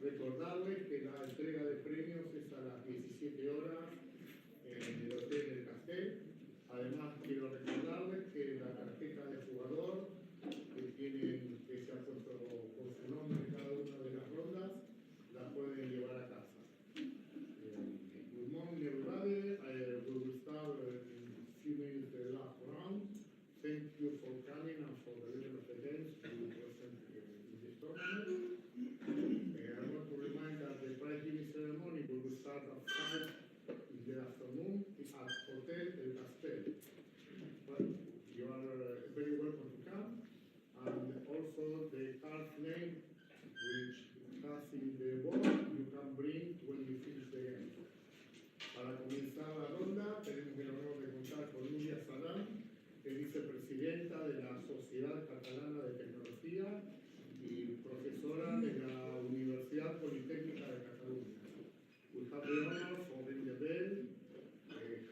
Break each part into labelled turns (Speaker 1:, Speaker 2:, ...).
Speaker 1: Recordarles que la entrega de premios es a las 17 horas en el Hotel del Castel. Además, quiero recordarles que la tarjeta de jugador que se ha puesto con su nombre en cada una de las rondas, la pueden llevar a casa. Good morning, everybody. We will start in a few minutes the last round. Thank you for coming and for the leader of the games to present in this tournament. I want to remind that the prize giving ceremony will start at 5 in the afternoon at Hotel El Castel. Well, you are very welcome to come. And also the card name which has in the board you can bring when you finish the game. Para comenzar la ronda tenemos el honor de contar con Nuria Salán, que es vicepresidenta de la Sociedad Catalana de Tecnología y profesora de la Universidad Politécnica de Cataluña. We have the honor of ringing the bell,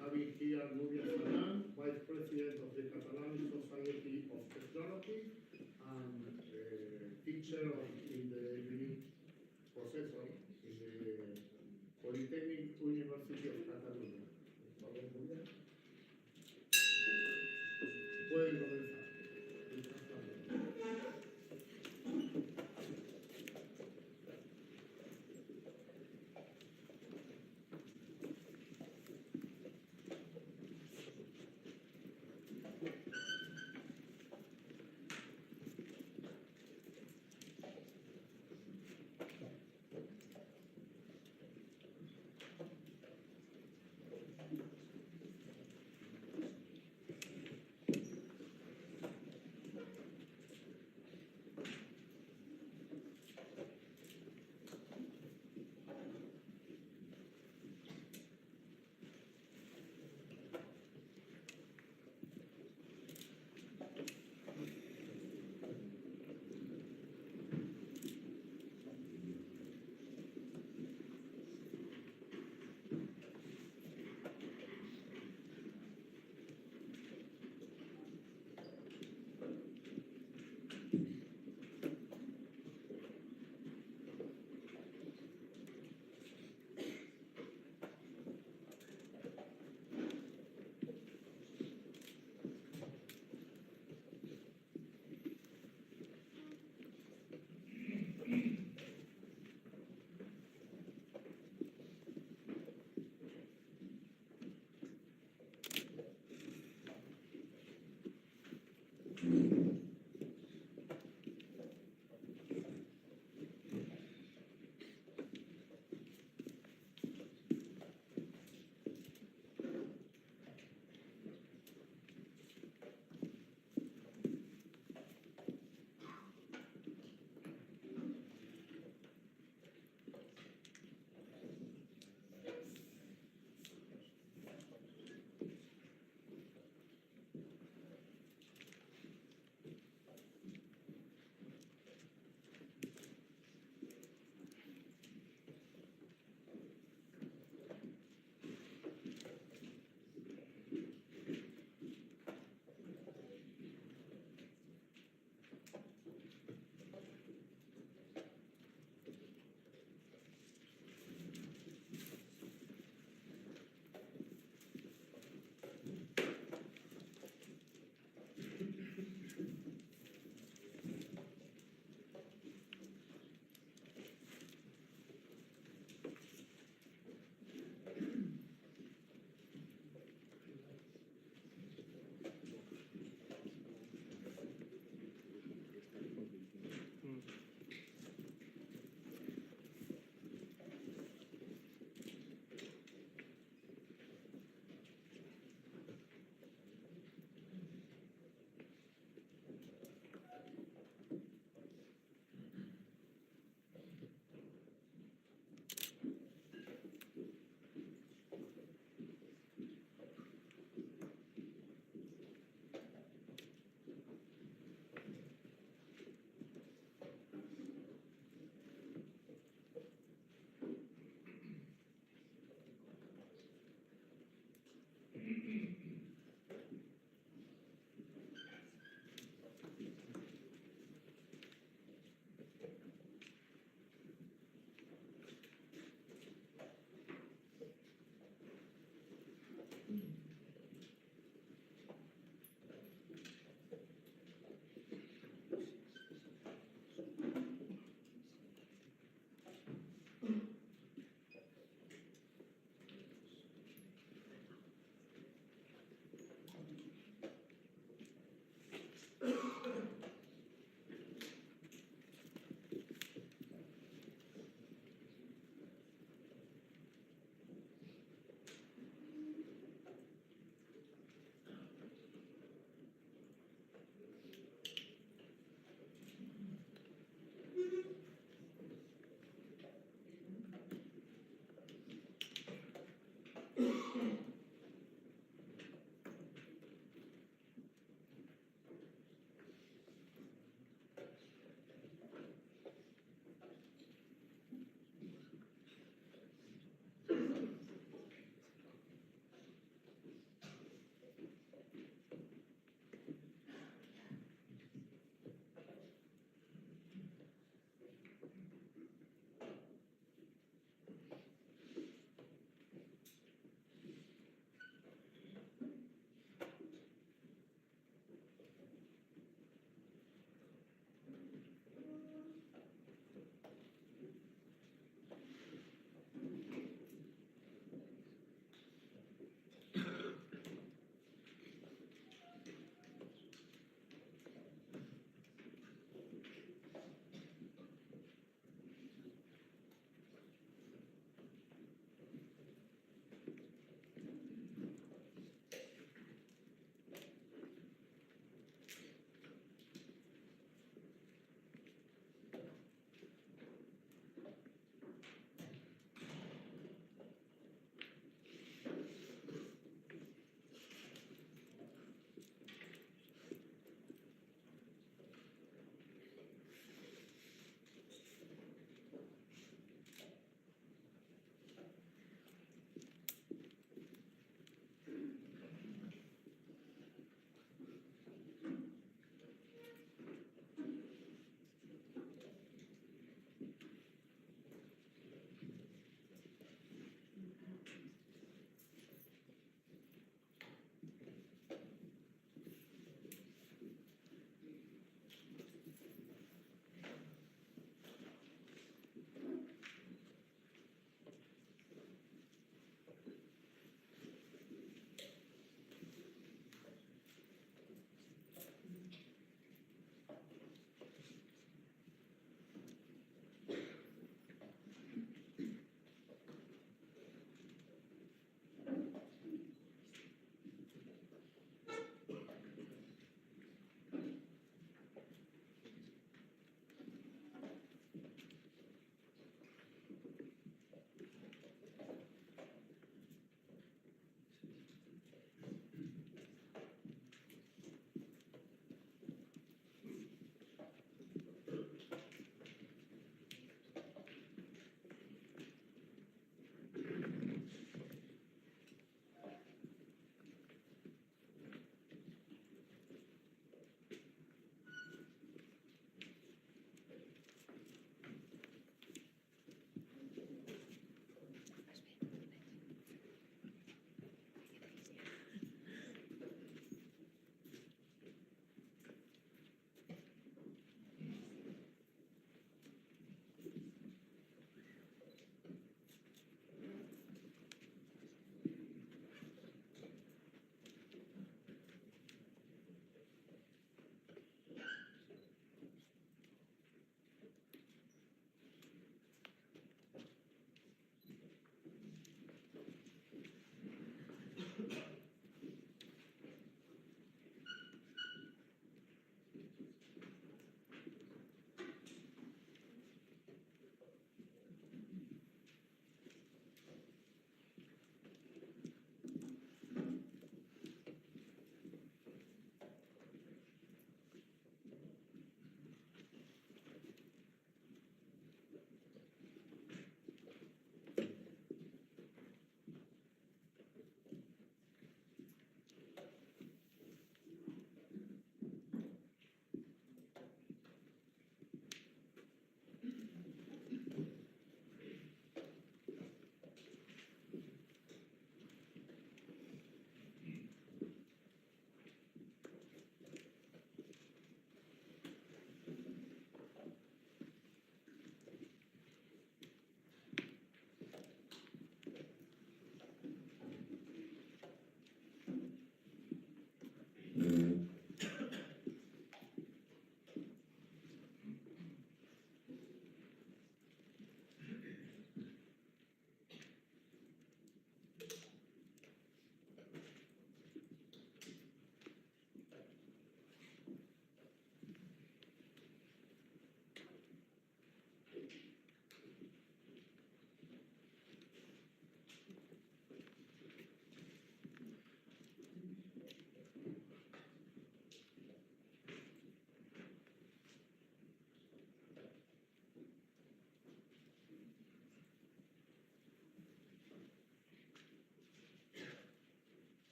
Speaker 1: having here Maria Emelianova, Vice President of the Catalan Society of Technology and teacher in the unique professor in the Polytechnic University of Catalonia. Pueden comenzar.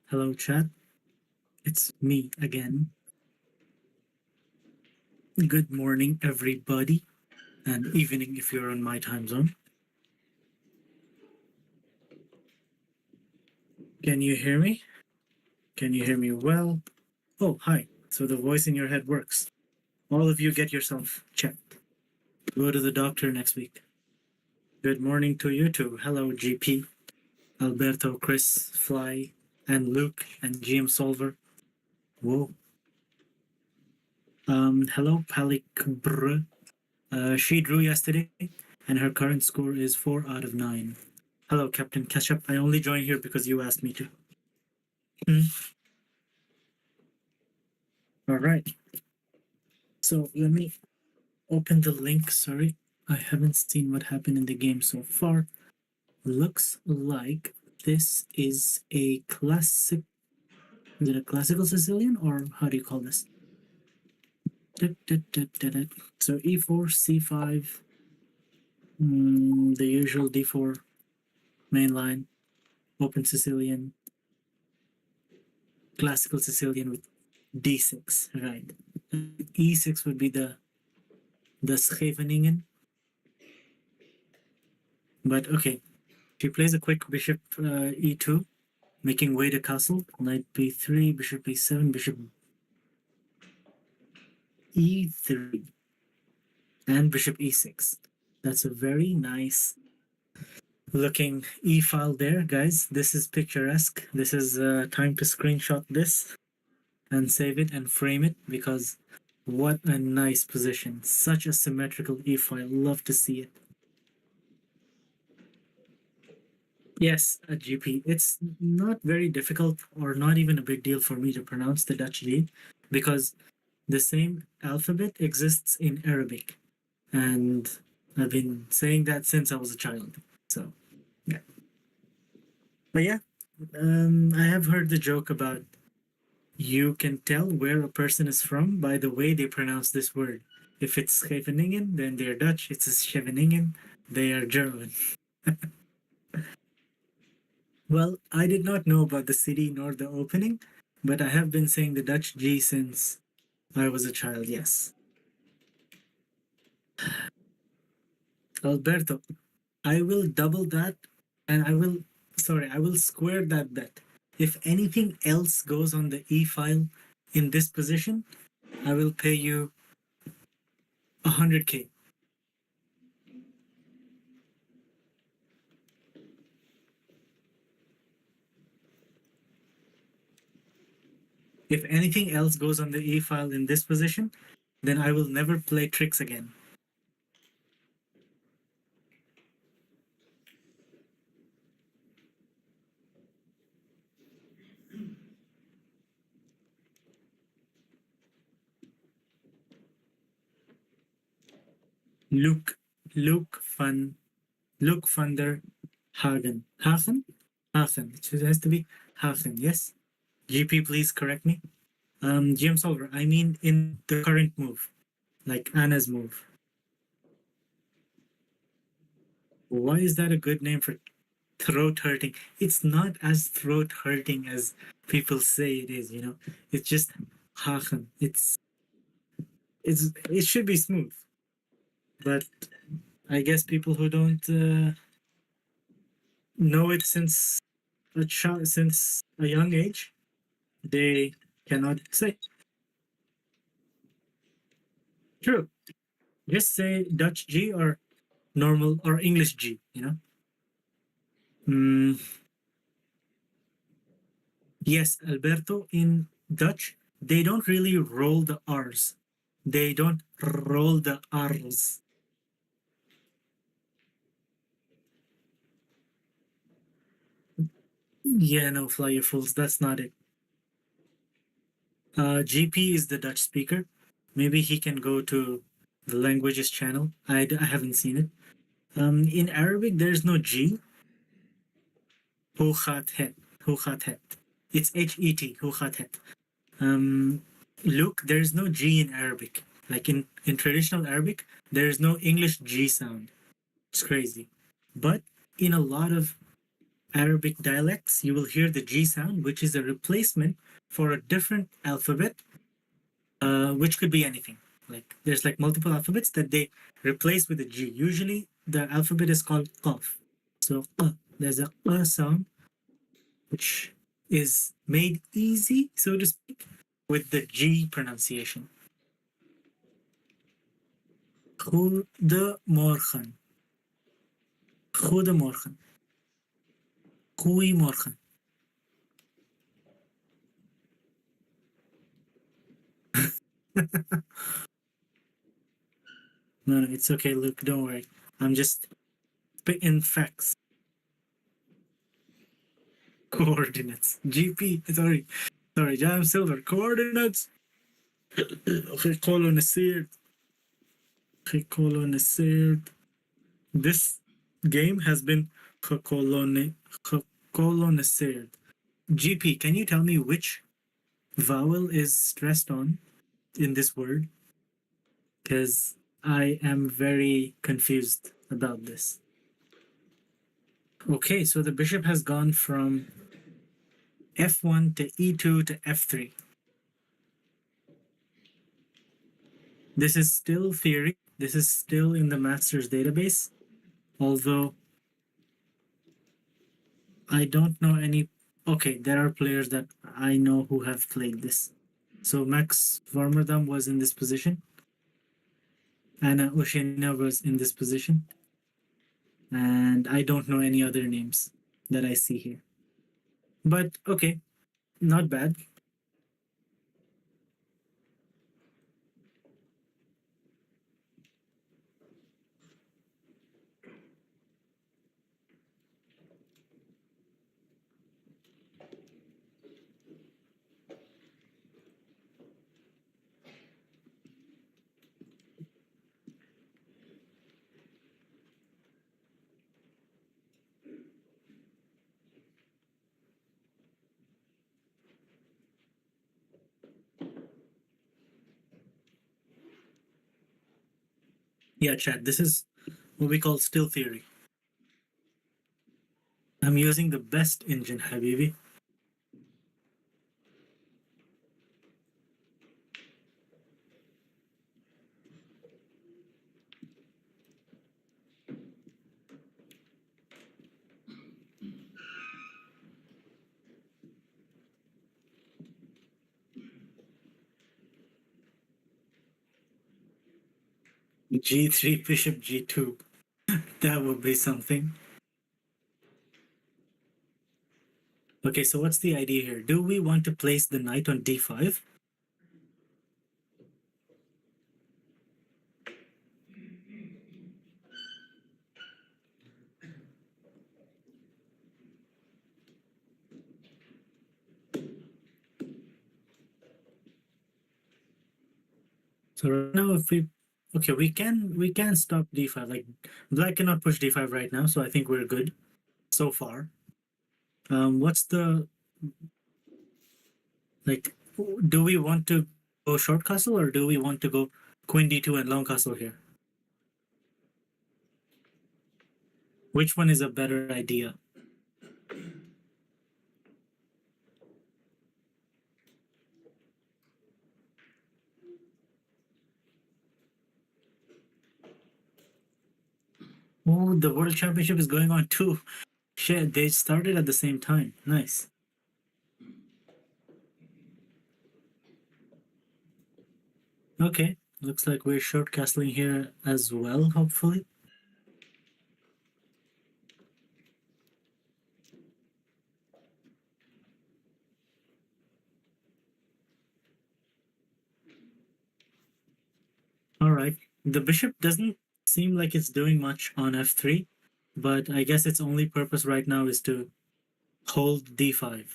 Speaker 2: Hello, chat. It's me again. Good morning, everybody, and evening if you're on my time zone. Can you hear me? Can you hear me well? Oh, hi. So the voice in your head works. All of you get yourself checked. Go to the doctor next week. Good morning to you too. Hello, GP, Alberto, Chris, Fly, and Luke, and GM Solver. Whoa. Hello, Palik Brr. She drew yesterday, and her current score is 4 out of 9. Hello, Captain Ketchup. I only joined here because you asked me to. All right. So let me open the link. Sorry, I haven't seen what happened in the game so far. Looks like this is a classic. Is it a classical Sicilian, or how do you call this? So e4, c5, the usual d4 main line, open Sicilian, classical Sicilian with d6, right? E6 would be the Scheveningen. But okay, she plays a quick bishop e2, making way to castle. Knight b3, bishop e7, bishop e3, and bishop e6. That's a very nice looking e-file there, guys. This is picturesque. This is time to screenshot this and save it and frame it, because what a nice position. Such a symmetrical e-file. Love to see it. Yes, a GP. It's not very difficult or not even a big deal for me to pronounce the Dutch G, because the same alphabet exists in Arabic. And I've been saying that since I was a child. So, yeah. But yeah, I have heard the joke about you can tell where a person is from by the way they pronounce this word. If it's Scheveningen, then they're Dutch. It's Scheveningen, they are German. Well, I did not know about the city nor the opening, but I have been saying the Dutch G since I was a child, yes. Alberto, I will double that, and I will square that bet. If anything else goes on the e-file in this position, I will pay you 100K. If anything else goes on the e-file in this position, then I will never play tricks again. Luke van der Hagen. Hagen? Hagen. It has to be Hagen, yes? GP, please correct me. GM Solver, I mean in the current move, like Anna's move. Why is that a good name for throat hurting? It's not as throat hurting as people say it is, you know? It's just Hagen. It should be smooth. But I guess people who don't know it since a young age, they cannot say. True. Just say Dutch G or normal or English G, you know? Mm, yes, Alberto, in Dutch, they don't really roll the R's. They don't roll the R's. Yeah, no, fly your fools. That's not it. GP is the Dutch speaker. Maybe he can go to the languages channel. I haven't seen it. In Arabic, there's no G. Hu khat het. Hu khat het. It's HET. Hu khat het. Luke, there's no G in Arabic. Like in traditional Arabic, there's no English G sound. It's crazy. But in a lot of Arabic dialects, you will hear the G sound, which is a replacement for a different alphabet, which could be anything. Like there's like multiple alphabets that they replace with a G. Usually the alphabet is called qaf. So there's a sound, which is made easy, so to speak, with the G pronunciation. Goedemorgen. Goedemorgen. Goeiemorgen. No, it's okay, Luke. Don't worry. I'm just spitting facts. Coordinates. GP. Sorry, Jam Silver. Coordinates. Recoloniseerd. This game has been recoloniseerd. GP, can you tell me which vowel is stressed on in this word? Because I am very confused about this. Okay, so the bishop has gone from f1 to e2 to f3. This is still theory. This is still in the master's database, although I don't know any. Okay, there are players that I know who have played this. So Max Vormerdam was in this position. Anna-Maja was in this position. And I don't know any other names that I see here. But okay, not bad. Yeah, Chad, this is what we call still theory. I'm using the best engine, Habibi. G3, bishop G2. That would be something. Okay, so what's the idea here? Do we want to place the knight on d5? So right now, if we okay, we can stop d5. Like black cannot push d5 right now, so I think we're good so far. What's the like? Do we want to go short castle or do we want to go queen d2 and long castle here? Which one is a better idea? Oh, the world championship is going on too. Shit, they started at the same time. Nice. Okay, looks like we're short castling here as well, hopefully. All right. The bishop doesn't seem like it's doing much on f3, but I guess its only purpose right now is to hold d5.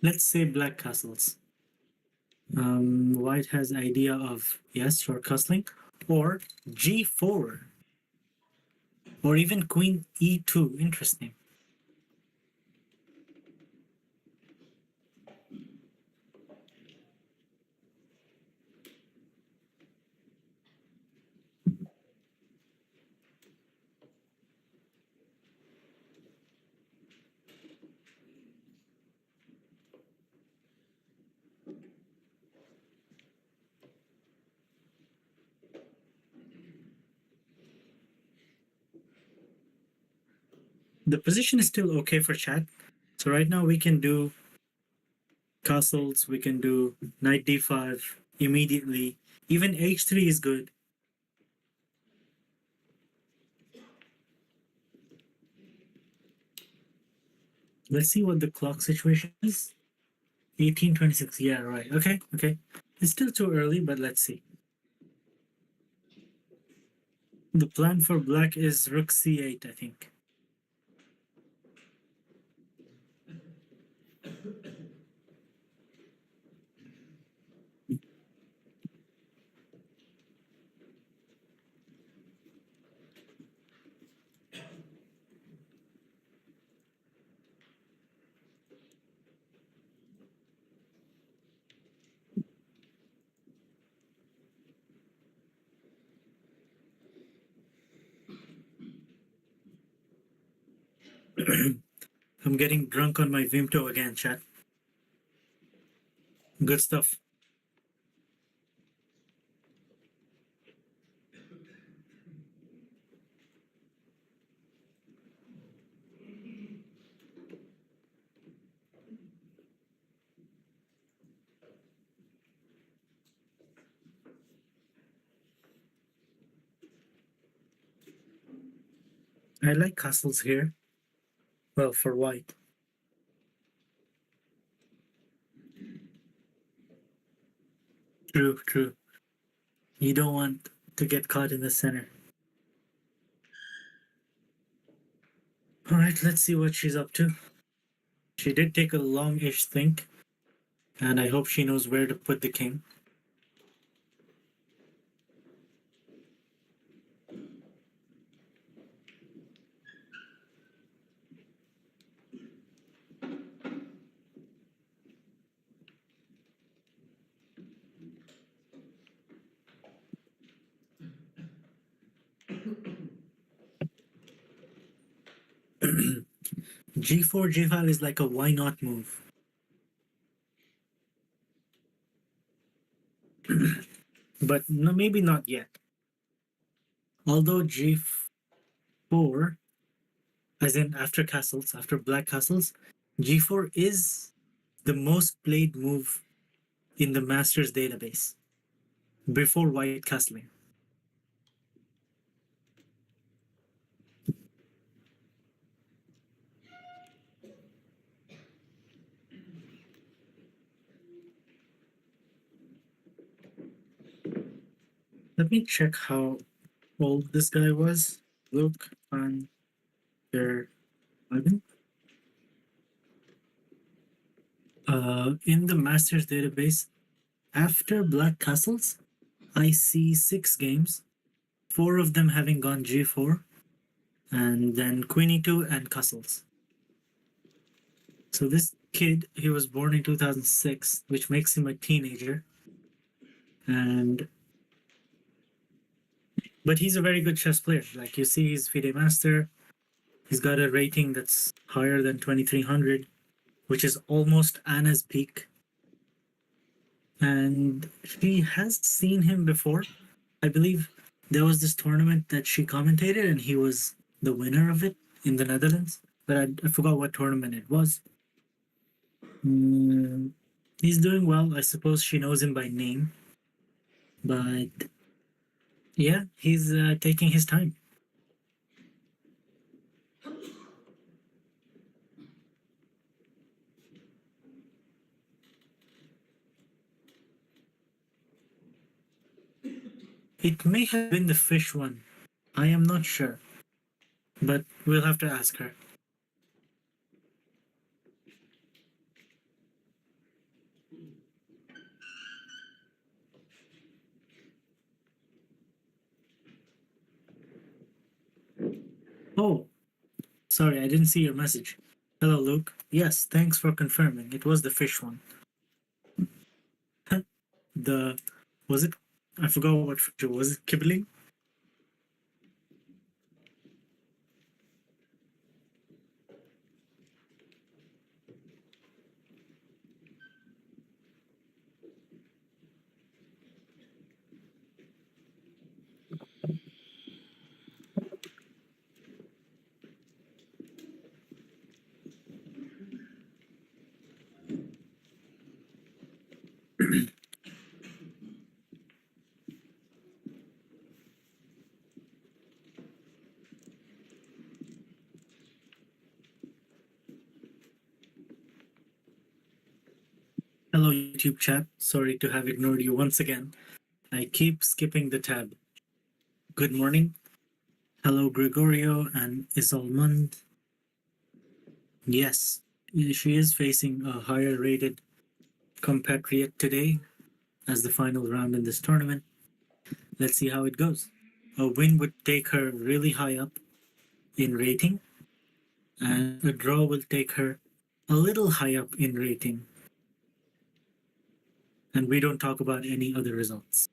Speaker 2: Let's say black castles. White has idea of, yes, short castling, or g4, or even queen e2. Interesting. The position is still okay for chat. So right now we can do castles, we can do knight d5 immediately. Even h3 is good. Let's see what the clock situation is. 18:26. Yeah, right. Okay. It's still too early, but let's see. The plan for black is rook c8, I think. I'm getting drunk on my Vimto again, chat. Good stuff. I like castles here. Well, for white. True. You don't want to get caught in the center. All right, let's see what she's up to. She did take a long-ish think, and I hope she knows where to put the king. g4, g5 is like a why not move. But no, maybe not yet. Although g4, as in after castles, after black castles, g4 is the most played move in the Masters database before white castling. Let me check how old this guy was. Look on their 11. In the Masters database, after Black Castles, I see 6 games, 4 of them having gone g4, and then Queen e2 and Castles. So this kid, he was born in 2006, which makes him a teenager, but he's a very good chess player. Like you see, he's FIDE Master. He's got a rating that's higher than 2300, which is almost Anna's peak. And she has seen him before. I believe there was this tournament that she commentated, and he was the winner of it in the Netherlands. But I forgot what tournament it was. He's doing well. I suppose she knows him by name, but yeah, he's taking his time. It may have been the fish one. I am not sure, but we'll have to ask her. Oh, sorry, I didn't see your message. Hello, Luke. Yes, thanks for confirming. It was the fish one. The was it? I forgot what fish it was. It Kibling? Hello, YouTube chat. Sorry to have ignored you once again. I keep skipping the tab. Good morning. Hello, Gregorio and Isolmund. Yes, she is facing a higher rated compatriot today as the final round in this tournament. Let's see how it goes. A win would take her really high up in rating, and a draw will take her a little high up in rating. And we don't talk about any other results.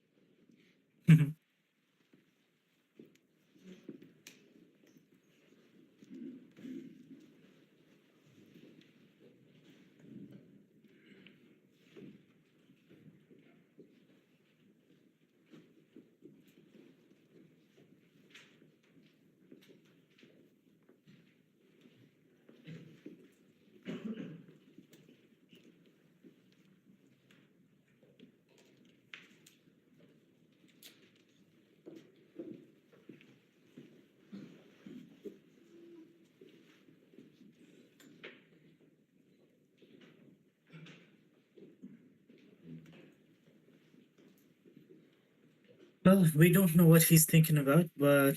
Speaker 2: Well, we don't know what he's thinking about, but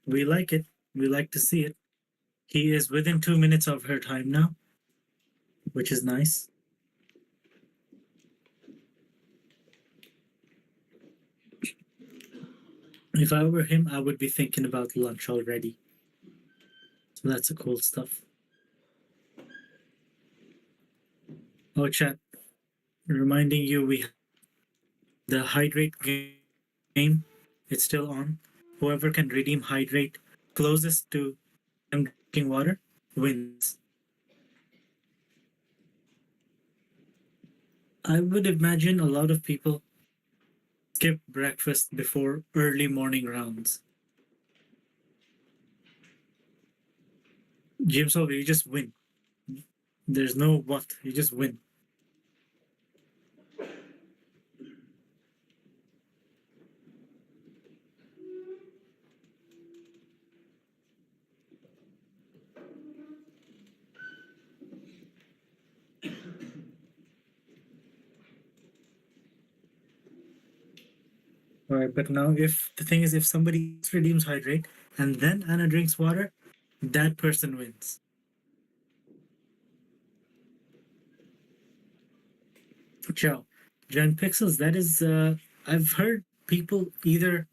Speaker 2: we like it. We like to see it. He is within 2 minutes of her time now, which is nice. If I were him, I would be thinking about lunch already. So that's a cool stuff. Oh, chat, reminding you we have the hydrate game. It's still on. Whoever can redeem hydrate closest to drinking water wins. I would imagine a lot of people skip breakfast before early morning rounds. James Over, you just win. There's no what, you just win. All right, but now if the thing is, if somebody redeems hydrate and then Anna drinks water, that person wins. Ciao. Jen Pixels, that is, I've heard people either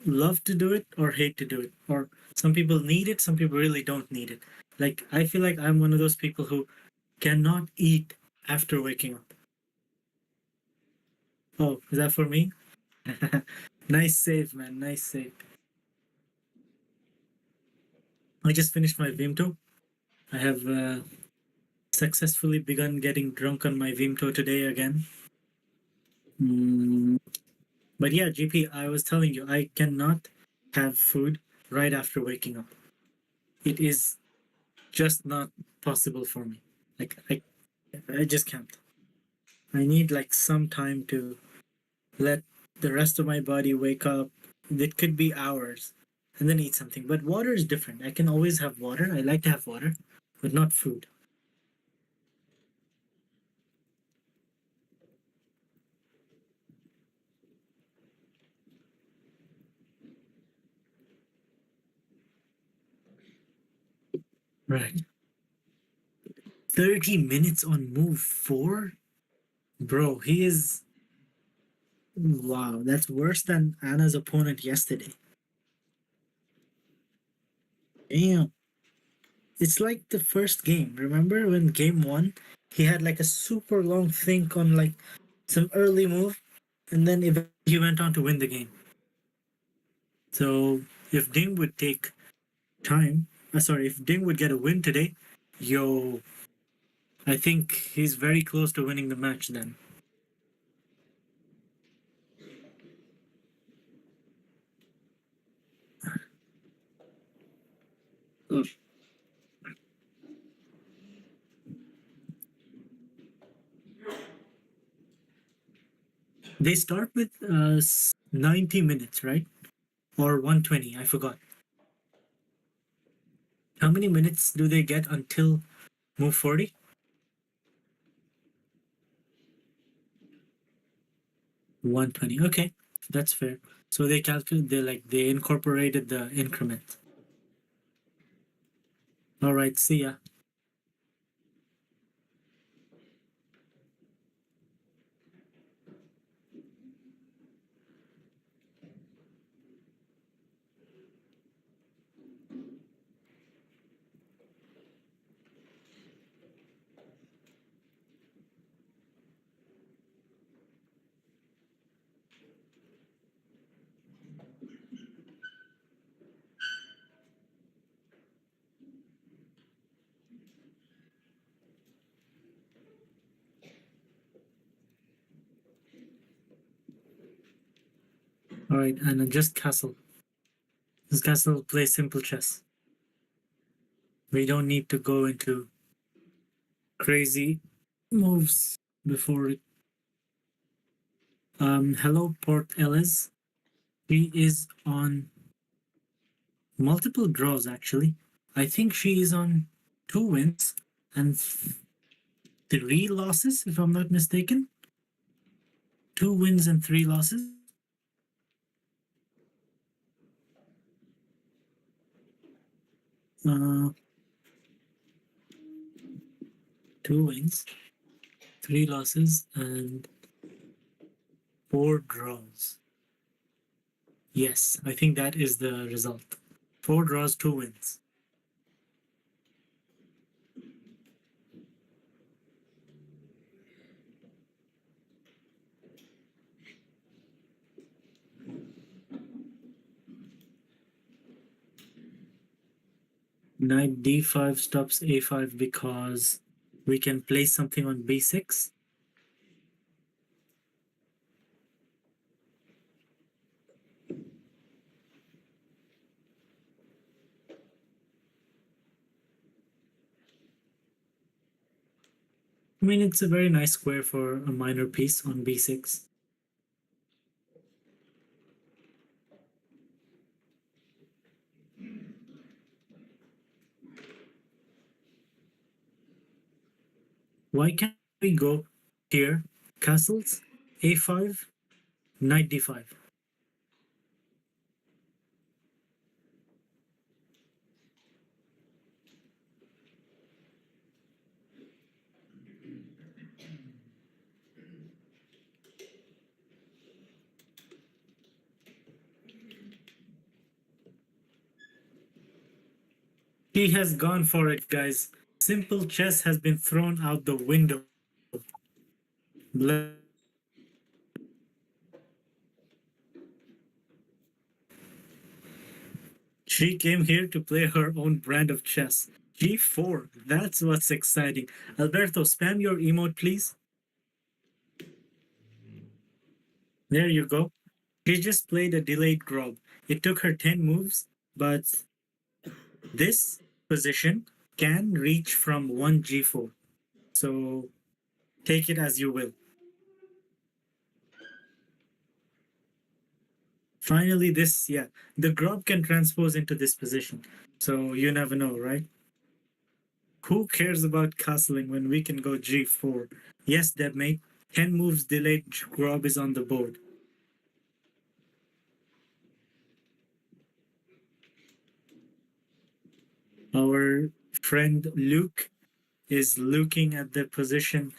Speaker 2: love to do it or hate to do it, or some people need it, some people really don't need it. Like, I feel like I'm one of those people who cannot eat after waking up. Oh, is that for me? Nice save, man. Nice save. I just finished my Vimto. I have successfully begun getting drunk on my Vimto today again. But yeah, GP, I was telling you, I cannot have food right after waking up. It is just not possible for me. Like, I just can't. I need like some time to let the rest of my body wake up. It could be hours, and then eat something. But water is different. I can always have water. I like to have water, but not food. Right. 30 minutes on move 4? Bro, he is. Wow, that's worse than Anna's opponent yesterday. Damn. It's like the first game. Remember when game 1, he had like a super long think on like some early move, and then he went on to win the game. So if Ding would take time, if Ding would get a win today, yo, I think he's very close to winning the match then. They start with 90 minutes, right? Or 120, I forgot. How many minutes do they get until move 40? 120. Okay, that's fair. So they incorporated the increment. All right, see ya. All right, and just castle. Just castle play simple chess. We don't need to go into crazy moves before it. Hello, Port Ellis. She is on multiple draws actually. I think she is on 2 wins and 3 losses, if I'm not mistaken. 2 wins and 3 losses. Uh, 2 wins, 3 losses, and 4 draws. Yes, I think that is the result. 4 draws, 2 wins. Knight d5 stops a5 because we can place something on b6. I mean, it's a very nice square for a minor piece on b6. Why can't we go here? Castles, a5, knight d5. He has gone for it, guys. Simple chess has been thrown out the window. She came here to play her own brand of chess. G4, that's what's exciting. Alberto, spam your emote, please. There you go. She just played a delayed grob. It took her 10 moves, but this position can reach from 1 g4. So take it as you will. Finally, the grob can transpose into this position. So you never know, right? Who cares about castling when we can go g4? Yes, Deb mate. 10 moves delayed grob is on the board. Our friend Luke is looking at the position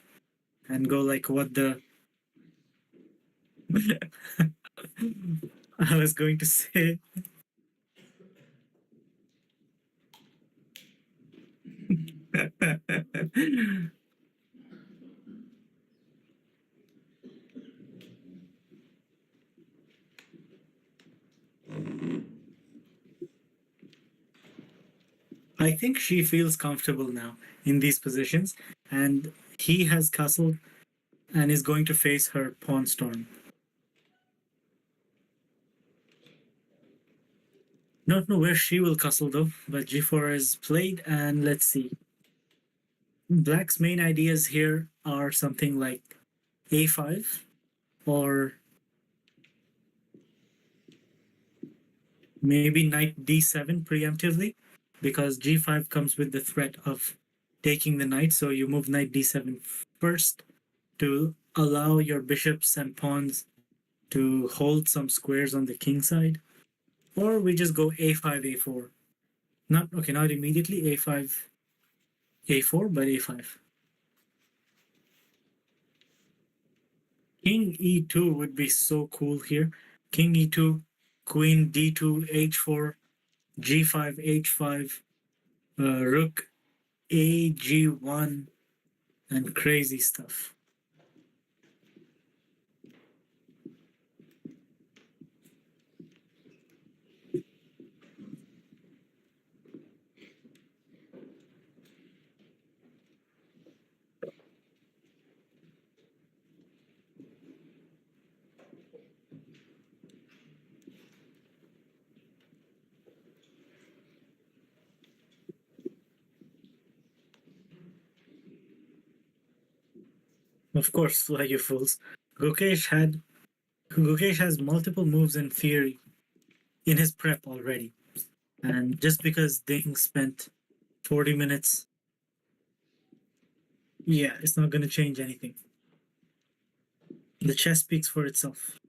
Speaker 2: and go like, what the... I was going to say... I think she feels comfortable now in these positions, and he has castled and is going to face her pawn storm. Not know where she will castle though, but g4 is played, and let's see. Black's main ideas here are something like a5 or maybe knight d7 preemptively, because g5 comes with the threat of taking the knight, so you move knight d7 first to allow your bishops and pawns to hold some squares on the king side. Or we just go a5, a4. Not immediately a5, a4, but a5. King e2 would be so cool here. King e2, queen d2, h4, g5, h5, rook a g1, and crazy stuff. Of course, fly you fools. Gukesh has multiple moves in theory in his prep already. And just because Ding spent 40 minutes, yeah, it's not going to change anything. The chess speaks for itself.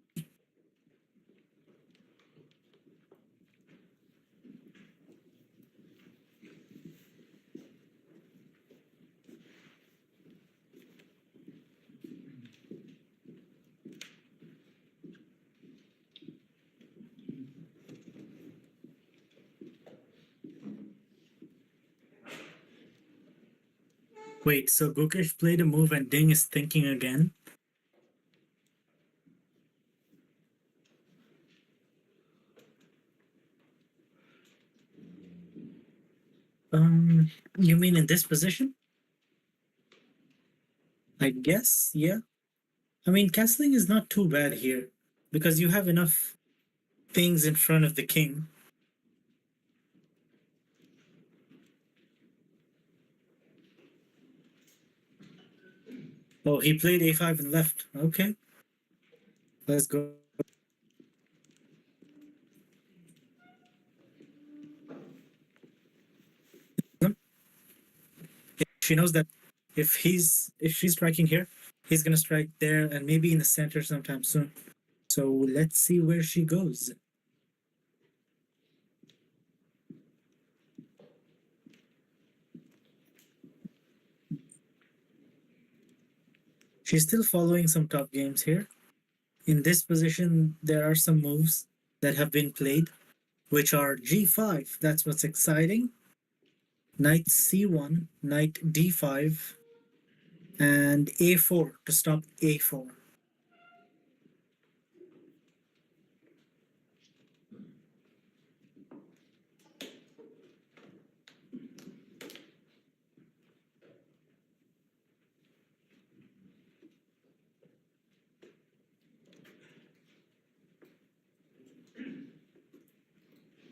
Speaker 2: Wait, so Gukesh played a move and Ding is thinking again? You mean in this position? I guess, yeah. I mean, castling is not too bad here because you have enough things in front of the king. Oh, he played a5 and left. Okay. Let's go. She knows that if she's striking here, he's gonna strike there and maybe in the center sometime soon. So let's see where she goes. She's still following some top games here. In this position, there are some moves that have been played, which are g5. That's what's exciting. Knight c1, knight d5, and a4 to stop a4.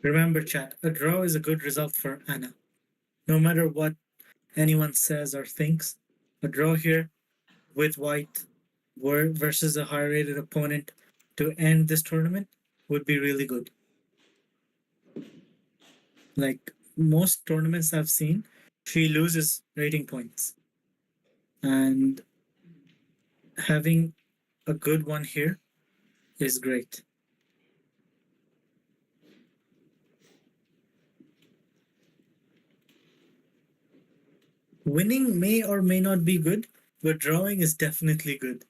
Speaker 2: Remember, chat, a draw is a good result for Anna. No matter what anyone says or thinks, a draw here with white versus a high rated opponent to end this tournament would be really good. Like most tournaments I've seen, she loses rating points. And having a good one here is great. Winning may or may not be good, but drawing is definitely good.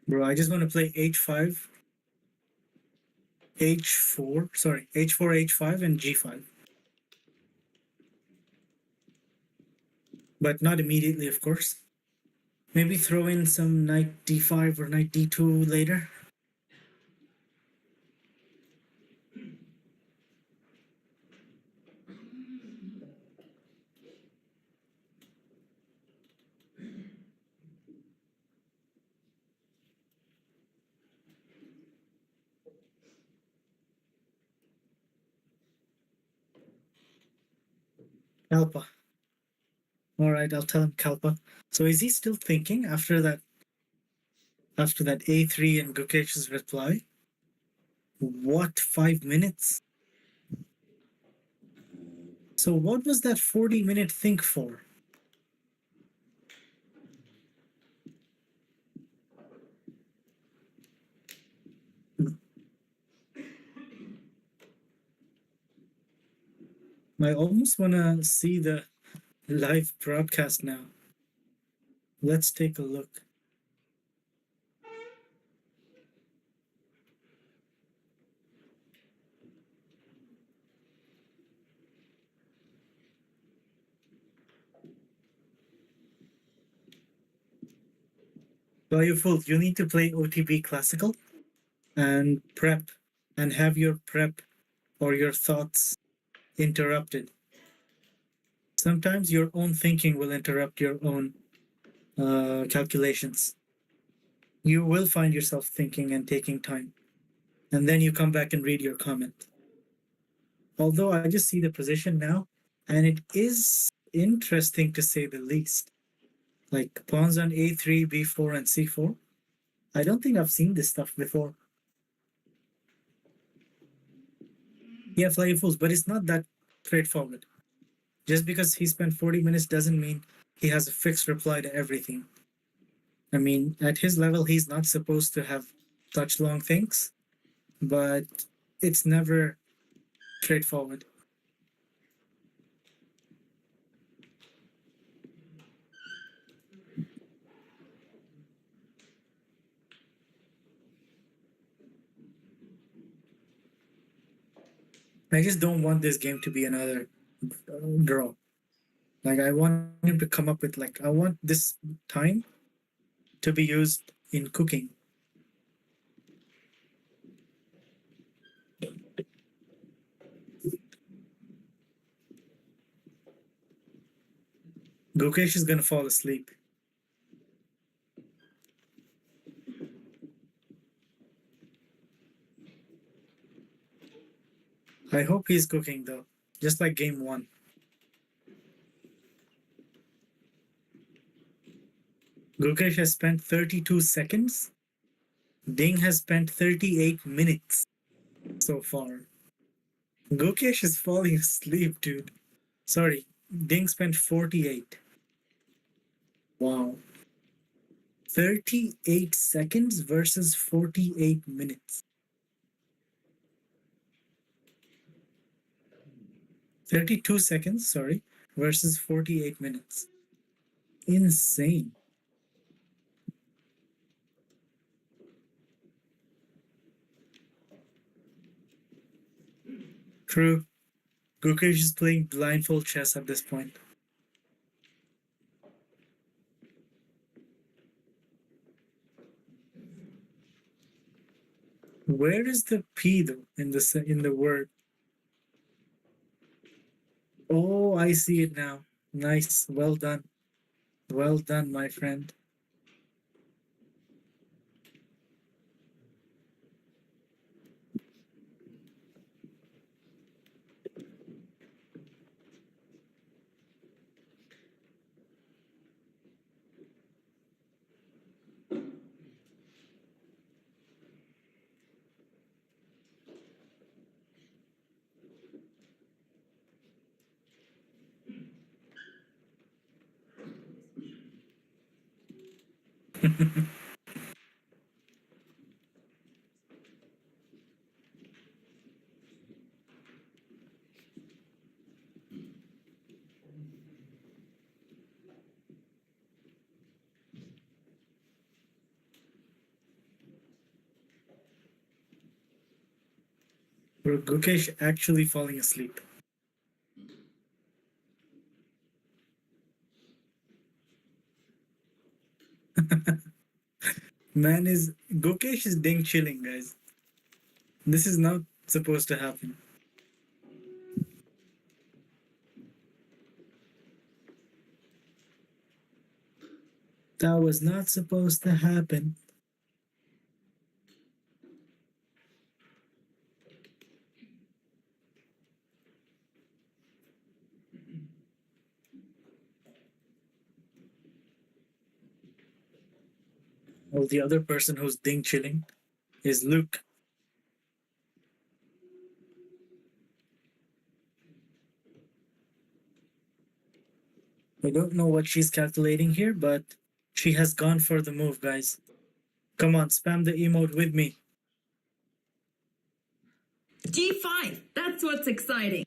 Speaker 2: Bro, I just want to play h5, h4, sorry, h4, h5, and g5. But not immediately, of course. Maybe throw in some knight d5 or knight d2 later. Kalpa. All right, I'll tell him Kalpa. So is he still thinking after that a3 and Gukesh's reply? What, 5 minutes? So what was that 40-minute think for? I almost want to see the live broadcast now. Let's take a look. By your fool, you need to play OTB Classical and prep and have your prep or your thoughts interrupted. Sometimes your own thinking will interrupt your own calculations. You will find yourself thinking and taking time. And then you come back and read your comment. Although I just see the position now, and it is interesting to say the least. Like pawns on a3, b4, and c4. I don't think I've seen this stuff before. Yeah, fly fools, but it's not that straightforward. Just because he spent 40 minutes doesn't mean he has a fixed reply to everything. I mean, at his level, he's not supposed to have such long thinks, but it's never straightforward. I just don't want this game to be another draw. Like, I want him to come up with, like, I want this time to be used in cooking. Gukesh is gonna fall asleep. I hope he's cooking though, just like game one. Gukesh has spent 32 seconds. Ding has spent 38 minutes so far. Gukesh is falling asleep, dude. Sorry, Ding spent 48. Wow. 38 seconds versus 48 minutes. 32 seconds, sorry, versus 48 minutes. Insane. True. Gukesh is playing blindfold chess at this point. Where is the P though in the word? Oh, I see it now. Nice. Well done. Well done, my friend. Bro, Gukesh actually falling asleep. Man is Gukesh is ding chilling, guys. This is not supposed to happen. That was not supposed to happen. Well, the other person who's ding chilling is Luke. I don't know what she's calculating here, but she has gone for the move, guys. Come on, spam the emote with me.
Speaker 3: G5, that's what's exciting.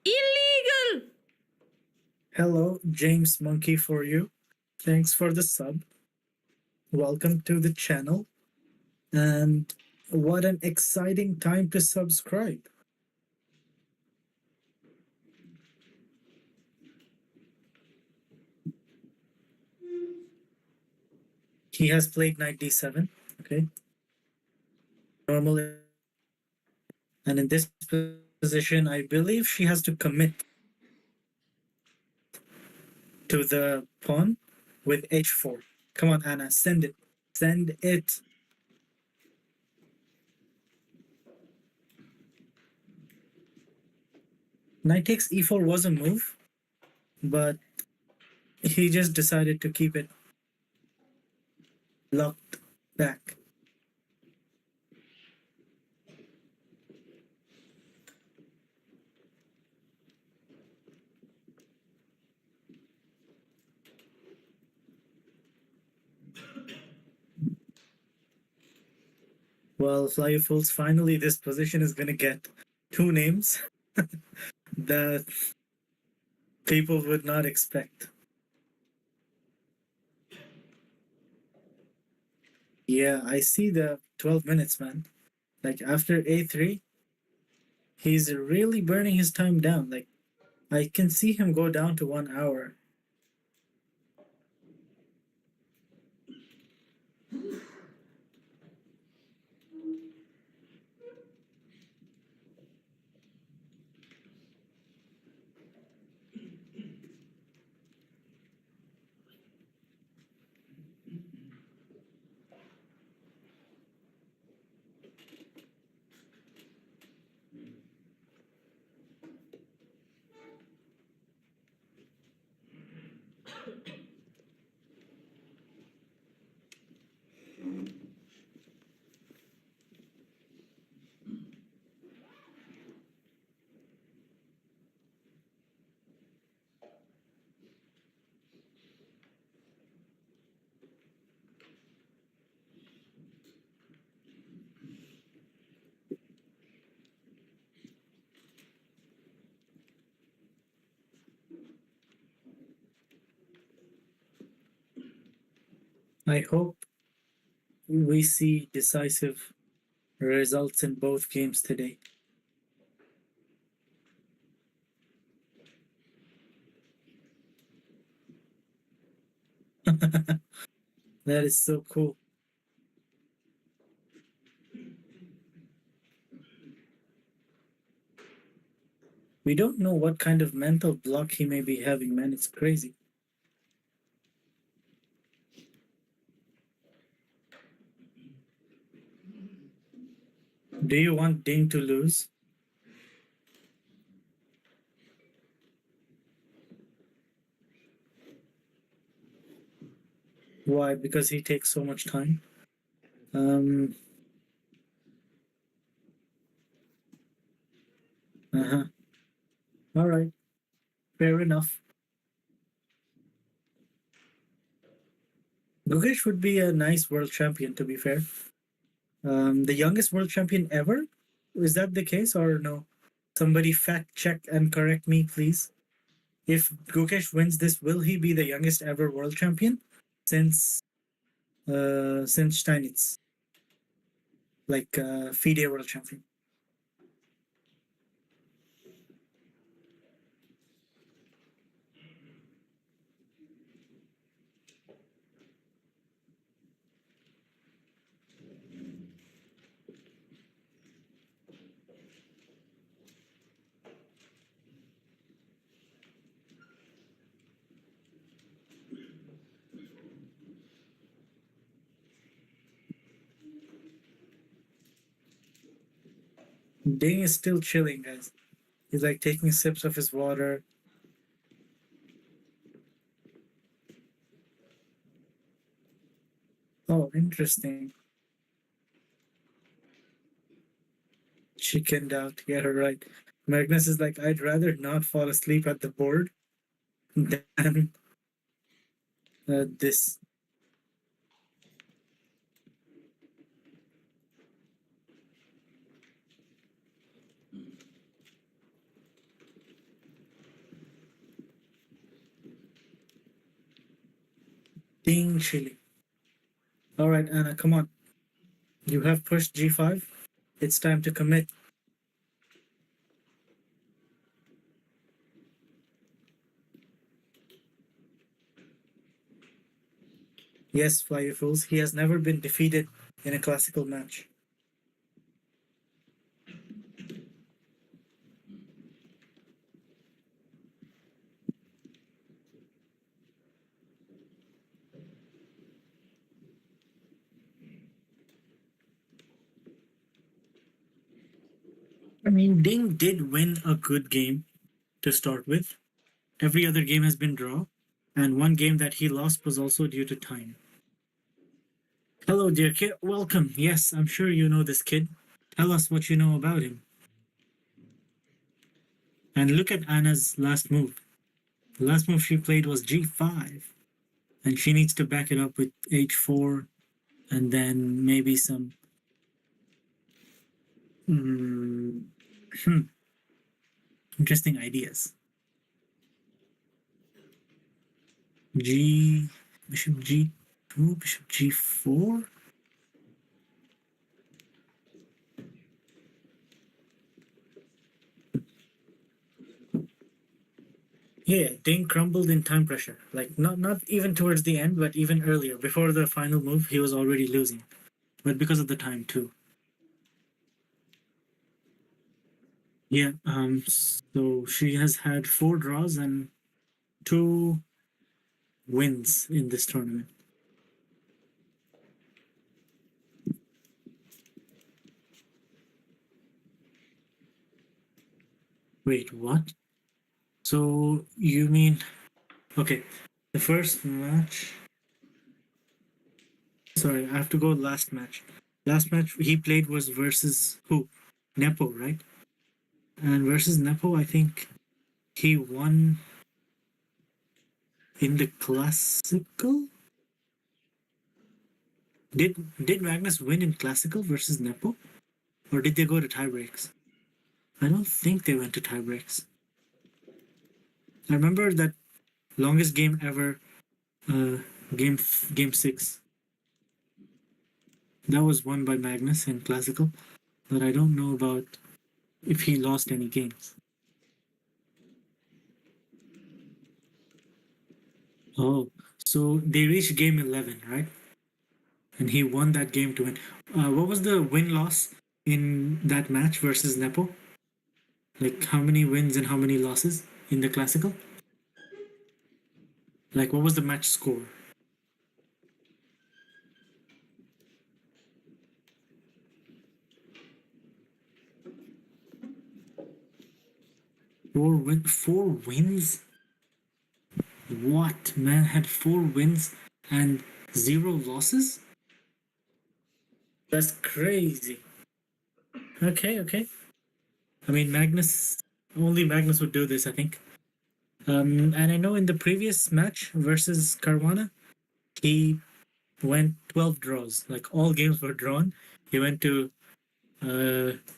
Speaker 3: Illegal!
Speaker 2: Hello, James Monkey for you. Thanks for the sub. Welcome to the channel. And what an exciting time to subscribe. He has played knight d7. Okay. Normally. And in this position, I believe she has to commit to the pawn with h4. Come on, Anna, send it. Send it. Knight takes e4 was a move, but he just decided to keep it locked back. Well, Fly Fools, finally this position is gonna get two names that people would not expect. Yeah, I see the 12 minutes, man. Like after a3, he's really burning his time down. Like I can see him go down to 1 hour. I hope we see decisive results in both games today. That is so cool. We don't know what kind of mental block he may be having, man. It's crazy. Do you want Dane to lose? Why? Because he takes so much time. Um. Uh-huh. All right. Fair enough. Gukesh would be a nice world champion, to be fair. The youngest world champion ever? Is that the case or no? Somebody fact check and correct me, please. If Gukesh wins this, will he be the youngest ever world champion since Steinitz, like FIDE world champion? Ding is still chilling, guys. He's like taking sips of his water. Oh, interesting. Chickened out. Yeah, right. Magnus is like, I'd rather not fall asleep at the board than this. Ding chilling. All right, Anna, come on. You have pushed g5. It's time to commit. Yes, Fly You Fools, he has never been defeated in a classical match. I mean, Ding did win a good game to start with. Every other game has been draw, and one game that he lost was also due to time. Hello, dear kid. Welcome. Yes, I'm sure you know this kid. Tell us what you know about him. And look at Anna's last move. The last move she played was g5, and she needs to back it up with h4, and then maybe some interesting ideas. Bishop g2, bishop g4. Yeah, Ding crumbled in time pressure. Like not even towards the end, but even earlier, before the final move, he was already losing. But because of the time too. Yeah, so she has had 4 draws and 2 wins in this tournament. Wait, what? So you mean, okay, the first match. Sorry, I have to go last match. Last match he played was versus who? Nepo, right? And versus Nepo, I think he won in the classical. Did Magnus win in classical versus Nepo, or did they go to tiebreaks? I don't think they went to tiebreaks. I remember that longest game ever, game 6. That was won by Magnus in classical, but I don't know about if he lost any games. Oh, so they reached game 11, right? And he won that game to win. What was the win-loss in that match versus Nepo? Like how many wins and how many losses in the classical? Like what was the match score? 4 wins? What? Man had 4 wins and 0 losses? That's crazy. Okay. I mean, only Magnus would do this, I think. And I know in the previous match versus Caruana, he went 12 draws. Like, all games were drawn. He went to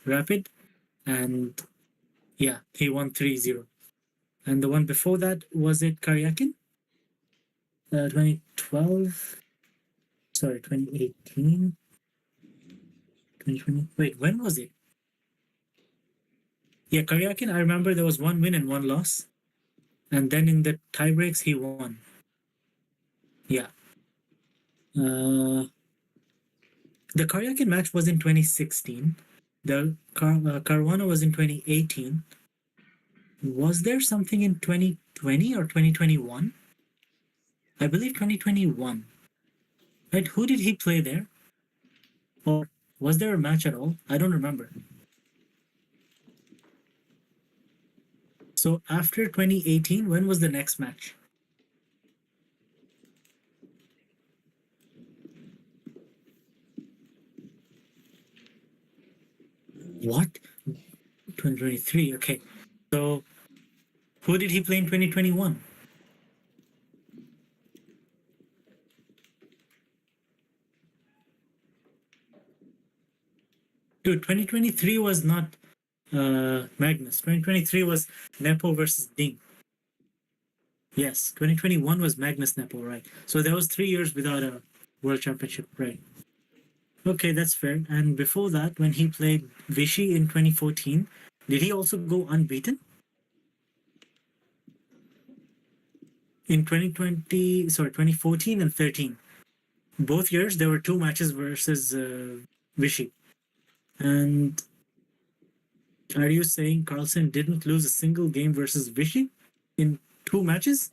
Speaker 2: Rapid, and yeah, he won 3-0. And the one before that, was it Karyakin? 2012? Sorry, 2018? 2020? Wait, when was it? Yeah, Karyakin, I remember there was 1 win and 1 loss. And then in the tiebreaks, he won. Yeah. The Karyakin match was in 2016. The Caruana was in 2018. Was there something in 2020 or 2021? I believe 2021. Right? Who did he play there? Or was there a match at all? I don't remember. So after 2018, when was the next match? What? 2023. Okay. So who did he play in 2021? Dude, 2023 was not Magnus. 2023 was Nepo versus Ding. Yes, 2021 was Magnus Nepo, right? So there was 3 years without a World Championship, right? Okay, that's fair. And before that, when he played Vichy in 2014, did he also go unbeaten? In 2014 and 13. Both years, there were 2 matches versus Vichy. And are you saying Carlsen didn't lose a single game versus Vichy in 2 matches?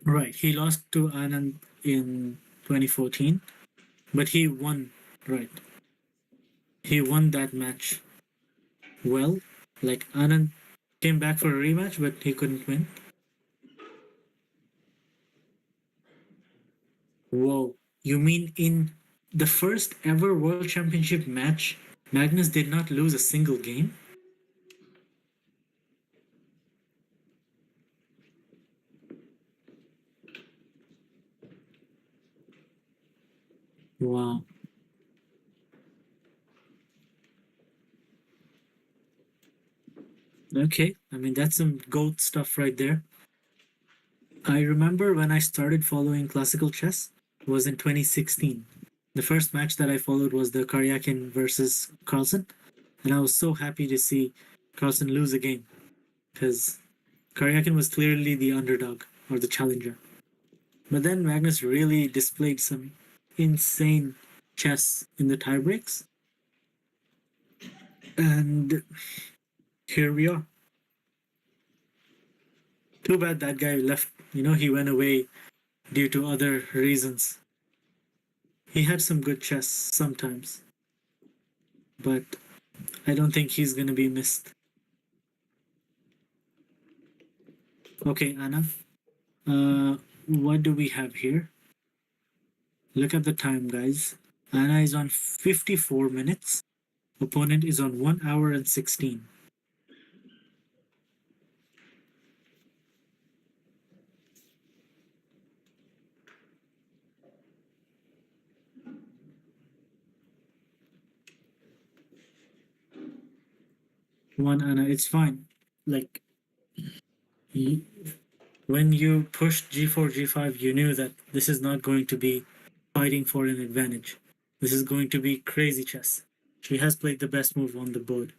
Speaker 2: Right, he lost to Anand in 2014, but he won, right. He won that match well. Like, Anand came back for a rematch, but he couldn't win. Whoa, you mean in the first ever World Championship match, Magnus did not lose a single game? Wow. Okay, I mean, that's some GOAT stuff right there. I remember when I started following classical chess was in 2016. The first match that I followed was the Karyakin versus Carlsen, and I was so happy to see Carlsen lose a game because Karyakin was clearly the underdog or the challenger. But then Magnus really displayed some insane chess in the tiebreaks, and here we are. Too bad that guy left. He went away due to other reasons. He had some good chess sometimes, but I don't think he's gonna be missed. Okay, Anna. What do we have here? Look at the time, guys. Anna is on 54 minutes. Opponent is on 1 hour and 16. One, Anna, it's fine. Like, when you pushed g4, g5, you knew that this is not going to be fighting for an advantage. This is going to be crazy chess. She has played the best move on the board.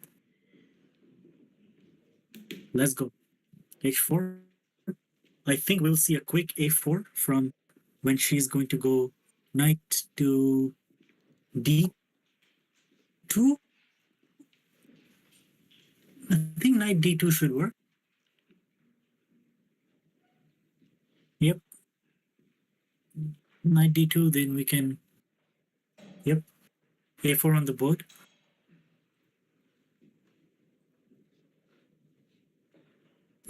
Speaker 2: Let's go. h4. I think we'll see a quick a4 from when she's going to go knight to d2. I think knight d2 should work. Yep. Knight d2, then we can... Yep. a4 on the board.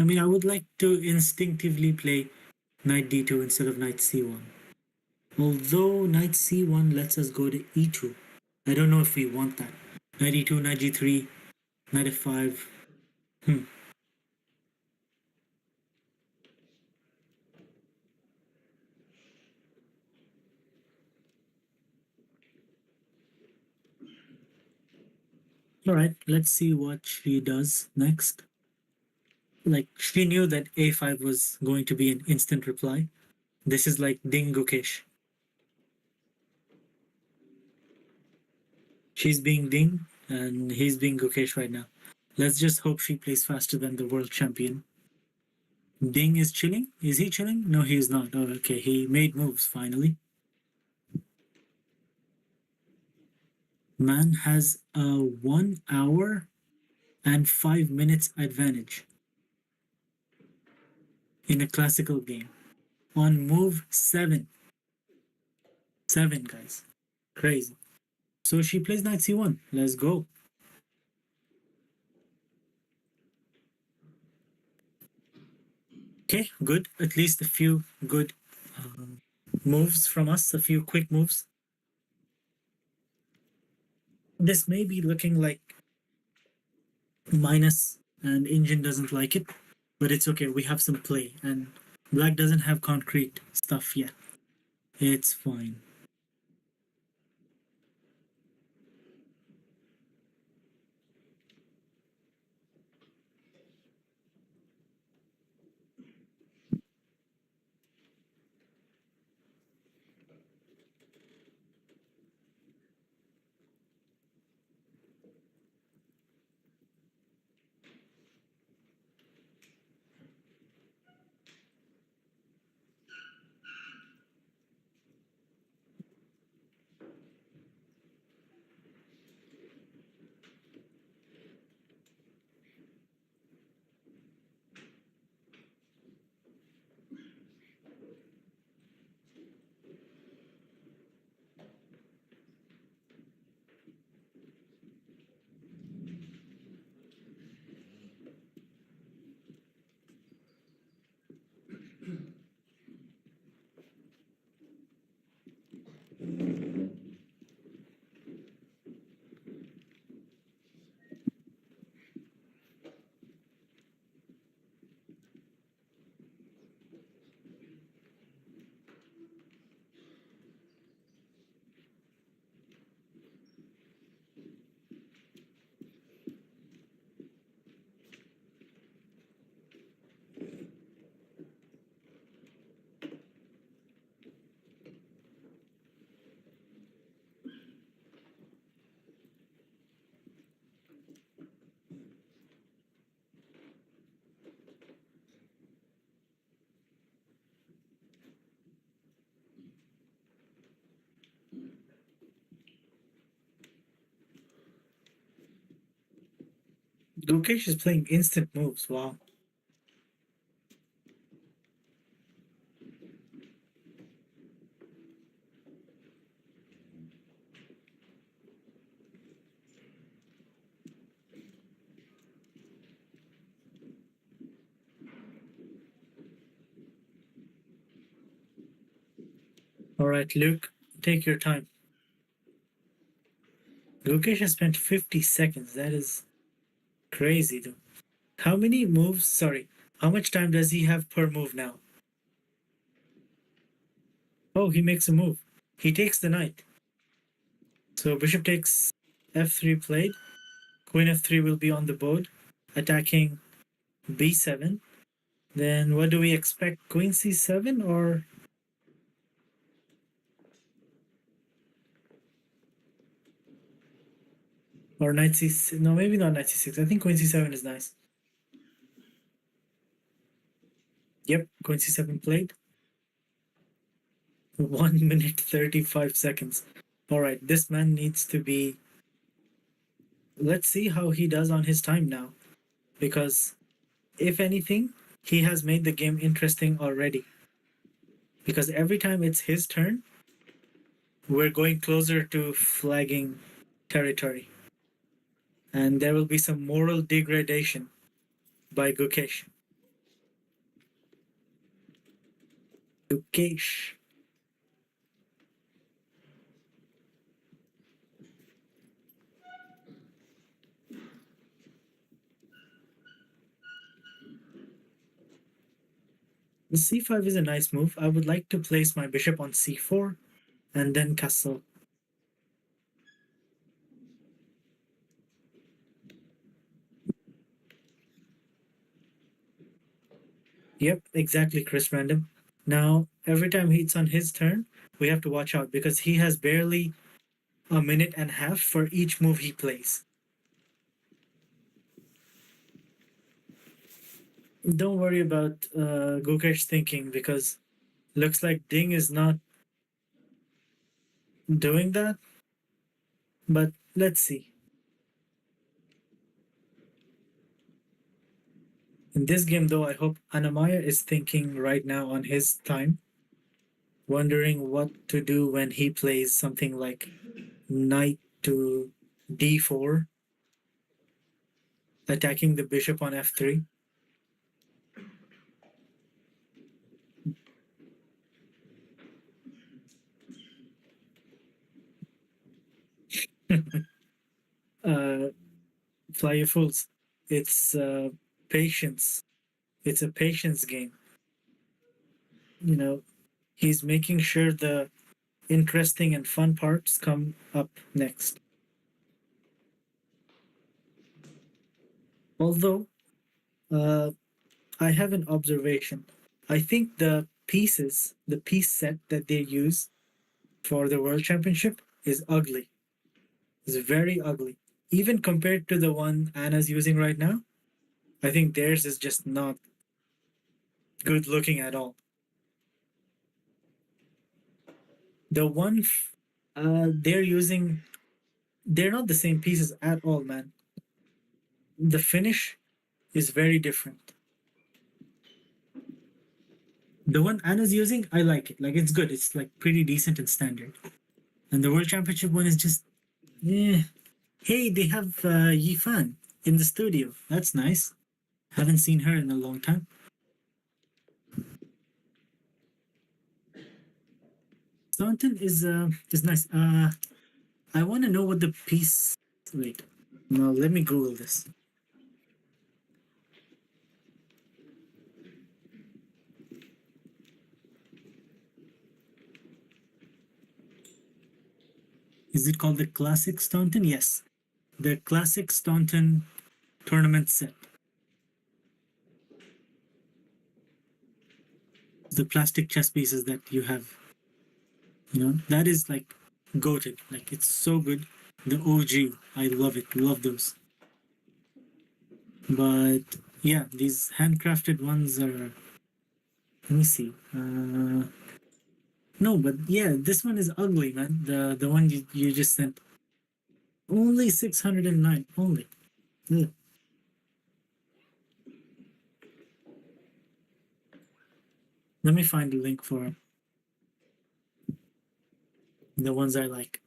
Speaker 2: I mean, I would like to instinctively play knight d2 instead of knight c1. Although knight c1 lets us go to e2. I don't know if we want that. Knight e2, knight g3, knight f5. Alright, let's see what she does next. Like, she knew that a5 was going to be an instant reply. This is like ding Gukesh. She's being ding, and he's being Gukesh right now. Let's just hope she plays faster than the world champion. Ding is chilling? Is he chilling? No, he is not. Oh, okay, he made moves finally. Man has a 1 hour and 5 minutes advantage in a classical game on move 7. 7, guys. Crazy. So she plays knight c1. Let's go. Okay, good. At least a few good moves from us, a few quick moves. This may be looking like minus and Engine doesn't like it, but it's okay. We have some play and Black doesn't have concrete stuff yet. It's fine. Gukesh is playing instant moves. Wow. All right, Luke, take your time. Gukesh has spent 50 seconds. That is crazy, though. How many moves? Sorry. How much time does he have per move now? Oh, he makes a move. He takes the knight. So bishop takes f3 played. Queen f3 will be on the board, attacking b7. Then what do we expect? Queen c7 or knight c6? No, maybe not knight c6. I think queen c7 is nice. Yep, queen c7 played. 1 minute 35 seconds. All right, this man needs to be. Let's see how he does on his time now, because if anything, he has made the game interesting already. Because every time it's his turn, we're going closer to flagging territory. And there will be some moral degradation by Gukesh. Okay. The c5 is a nice move. I would like to place my bishop on c4 and then castle. Yep, exactly, Chris Random. Now, every time it's on his turn, we have to watch out because he has barely a minute and a half for each move he plays. Don't worry about Gukesh's thinking because looks like Ding is not doing that. But let's see. In this game, though, I hope Anna-Maja is thinking right now on his time, wondering what to do when he plays something like knight to d4, attacking the bishop on f3. Fly your fools. It's patience. It's a patience game. You know, he's making sure the interesting and fun parts come up next. Although, I have an observation. I think the pieces, the piece set that they use for the World Championship is ugly. It's very ugly. Even compared to the one Anna's using right now, I think theirs is just not good looking at all. The one they're using, they're not the same pieces at all, man. The finish is very different. The one Anna's using, I like it. Like, it's good. It's like pretty decent and standard. And the World Championship one is just, yeah. Hey, they have Yifan in the studio. That's nice. Haven't seen her in a long time. Staunton is nice. I want to know what the piece. Wait, no. Let me Google this. Is it called the Classic Staunton? Yes, the Classic Staunton tournament set. The plastic chess pieces that you have. You know, that is like goated. Like, it's so good. The OG. I love it. Love those. But yeah, these handcrafted ones are. Let me see. No, but yeah, this one is ugly, man. The one you just sent. Only 609. Only. Ugh. Let me find the link for the ones I like.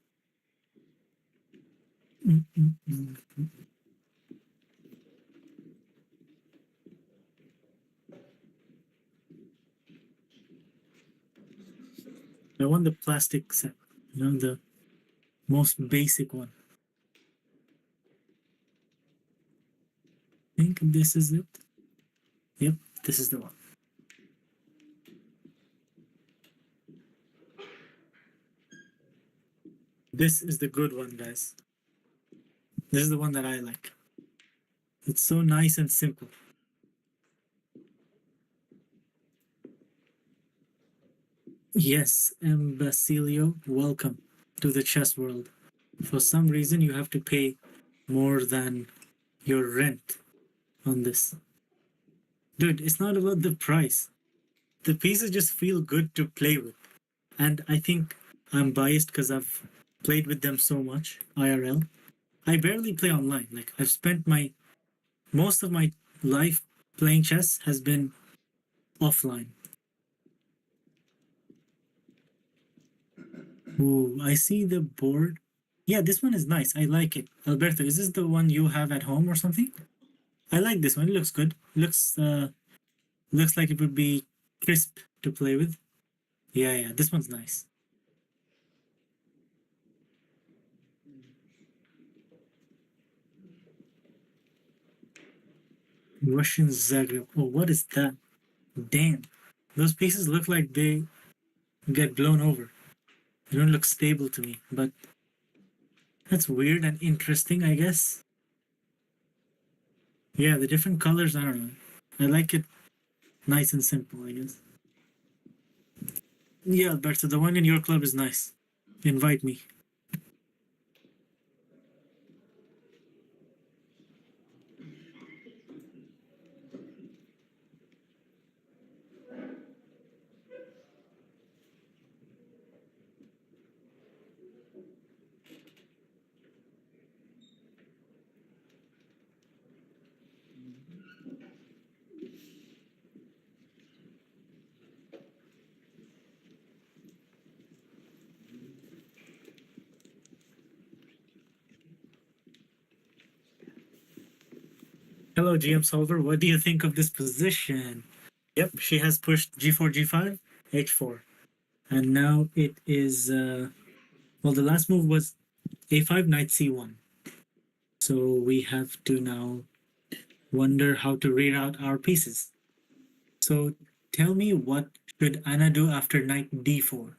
Speaker 2: I want the plastic set, you know, the most basic one. I think this is it. Yep, this is the one. This is the good one, guys. This is the one that I like. It's so nice and simple. Yes, Basilio, welcome to the chess world. For some reason, you have to pay more than your rent on this. Dude, it's not about the price. The pieces just feel good to play with. And I think I'm biased because I've played with them so much, IRL. I barely play online. Like, I've spent most of my life playing chess has been offline. Ooh, I see the board. Yeah, this one is nice. I like it. Alberto, is this the one you have at home or something? I like this one. It looks good. Looks like it would be crisp to play with. Yeah, this one's nice. Russian Zagreb. Oh, what is that? Damn. Those pieces look like they get blown over. They don't look stable to me, but that's weird and interesting, I guess. Yeah, the different colors, I don't know. I like it nice and simple, I guess. Yeah, Alberto, the one in your club is nice. Invite me. Hello, GM Solver. What do you think of this position? Yep, she has pushed g4, g5, h4. And now it is, well, the last move was a5, knight c1. So we have to now wonder how to reroute our pieces. So tell me, what should Anna do after knight d4?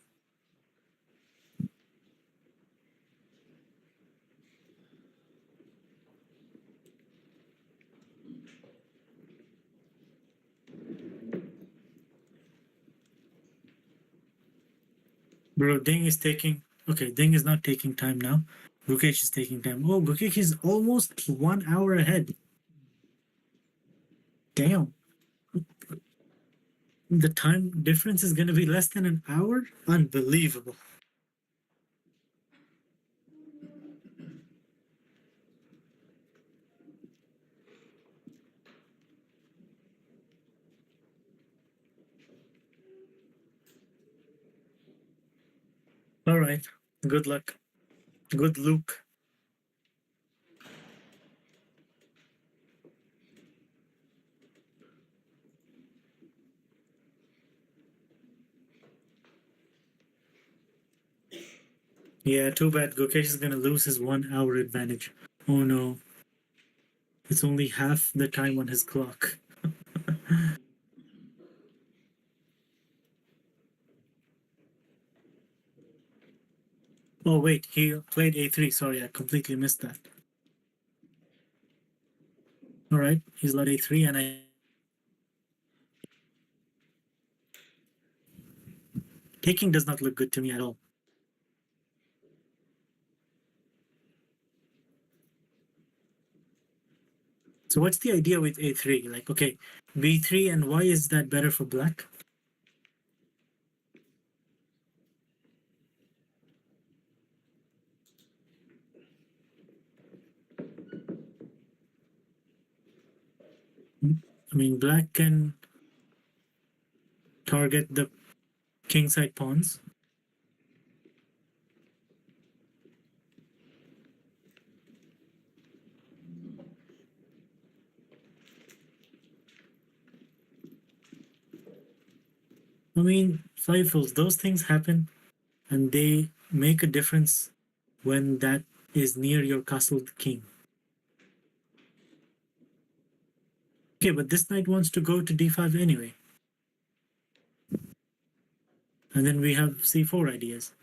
Speaker 2: Bro, Ding is taking... Okay, Ding is not taking time now. Gukesh is taking time. Oh, Gukesh is almost 1 hour ahead. Damn. The time difference is going to be less than an hour? Unbelievable. All right. Good luck. Good look. Yeah, too bad. Gukesh is going to lose his 1 hour advantage. Oh no. It's only half the time on his clock. Oh wait, he played a3. Sorry, I completely missed that. All right, he's let a3, and taking does not look good to me at all. So what's the idea with a3? Like, okay, b3, and why is that better for black? I mean, black can target the kingside pawns. I mean, Flyfuls, those things happen, and they make a difference when that is near your castled king. Okay, but this knight wants to go to d5 anyway. And then we have c4 ideas.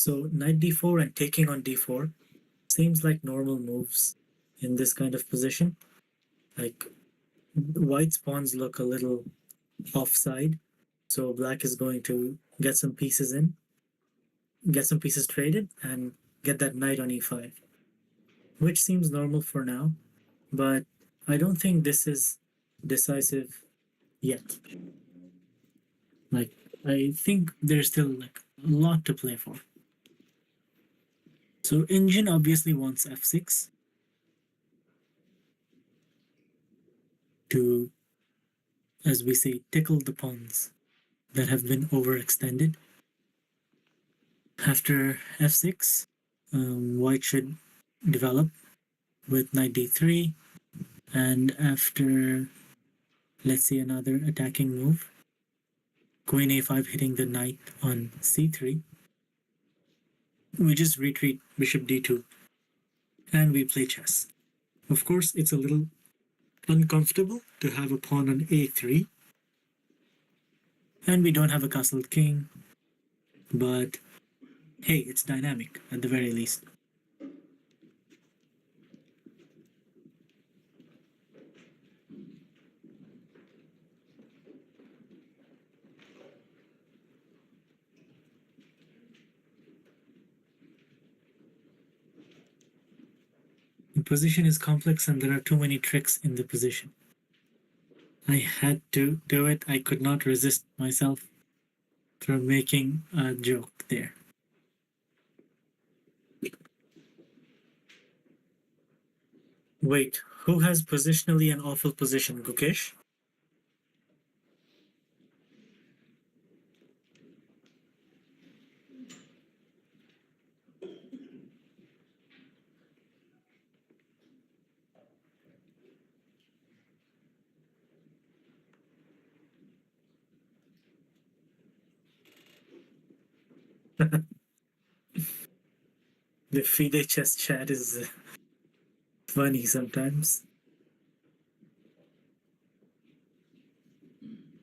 Speaker 2: So knight d4 and taking on d4 seems like normal moves in this kind of position. Like white's pawns look a little offside, so black is going to get some pieces in, get some pieces traded, and get that knight on e5, which seems normal for now, but I don't think this is decisive yet. Like, I think there's still like a lot to play for. So Engine obviously wants f6 to, as we say, tickle the pawns that have been overextended. After f6, white should develop with knight d3, and after, let's see, another attacking move, queen a5 hitting the knight on c3, we just retreat bishop d2, and we play chess. Of course, it's a little uncomfortable to have a pawn on a3, and we don't have a castled king, but hey, it's dynamic at the very least. The position is complex and there are too many tricks in the position. I had to do it. I could not resist myself from making a joke there. Wait, who has positionally an awful position, Gukesh? The FIDE chess chat is funny sometimes.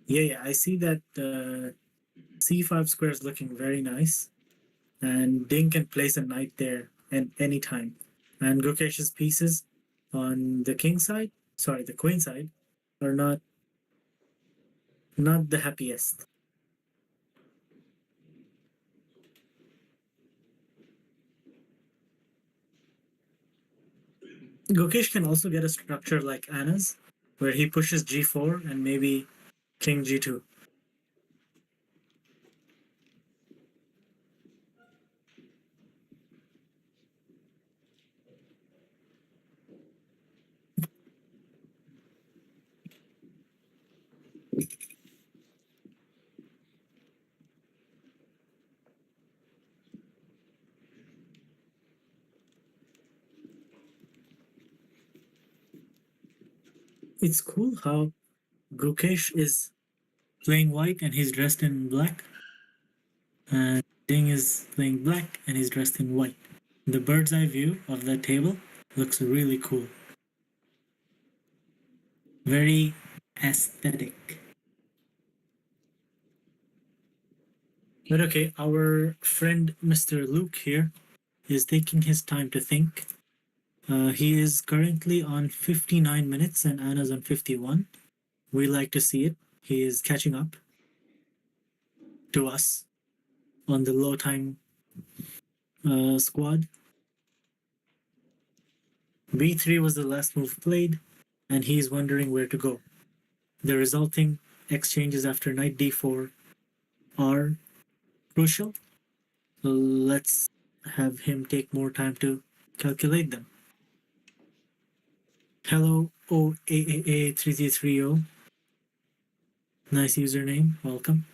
Speaker 2: Yeah, I see that c5 square is looking very nice, and Ding can place a knight there at any time. And Gukesh's pieces on the king side, sorry, the queen side, are not the happiest. Gukesh can also get a structure like Anna's, where he pushes g4 and maybe king g2. It's cool how Gukesh is playing white and he's dressed in black, and Ding is playing black and he's dressed in white. The bird's eye view of that table looks really cool. Very aesthetic. But okay, our friend Mr. Luke here is taking his time to think. He is currently on 59 minutes and Anna's on 51. We like to see it. He is catching up to us on the low time squad. b3 was the last move played, and he's wondering where to go. The resulting exchanges after knight d4 are crucial. So let's have him take more time to calculate them. Hello, OAAA3330. Nice username. Welcome.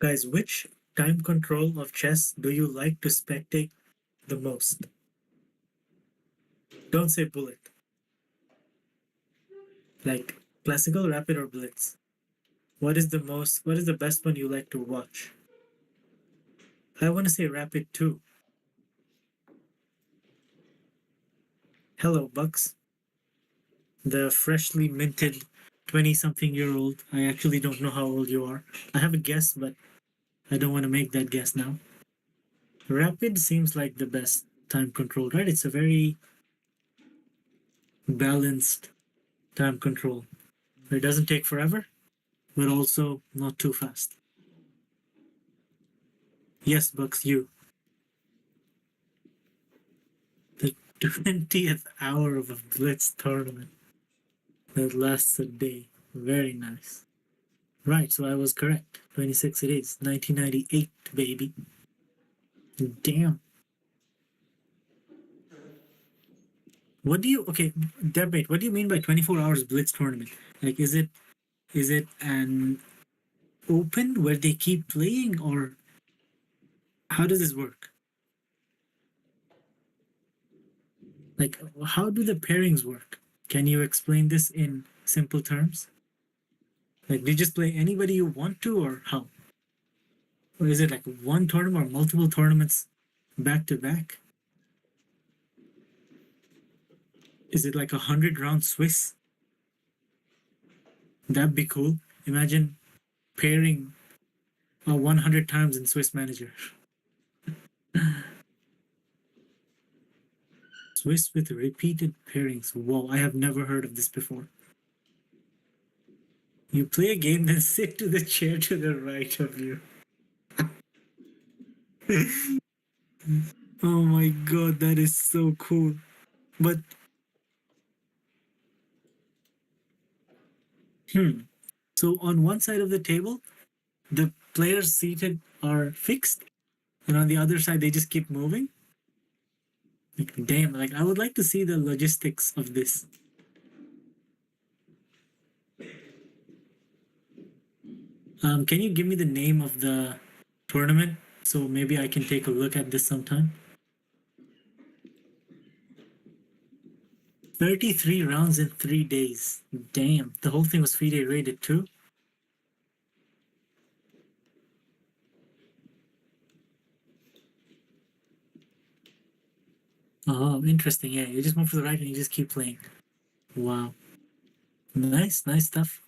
Speaker 2: Guys, which time control of chess do you like to spectate the most? Don't say bullet. Like classical, rapid, or blitz? What is the best one you like to watch? I want to say rapid too. Hello, Bucks. The freshly minted 20-something-year-old. I actually don't know how old you are. I have a guess, but I don't want to make that guess now. Rapid seems like the best time control, right? It's a very balanced time control. It doesn't take forever, but also not too fast. Yes, Bucks, you. The 20th hour of a Blitz tournament that lasts a day. Very nice. Right, so I was correct. 26 it is. 1998, baby. Damn. What do you Debate, what do you mean by 24 hours Blitz tournament? Like is it an open where they keep playing, or how does this work? Like how do the pairings work? Can you explain this in simple terms? Like do you just play anybody you want to, or how? Or is it like one tournament or multiple tournaments back to back? Is it like 100-round Swiss? That'd be cool. Imagine pairing 100 times in Swiss Manager. Swiss with repeated pairings. Whoa, I have never heard of this before. You play a game, then sit to the chair to the right of you. Oh my god, that is so cool. But so on one side of the table, the players seated are fixed, and on the other side they just keep moving. Like damn, like I would like to see the logistics of this. Can you give me the name of the tournament so maybe I can take a look at this sometime? 33 rounds in 3 days. Damn, the whole thing was FIDE rated too? Oh, interesting. Yeah, you just move to the right and you just keep playing. Wow. Nice, nice stuff.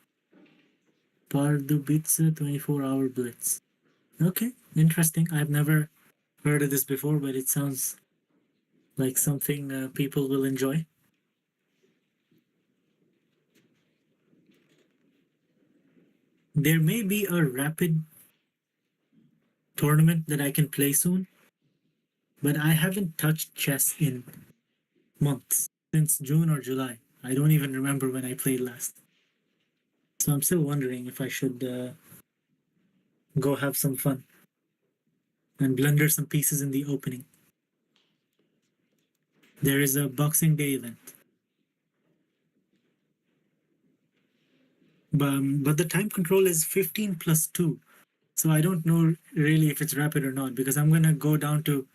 Speaker 2: Pardubice 24-hour blitz. Okay, interesting. I've never heard of this before, but it sounds like something people will enjoy. There may be a rapid tournament that I can play soon, but I haven't touched chess in months, since June or July. I don't even remember when I played last. So I'm still wondering if I should go have some fun and blunder some pieces in the opening. There is a Boxing Day event. But the time control is 15 plus 2. So I don't know really if it's rapid or not, because I'm going to go down to,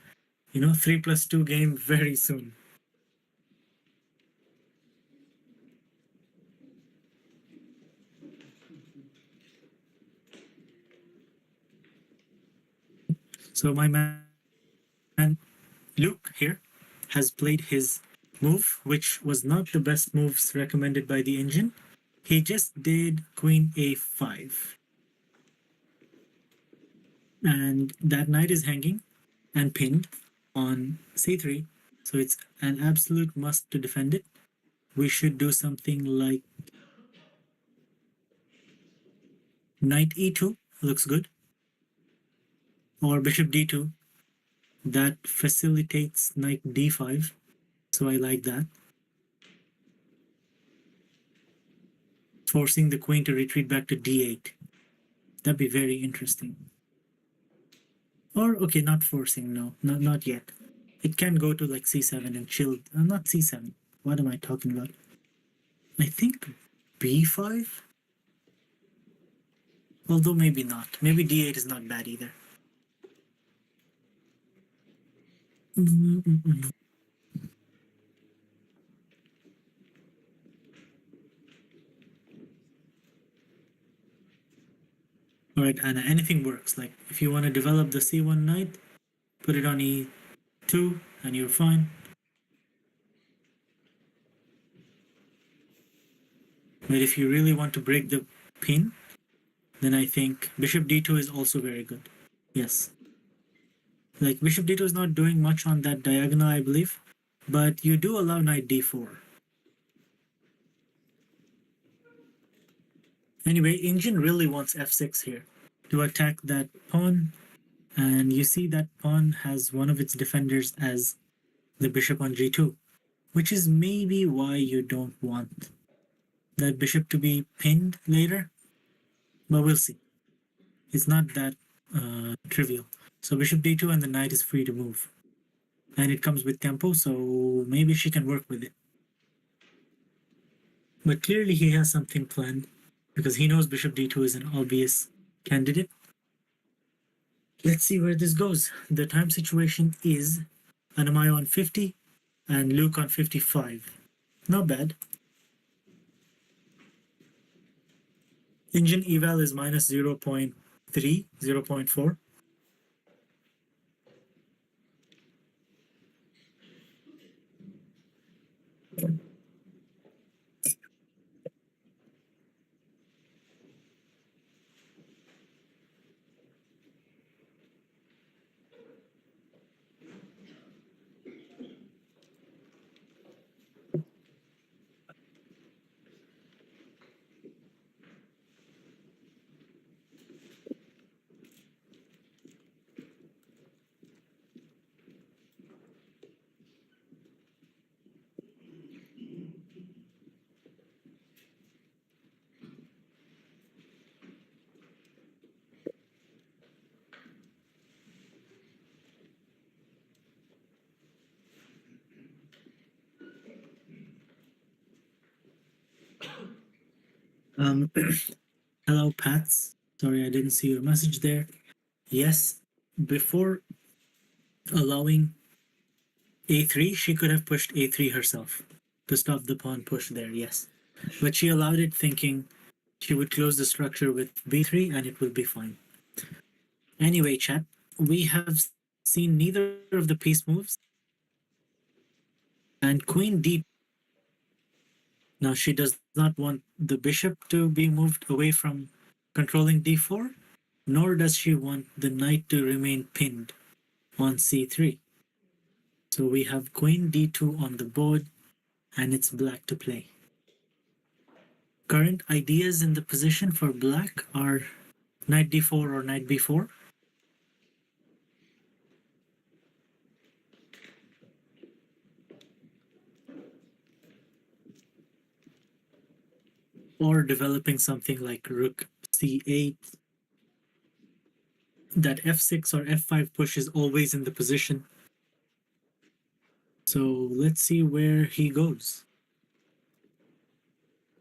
Speaker 2: 3 plus 2 game very soon. So my man Luke here has played his move, which was not the best moves recommended by the engine. He just did Queen A5. And that knight is hanging and pinned on C3. So it's an absolute must to defend it. We should do something like knight E2. Looks good. Or bishop D2. That facilitates knight D5. So I like that. Forcing the queen to retreat back to D8. That'd be very interesting. Or, okay, not forcing, no, not yet. It can go to like C7 and chill. Not C7. What am I talking about? I think B5? Although maybe not. Maybe D8 is not bad either. All right, Anna, anything works. Like if you want to develop the c1 knight, put it on e2 and you're fine. But if you really want to break the pin, then I think bishop d2 is also very good. Yes. Like bishop d2 is not doing much on that diagonal, I believe, but you do allow knight d4. Anyway, Engine really wants f6 here to attack that pawn, and you see that pawn has one of its defenders as the bishop on g2, which is maybe why you don't want that bishop to be pinned later, but we'll see. It's not that trivial. So bishop d2 and the knight is free to move. And it comes with tempo, so maybe she can work with it. But clearly he has something planned, because he knows bishop d2 is an obvious candidate. Let's see where this goes. The time situation is Anna-Maja on 50 and Luke on 55. Not bad. Engine eval is minus 0.3, 0.4. Hello, Pats. Sorry, I didn't see your message there. Yes, before allowing a3, she could have pushed a3 herself to stop the pawn push there, yes. But she allowed it thinking she would close the structure with b3 and it will be fine. Anyway, chat, we have seen neither of the piece moves. And queen d. Now she does not want the bishop to be moved away from controlling d4, nor does she want the knight to remain pinned on c3. So we have queen d2 on the board, and it's black to play. Current ideas in the position for black are knight d4 or knight b4. Or developing something like rook c8. That f6 or f5 push is always in the position. So let's see where he goes.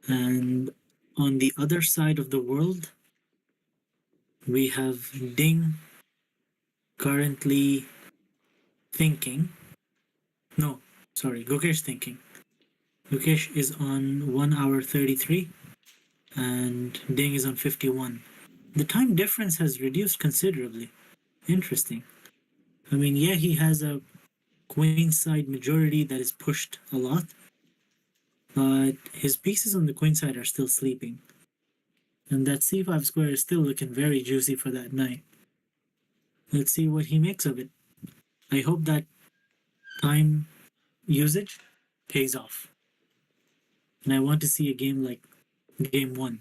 Speaker 2: And on the other side of the world, we have Ding currently thinking. No, sorry, Gukesh thinking. Gukesh is on 1 hour 33 and Ding is on 51. The time difference has reduced considerably. Interesting. I mean, yeah, he has a queenside majority that is pushed a lot, but his pieces on the queenside are still sleeping. And that c5 square is still looking very juicy for that knight. Let's see what he makes of it. I hope that time usage pays off. And I want to see a game like game 1.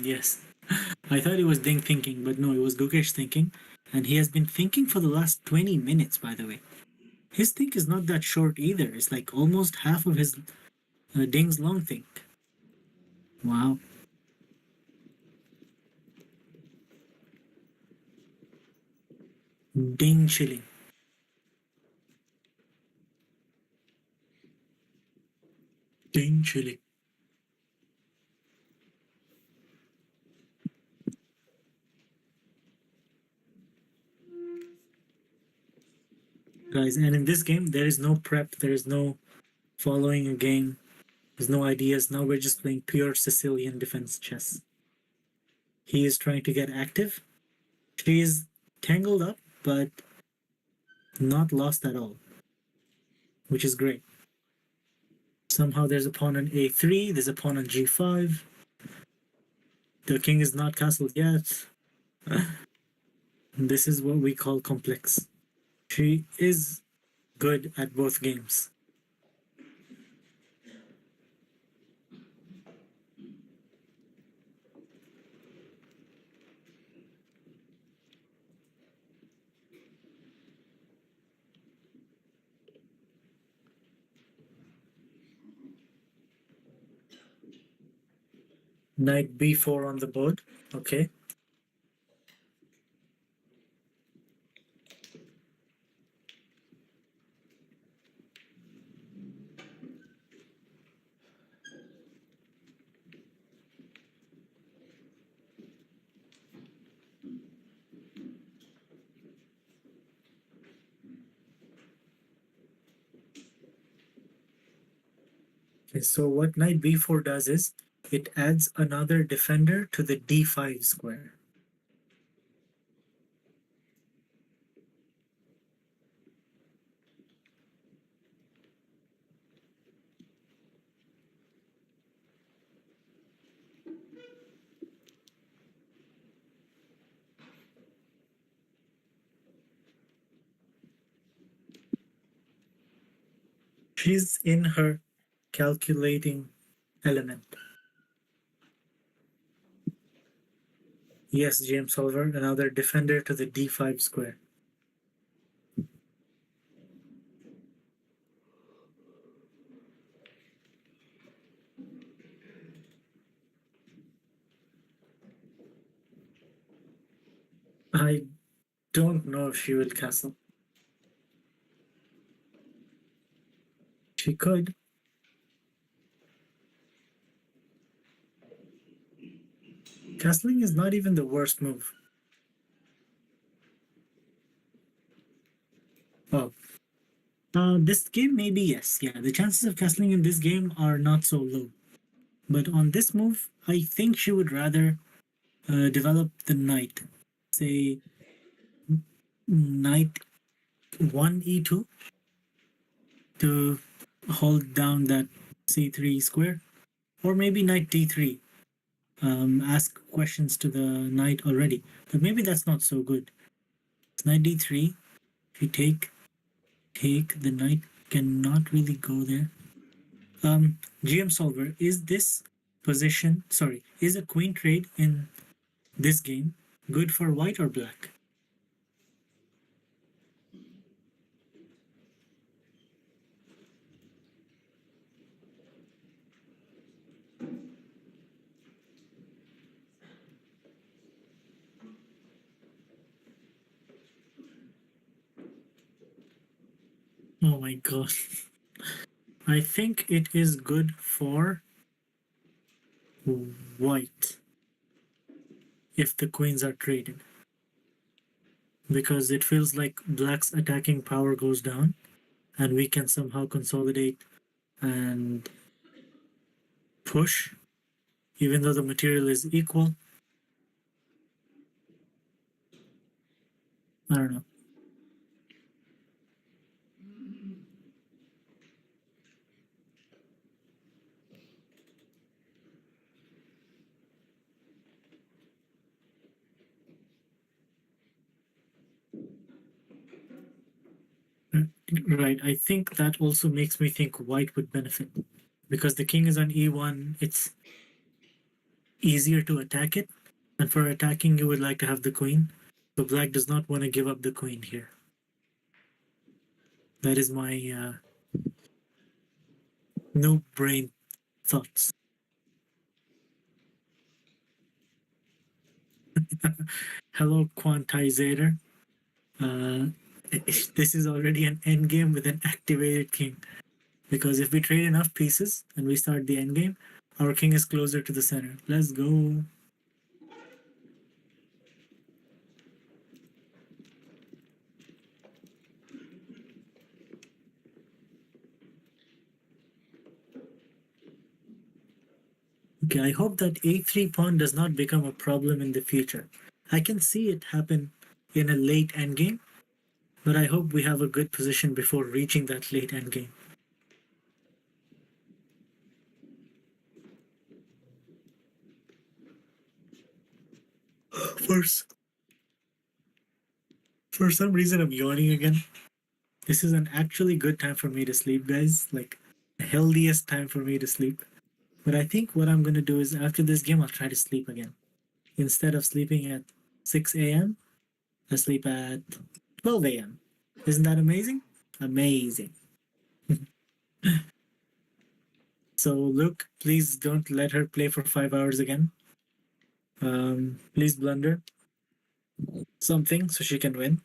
Speaker 2: Yes. I thought it was Ding thinking, but no, it was Gukesh thinking. And he has been thinking for the last 20 minutes, by the way. His think is not that short either. It's like almost half of his Ding's long think. Wow. Ding chilling. Ding chilling. Guys, and in this game, there is no prep, there is no following a game. There's no ideas. Now we're just playing pure Sicilian defense chess. He is trying to get active. She is tangled up, but not lost at all, which is great. Somehow there's a pawn on a3, there's a pawn on g5. The king is not castled yet. This is what we call complex. She is good at both games. Knight b4 on the board. Okay. Okay, so what knight b4 does is it adds another defender to the d5 square. She's in her calculating element. Yes, GM Solver, another defender to the d5 square. I don't know if she will castle. She could. Castling is not even the worst move. Oh. This game, maybe yes. Yeah, the chances of castling in this game are not so low. But on this move, I think she would rather develop the knight. Say, knight 1e2 to hold down that c3 square. Or maybe knight d3. Ask questions to the knight already. But maybe that's not so good. It's knight d3. If you take, the knight cannot really go there. GM Solver, is this position, sorry, is a queen trade in this game good for white or black? Oh my god. I think it is good for white if the queens are traded. Because it feels like black's attacking power goes down and we can somehow consolidate and push even though the material is equal. I don't know. Right, I think that also makes me think white would benefit. Because the king is on e1, it's easier to attack it. And for attacking, you would like to have the queen. So black does not want to give up the queen here. That is my no brain thoughts. Hello, quantizator. This is already an endgame with an activated king. Because if we trade enough pieces and we start the endgame, our king is closer to the center. Let's go. Okay, I hope that a3 pawn does not become a problem in the future. I can see it happen in a late endgame, but I hope we have a good position before reaching that late endgame. First, for some reason, I'm yawning again. This is an actually good time for me to sleep, guys. Like, the healthiest time for me to sleep. But I think what I'm gonna do is after this game, I'll try to sleep again. Instead of sleeping at 6 a.m., I sleep at 12 a.m. Isn't that amazing? Amazing. So, Luke, please don't let her play for 5 hours again. Please blunder something so she can win.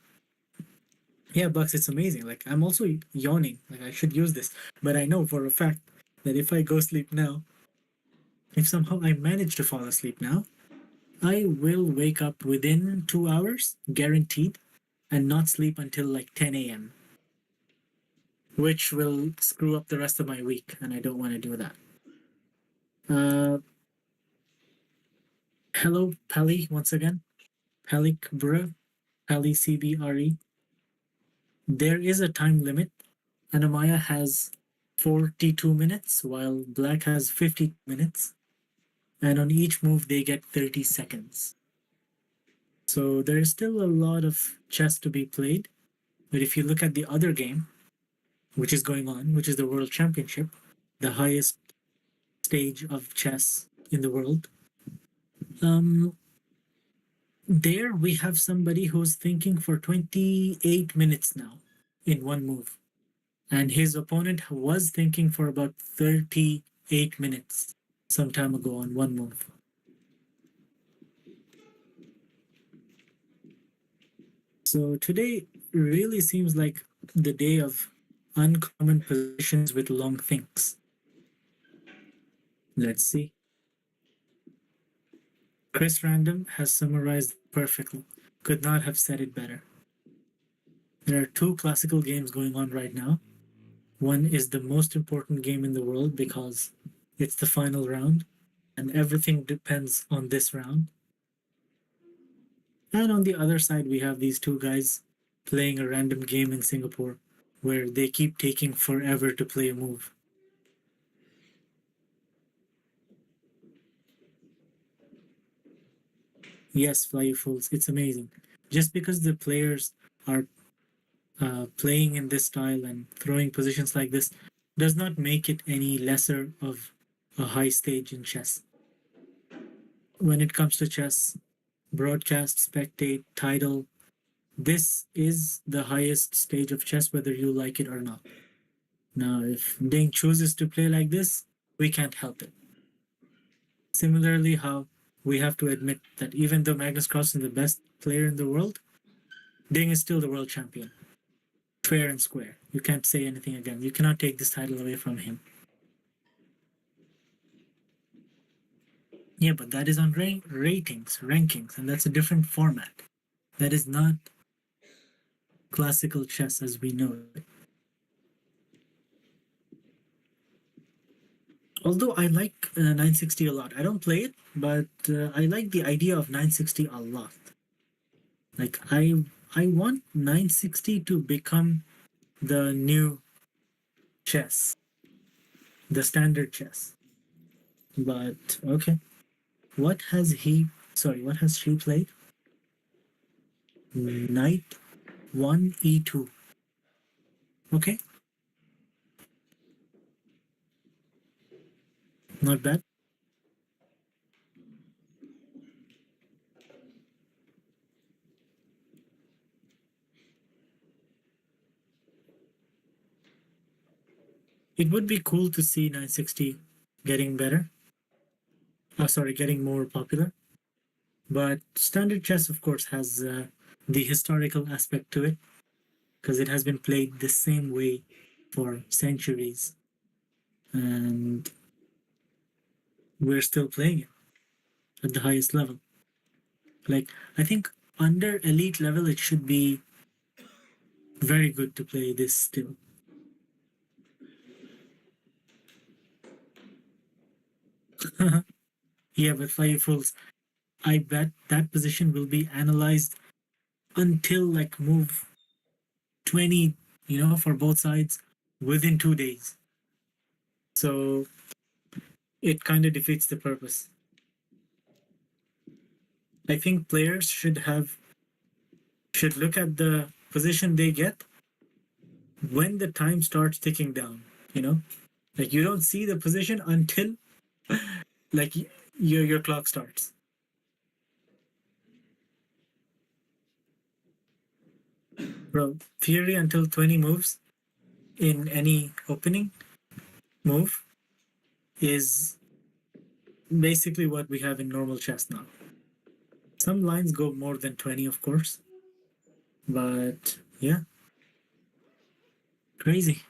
Speaker 2: Yeah, Bucks, it's amazing. Like, I'm also yawning. Like, I should use this. But I know for a fact that if I go sleep now, if somehow I manage to fall asleep now, I will wake up within 2 hours, guaranteed, and not sleep until like 10 a.m., which will screw up the rest of my week, and I don't want to do that. Hello, Pally, once again. Pally Cbre, Pally CBRE. There is a time limit. Anna-Maja has 42 minutes, while Black has 50 minutes. And on each move, they get 30 seconds. So there is still a lot of chess to be played. But if you look at the other game, which is going on, which is the World Championship, the highest stage of chess in the world, there we have somebody who's thinking for 28 minutes now in one move. And his opponent was thinking for about 38 minutes some time ago on one move. So today really seems like the day of uncommon positions with long thinks. Let's see. Chris Random has summarized perfectly. Could not have said it better. There are two classical games going on right now. One is the most important game in the world because it's the final round, and everything depends on this round. And on the other side, we have these two guys playing a random game in Singapore where they keep taking forever to play a move. Yes, Fly Fools, it's amazing. Just because the players are playing in this style and throwing positions like this does not make it any lesser of a high stage in chess. When it comes to chess, broadcast, spectate, title, this is the highest stage of chess, whether you like it or not. Now, if Ding chooses to play like this, we can't help it. Similarly, how we have to admit that even though Magnus Carlsen is the best player in the world, Ding is still the world champion. Fair and square. You can't say anything again. You cannot take this title away from him. Yeah, but that is on ratings, rankings, and that's a different format. That is not classical chess as we know it. Although I like 960 a lot. I don't play it, but I like the idea of 960 a lot. Like I want 960 to become the new chess, the standard chess. But okay, what has she played? Knight 1 e2. Okay, not bad. It would be cool to see 960 getting better. Getting more popular. But standard chess, of course, has the historical aspect to it because it has been played the same way for centuries. And we're still playing it at the highest level. Like, I think under elite level, it should be very good to play this still. Yeah, but five rules. I bet that position will be analyzed until like move 20, for both sides within 2 days. So it kind of defeats the purpose. I think players should look at the position they get when the time starts ticking down, Like you don't see the position until like your clock starts. Bro, theory until 20 moves in any opening move is basically what we have in normal chess now. Some lines go more than 20, of course. But yeah, crazy.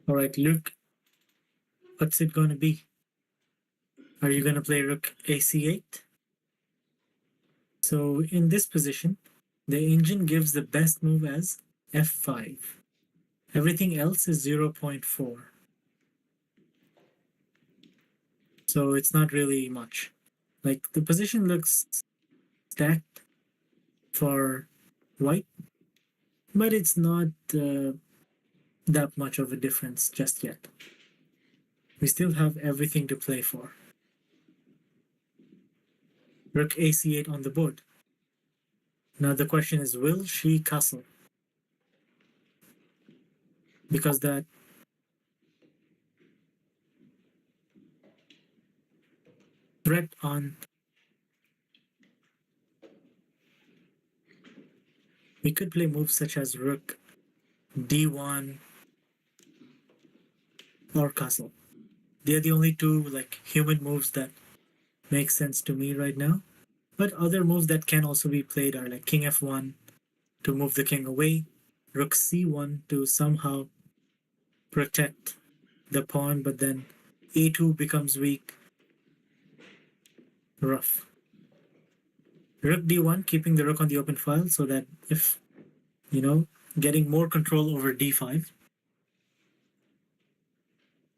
Speaker 2: All right, Luke, what's it going to be? Are you going to play rook ac8? So in this position, the engine gives the best move as f5. Everything else is 0.4. So it's not really much. Like the position looks stacked for white, but it's not that much of a difference just yet. We still have everything to play for. Rook ac8 on the board. Now the question is, will she castle? Because that threat on... We could play moves such as rook d1 or castle. They're the only two like human moves that make sense to me right now. But other moves that can also be played are like king f1 to move the king away, rook c1 to somehow protect the pawn, but then a2 becomes weak. Rough. Rook d1, keeping the rook on the open file so that if, getting more control over d5.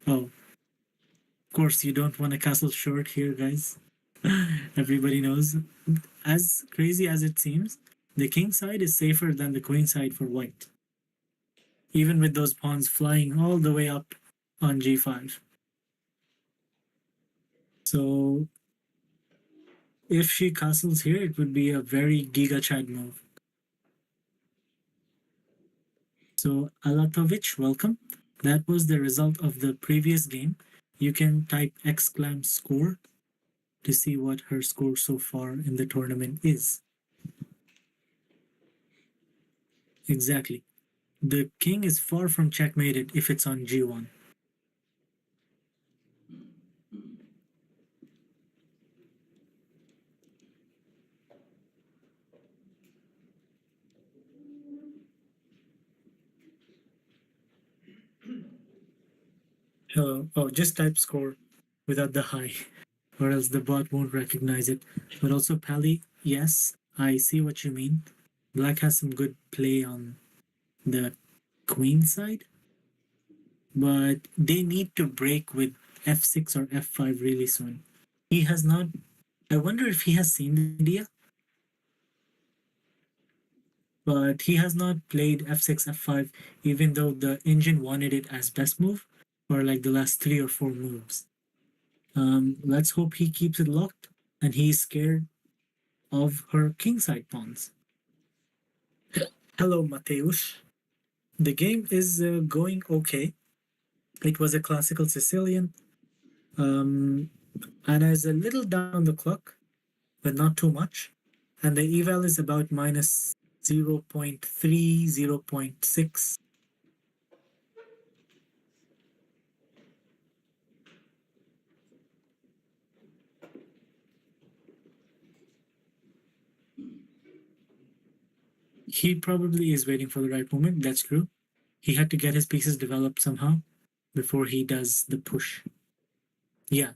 Speaker 2: Oh, of course you don't want a castle short here, guys. Everybody knows. As crazy as it seems, the king side is safer than the queen side for white. Even with those pawns flying all the way up on g5. So if she castles here, it would be a very Giga Chad move. So Alatovich, welcome. That was the result of the previous game. You can type !score to see what her score so far in the tournament is. Exactly. The king is far from checkmated if it's on g1. Hello. Oh, just type score without the high, or else the bot won't recognize it. But also, Pally, yes, I see what you mean. Black has some good play on the queen side, but they need to break with f6 or f5 really soon. He has not. I wonder if he has seen the idea, but he has not played f6, f5, even though the engine wanted it as best move for like the last 3 or 4 moves. Let's hope he keeps it locked and he's scared of her kingside pawns. Hello, Mateusz. The game is going okay. It was a classical Sicilian. Anna is a little down on the clock, but not too much. And the eval is about minus 0.3, 0.6. He probably is waiting for the right moment, that's true. he had to get his pieces developed somehow before he does the push. Yeah,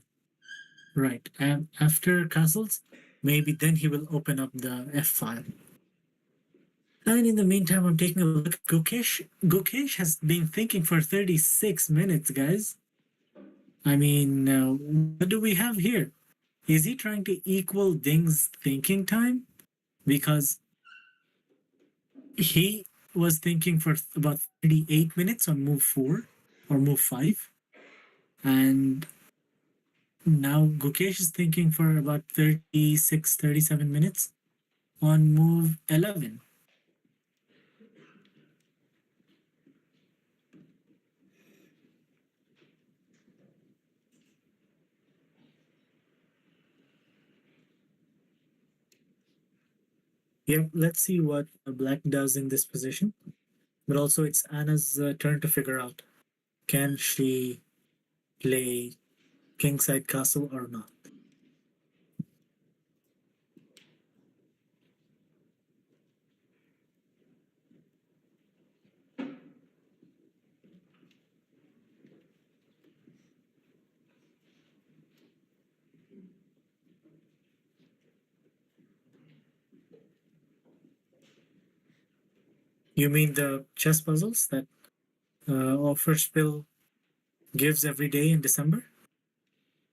Speaker 2: right. And after castles, maybe then he will open up the F file. And in the meantime, I'm taking a look at Gukesh. Gukesh has been thinking for 36 minutes, guys. I mean, what do we have here? Is he trying to equal Ding's thinking time? Because he was thinking for about 38 minutes on move 4 or move 5. And now Gukesh is thinking for about 36, 37 minutes on move 11. Yeah, let's see what Black does in this position. But also, it's Anna's turn to figure out, can she play kingside castle or not? You mean the chess puzzles that Offer Spill gives every day in December?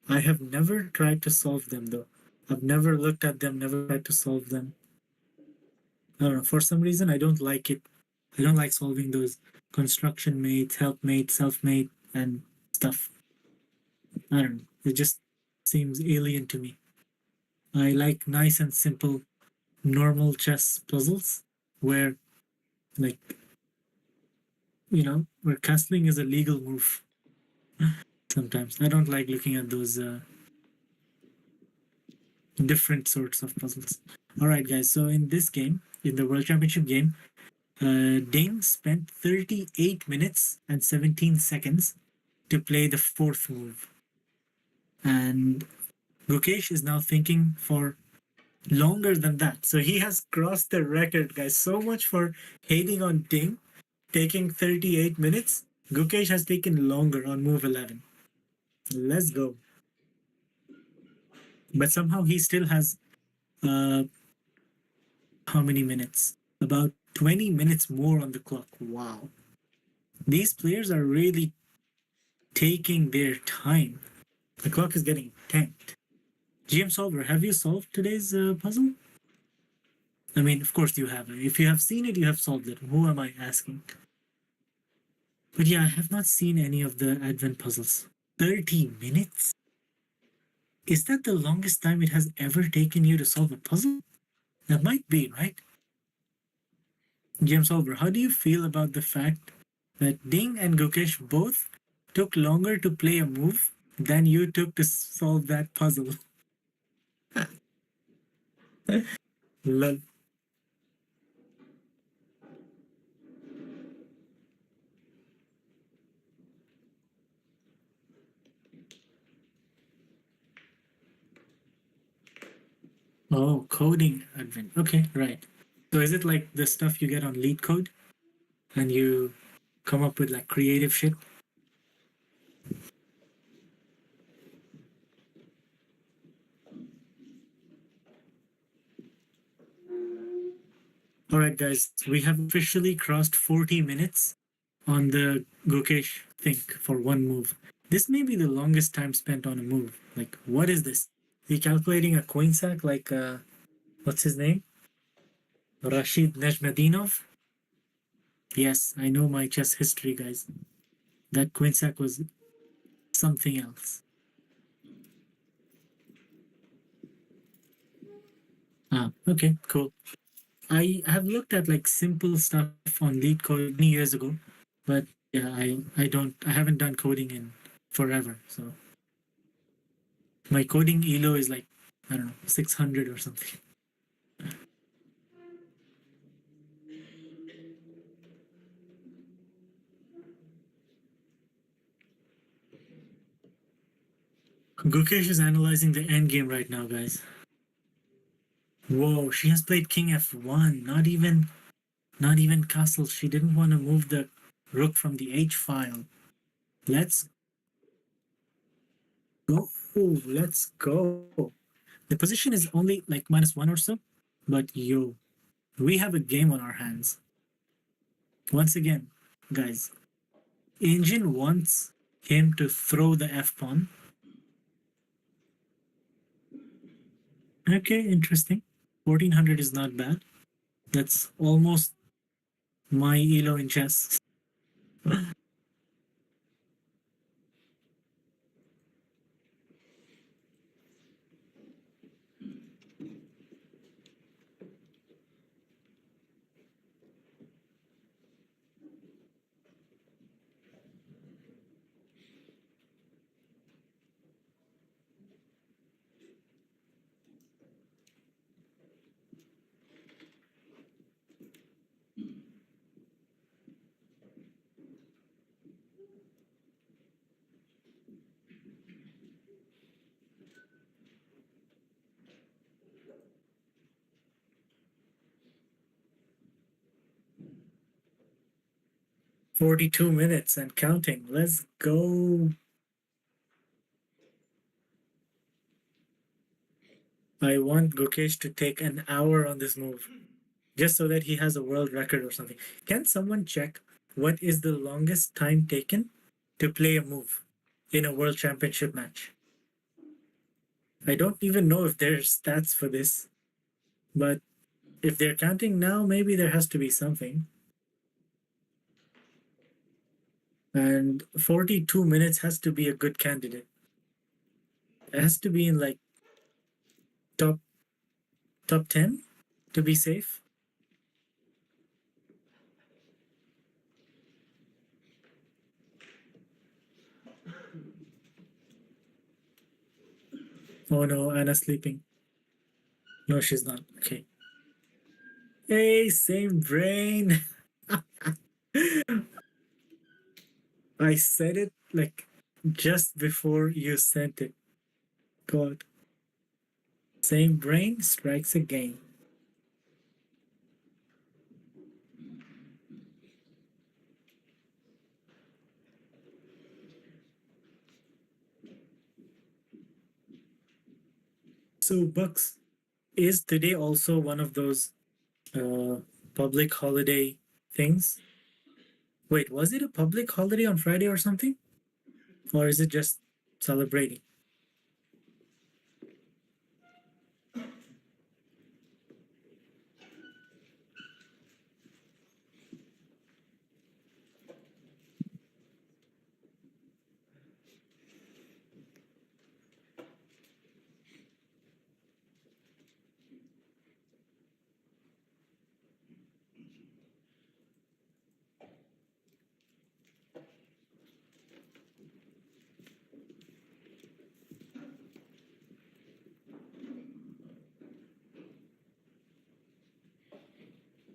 Speaker 2: I have never tried to solve them though. I've never looked at them, never tried to solve them. I don't know. For some reason, I don't like it. I don't like solving those construction mates, helpmate, self-mate, and stuff. I don't know. It just seems alien to me. I like nice and simple, normal chess puzzles where, like, where castling is a legal move. Sometimes I don't like looking at those different sorts of puzzles. All right, guys. So in this game, in the World Championship game, Ding spent 38 minutes and 17 seconds to play the fourth move. And Gukesh is now thinking for longer than that. So he has crossed the record, guys. So much for hating on Ding, taking 38 minutes. Gukesh has taken longer on move 11. Let's go. But somehow he still has how many minutes? About 20 minutes more on the clock. Wow. These players are really taking their time. The clock is getting tanked. GM Solver, have you solved today's puzzle? I mean, of course you have. If you have seen it, you have solved it. Who am I asking? But yeah, I have not seen any of the Advent puzzles. 30 minutes? Is that the longest time it has ever taken you to solve a puzzle? That might be, right? GM Solver, how do you feel about the fact that Ding and Gukesh both took longer to play a move than you took to solve that puzzle? Lol. Oh, coding advent. Okay, right. So is it like the stuff you get on Lead Code and you come up with like creative shit? All right, guys, we have officially crossed 40 minutes on the Gukesh think for one move. This may be the longest time spent on a move. Like, what is this? Is he calculating a coin sack like, what's his name? Rashid Nejmedinov? Yes, I know my chess history, guys. That coin sack was something else. Ah, okay, cool. I have looked at like simple stuff on Lead Code many years ago, but yeah, I haven't done coding in forever. So my coding elo is like, I don't know, 600 or something. Gukesh is analyzing the end game right now, guys. Whoa, she has played King F1, not even castle. She didn't want to move the rook from the h file. Let's go. Let's go. The position is only like -1 or so, but yo, we have a game on our hands. Once again, guys, Engine wants him to throw the f pawn. Okay, interesting. 1400 is not bad. That's almost my elo in chess. 42 minutes and counting. Let's go. I want Gukesh to take an hour on this move, just so that he has a world record or something. Can someone check what is the longest time taken to play a move in a world championship match? I don't even know if there's stats for this, but if they're counting now, maybe there has to be something. And 42 minutes has to be a good candidate. It has to be in like top 10 to be safe. Oh no, Anna's sleeping. No, she's not. Okay. Hey, same brain. I said it like just before you sent it. God. Same brain strikes again. So, Bucks, is today also one of those public holiday things? Wait, was it a public holiday on Friday or something? Or is it just celebrating?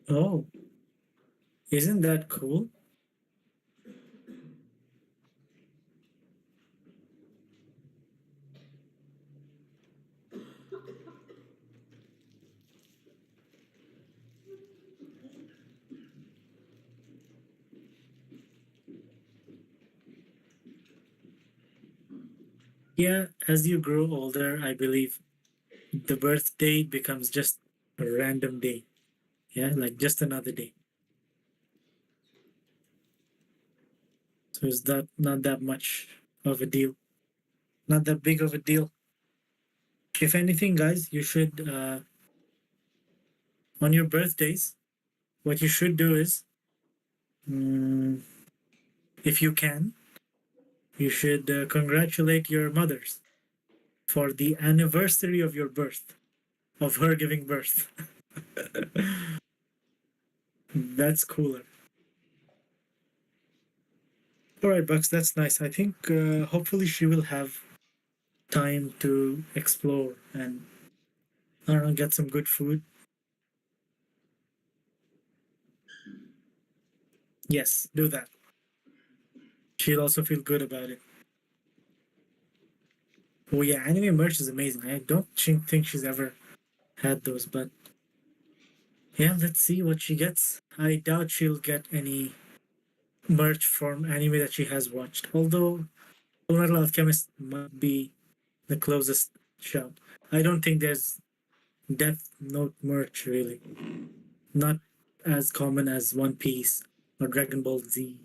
Speaker 2: Oh, isn't that cool? Yeah, as you grow older, I believe the birthday becomes just a random day. Yeah, like just another day. So is that not that much of a deal? Not that big of a deal. If anything, guys, you should on your birthdays, what you should do is, if you can, you should congratulate your mothers for the anniversary of your birth, of her giving birth. That's cooler. All right, Bucks, that's nice. I think hopefully she will have time to explore and, I don't know, get some good food. Yes, do that. She'll also feel good about it. Oh yeah, anime merch is amazing. I don't think she's ever had those, but yeah, let's see what she gets. I doubt she'll get any merch from anime that she has watched. Although Fullmetal Alchemist might be the closest shout. I don't think there's Death Note merch really. Not as common as One Piece or Dragon Ball Z.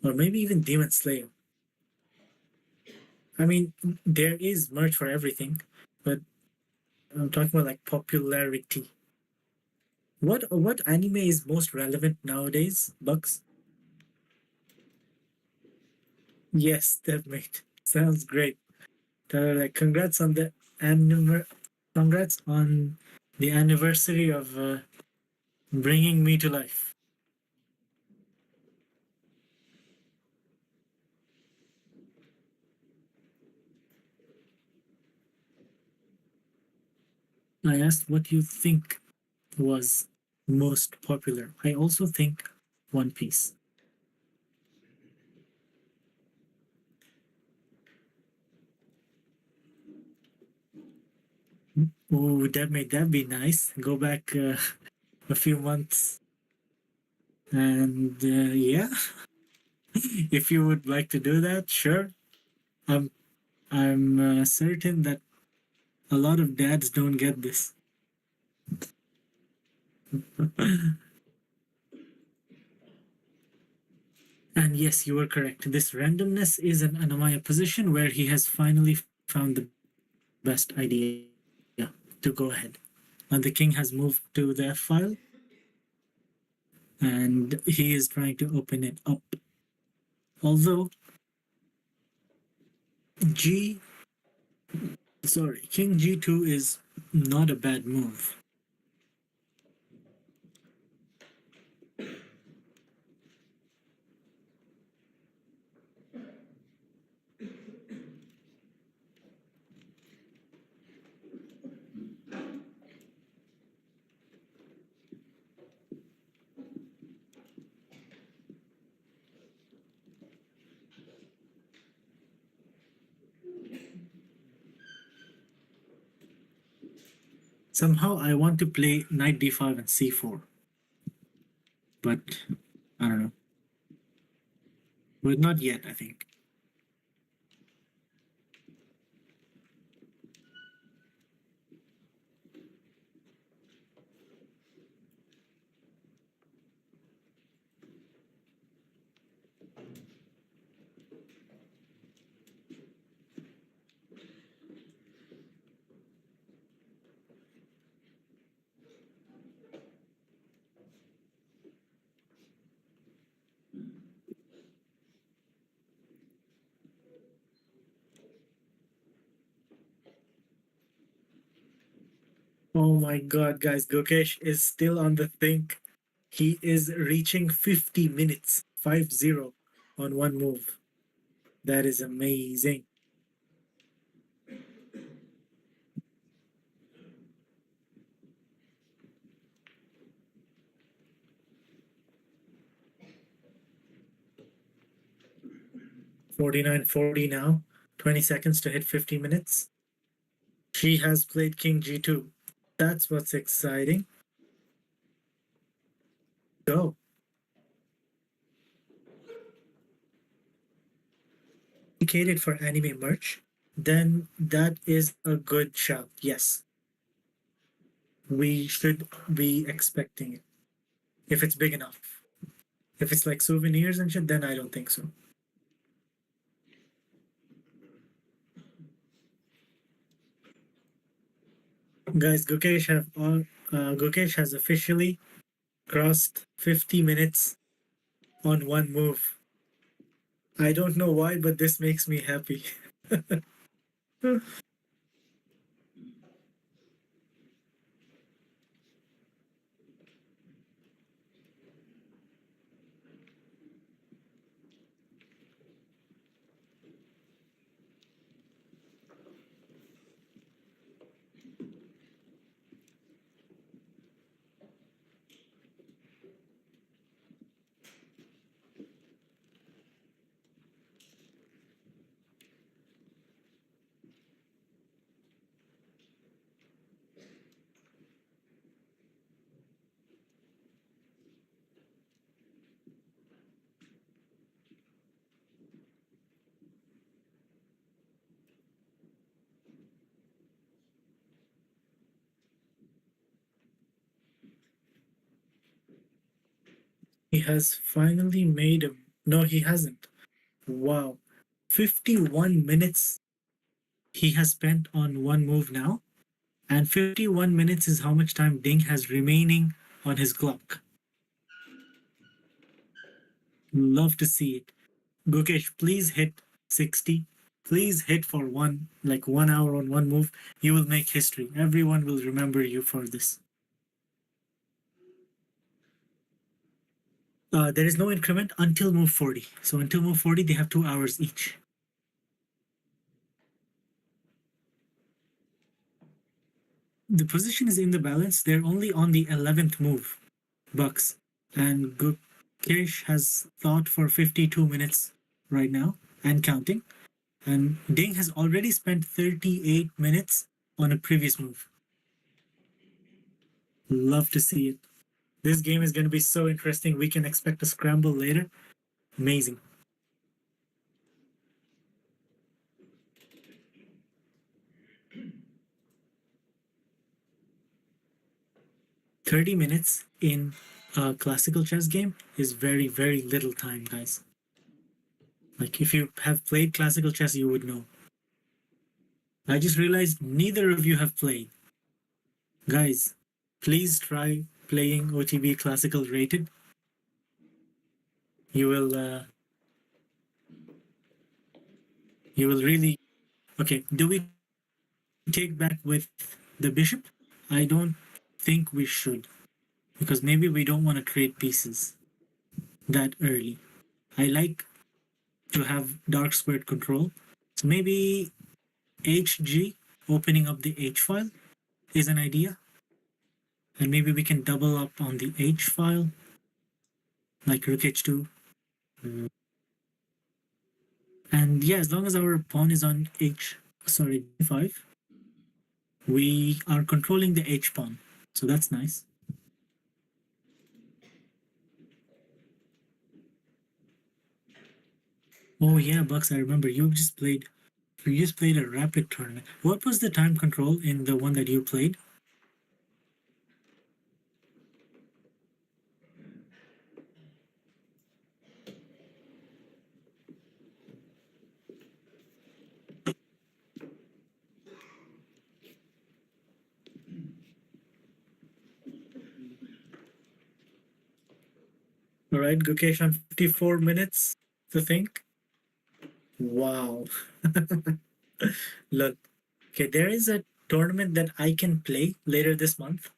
Speaker 2: Or maybe even Demon Slayer. I mean, there is merch for everything, but I'm talking about like popularity. What anime is most relevant nowadays, Bucks? Yes, Devmate. Sounds great. Like congrats on the congrats on the anniversary of bringing me to life. I asked what you think was most popular. I also think One Piece. Ooh, that be nice. Go back a few months, and yeah, if you would like to do that, sure. I'm certain that a lot of dads don't get this. And yes, you were correct. This randomness is an Anna-Maja position where he has finally found the best idea to go ahead. And the king has moved to the F file, and he is trying to open it up. Although G, sorry, King G2 is not a bad move. Somehow I want to play knight d5 and c4, but I don't know. But not yet, I think. Oh my god, guys, Gokesh is still on the think. He is reaching 50 minutes, 5-0 on one move. That is amazing. $49.40 now. 20 seconds to hit 50 minutes. She has played King G2. That's what's exciting. Go. Indicated for anime merch, then that is a good shout. Yes. We should be expecting it. If it's big enough. If it's like souvenirs and shit, then I don't think so. Guys, Gokesh has officially crossed 50 minutes on one move. I don't know why, but this makes me happy. He has finally made a. No, he hasn't. Wow. 51 minutes he has spent on one move now. And 51 minutes is how much time Ding has remaining on his clock. Love to see it. Gukesh, please hit 60. Please hit for 1 hour on one move. You will make history. Everyone will remember you for this. There is no increment until move 40. So until move 40, they have 2 hours each. The position is in the balance. They're only on the 11th move, Bucks. And Gukesh has thought for 52 minutes right now and counting. And Ding has already spent 38 minutes on a previous move. Love to see it. This game is going to be so interesting. We can expect a scramble later. Amazing. $30 in a classical chess game is very, very little time, guys. Like, if you have played classical chess, you would know. I just realized neither of you have played. Guys, please try playing OTB Classical Rated. You will really... Okay, do we take back with the bishop? I don't think we should, because maybe we don't want to trade pieces that early. I like to have dark squared control. So maybe HG, opening up the H file, is an idea. And maybe we can double up on the H file, like rook H2. And yeah, as long as our pawn is on D5, we are controlling the H pawn. So that's nice. Oh yeah, Bucks, I remember you just played a rapid tournament. What was the time control in the one that you played? All right, Gukesh on 54 minutes to think. Wow. Look, okay, there is a tournament that I can play later this month.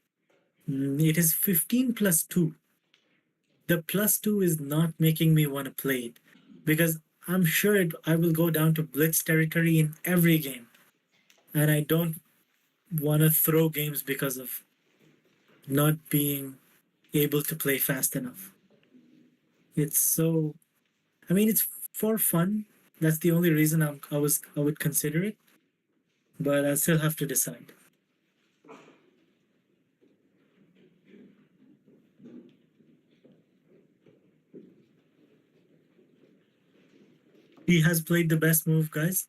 Speaker 2: It is 15 plus 2. The plus 2 is not making me want to play it because I'm sure I will go down to blitz territory in every game. And I don't want to throw games because of not being able to play fast enough. It's so... I mean, it's for fun. That's the only reason I would consider it. But I still have to decide. She has played the best move, guys.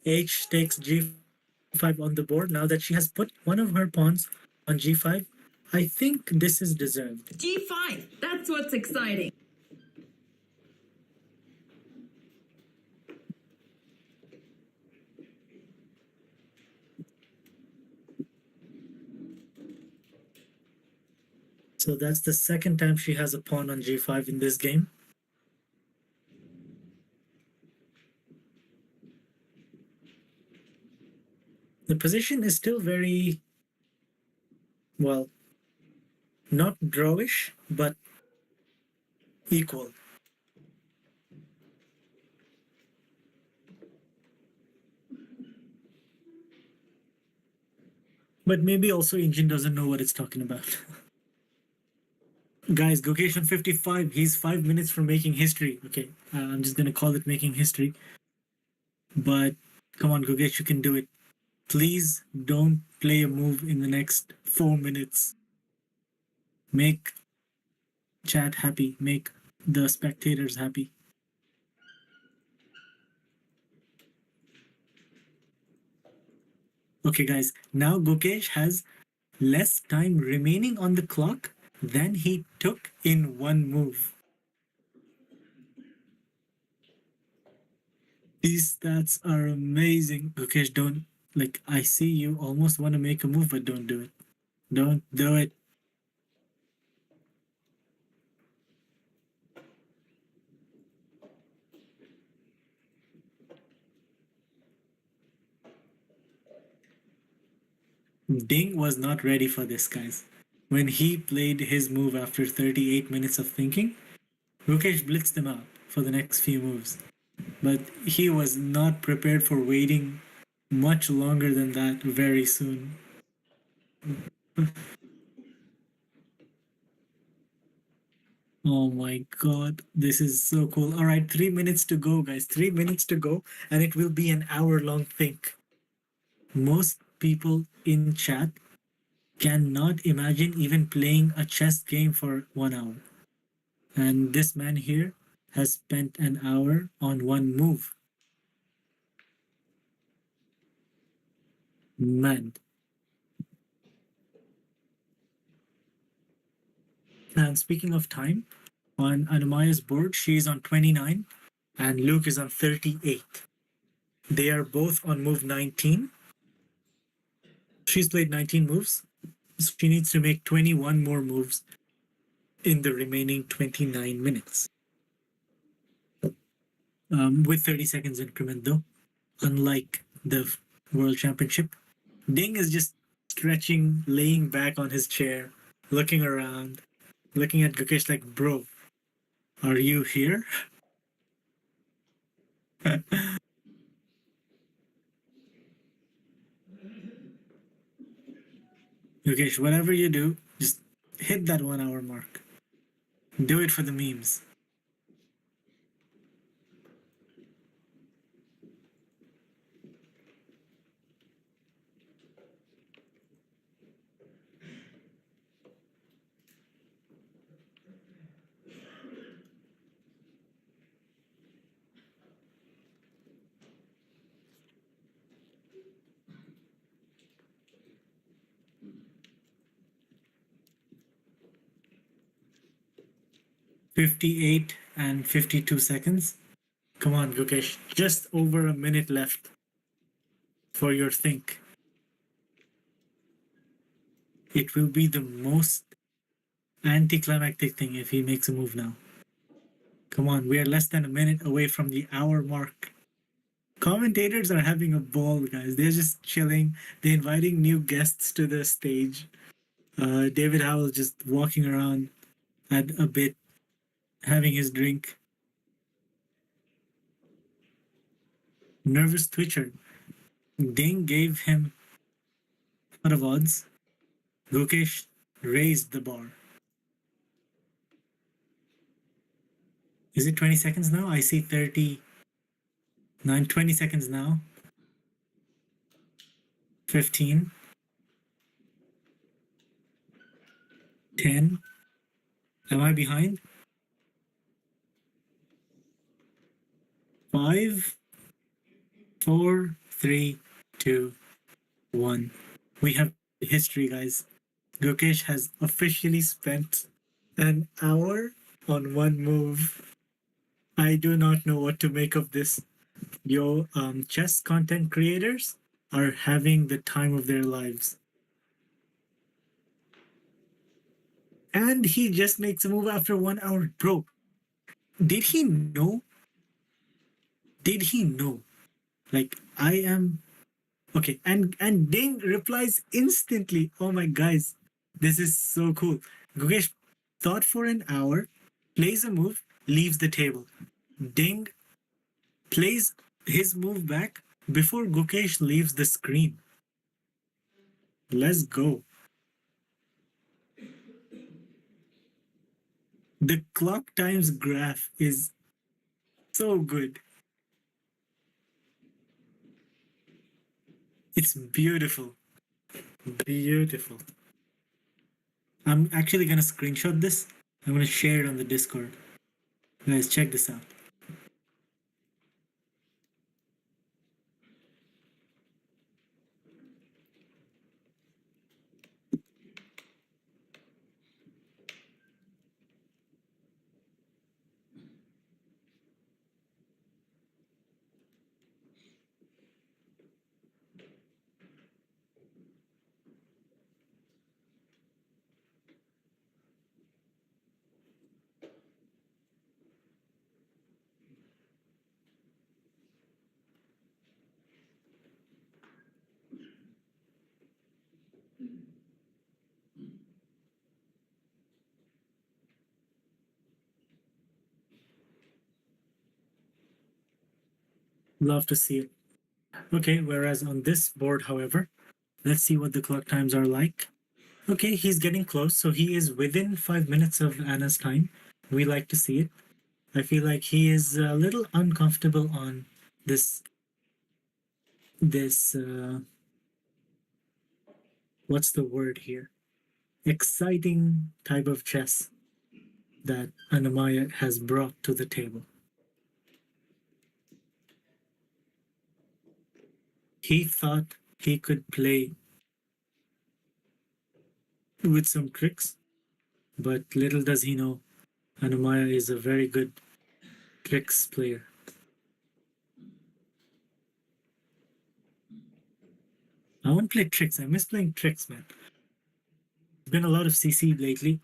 Speaker 2: H takes G5 on the board. Now that she has put one of her pawns on G5, I think this is deserved.
Speaker 3: G5, that's what's exciting.
Speaker 2: So that's the second time she has a pawn on G5 in this game. The position is still very, well, not drawish, but equal. But maybe also Engine doesn't know what it's talking about. Guys, Gukesh on 55, he's 5 minutes from making history. Okay, I'm just going to call it making history. But come on, Gukesh, you can do it. Please don't play a move in the next 4 minutes. Make chat happy. Make the spectators happy. Okay, guys, now Gukesh has less time remaining on the clock than he took in one move. These stats are amazing. Gukesh, don't like. I see you almost want to make a move, but don't do it. Don't do it. Ding was not ready for this, guys. When he played his move after 38 minutes of thinking, Gukesh blitzed him out for the next few moves. But he was not prepared for waiting much longer than that very soon. Oh my god, this is so cool. All right, 3 minutes to go, guys. 3 minutes to go, and it will be an hour-long think. Most people in chat cannot imagine even playing a chess game for 1 hour. And this man here has spent an hour on one move. Man. And speaking of time, on Anna-Maja's board, she is on 29 and Luke is on 38. They are both on move 19. She's played 19 moves. So she needs to make 21 more moves in the remaining 29 minutes. With 30 seconds increment though, unlike the World Championship. Ding is just stretching, laying back on his chair, looking around, looking at Gukesh like, bro, are you here? Gukesh, whatever you do, just hit that 1 hour mark. Do it for the memes. "58 and 52 seconds. Come on, Gukesh. Just over a minute left for your think. It will be the most anticlimactic thing if he makes a move now. Come on, we are less than a minute away from the hour mark. Commentators are having a ball, guys. They're just chilling. They're inviting new guests to the stage. David Howell just walking around at a bit, having his drink. Nervous twitcher. Ding gave him a lot of odds. Gukesh raised the bar. Is it 20 seconds now? I see 39, 20 seconds now. 15. 10. Am I behind? 5, 4, 3, 2, 1. We have history, guys. Gukesh has officially spent an hour on one move. I do not know what to make of this. Yo, chess content creators are having the time of their lives. And he just makes a move after 1 hour. Bro, did he know? Did he know? Like, I am... Okay, and Ding replies instantly. Oh my guys, this is so cool. Gukesh thought for an hour, plays a move, leaves the table. Ding plays his move back before Gukesh leaves the screen. Let's go. The clock times graph is so good. It's beautiful. Beautiful. I'm actually going to screenshot this. I'm going to share it on the Discord. Guys, check this out. Love to see it. Okay, whereas on this board, however, let's see what the clock times are like. Okay, he's getting close, so he is within 5 minutes of Anna's time. We like to see it. I feel like he is a little uncomfortable on this what's the word here? Exciting type of chess that Anna-Maja has brought to the table. He thought he could play with some tricks, but little does he know, Anna-Maja is a very good tricks player. I want to play tricks. I miss playing tricks, man. There's been a lot of CC lately.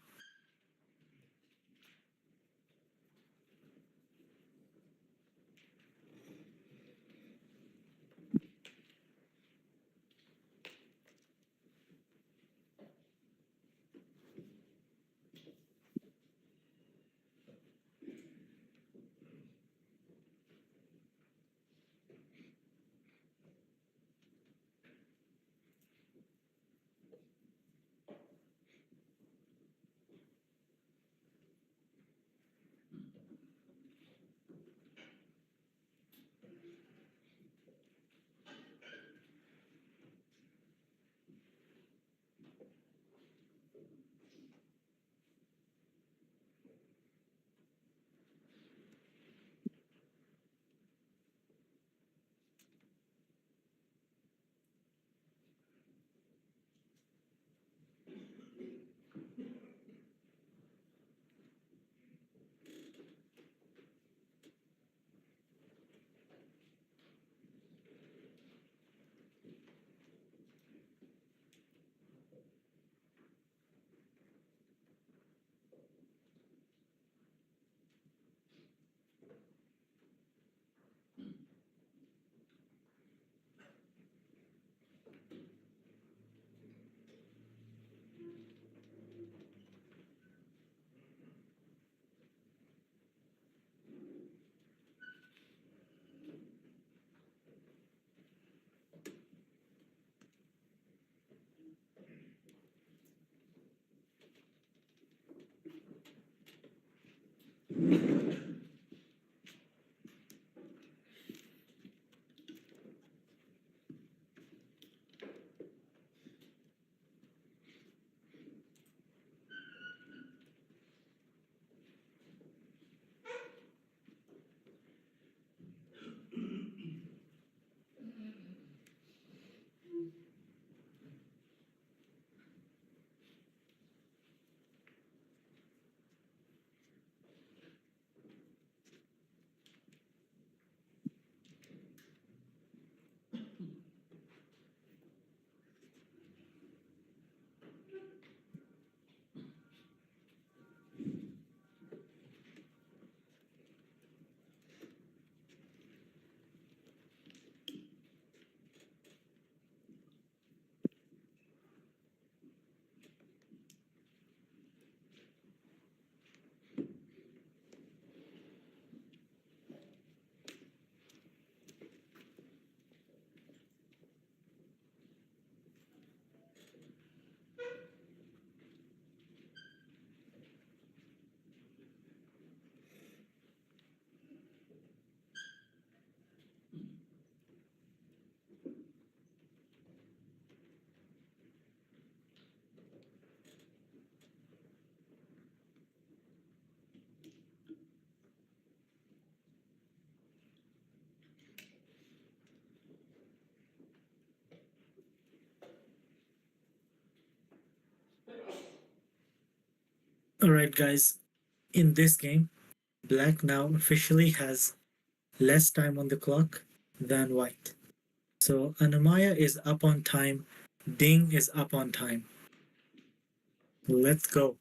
Speaker 2: Alright, guys, in this game, Black now officially has less time on the clock than White. So Anna-Maja is up on time, Ding is up on time. Let's go.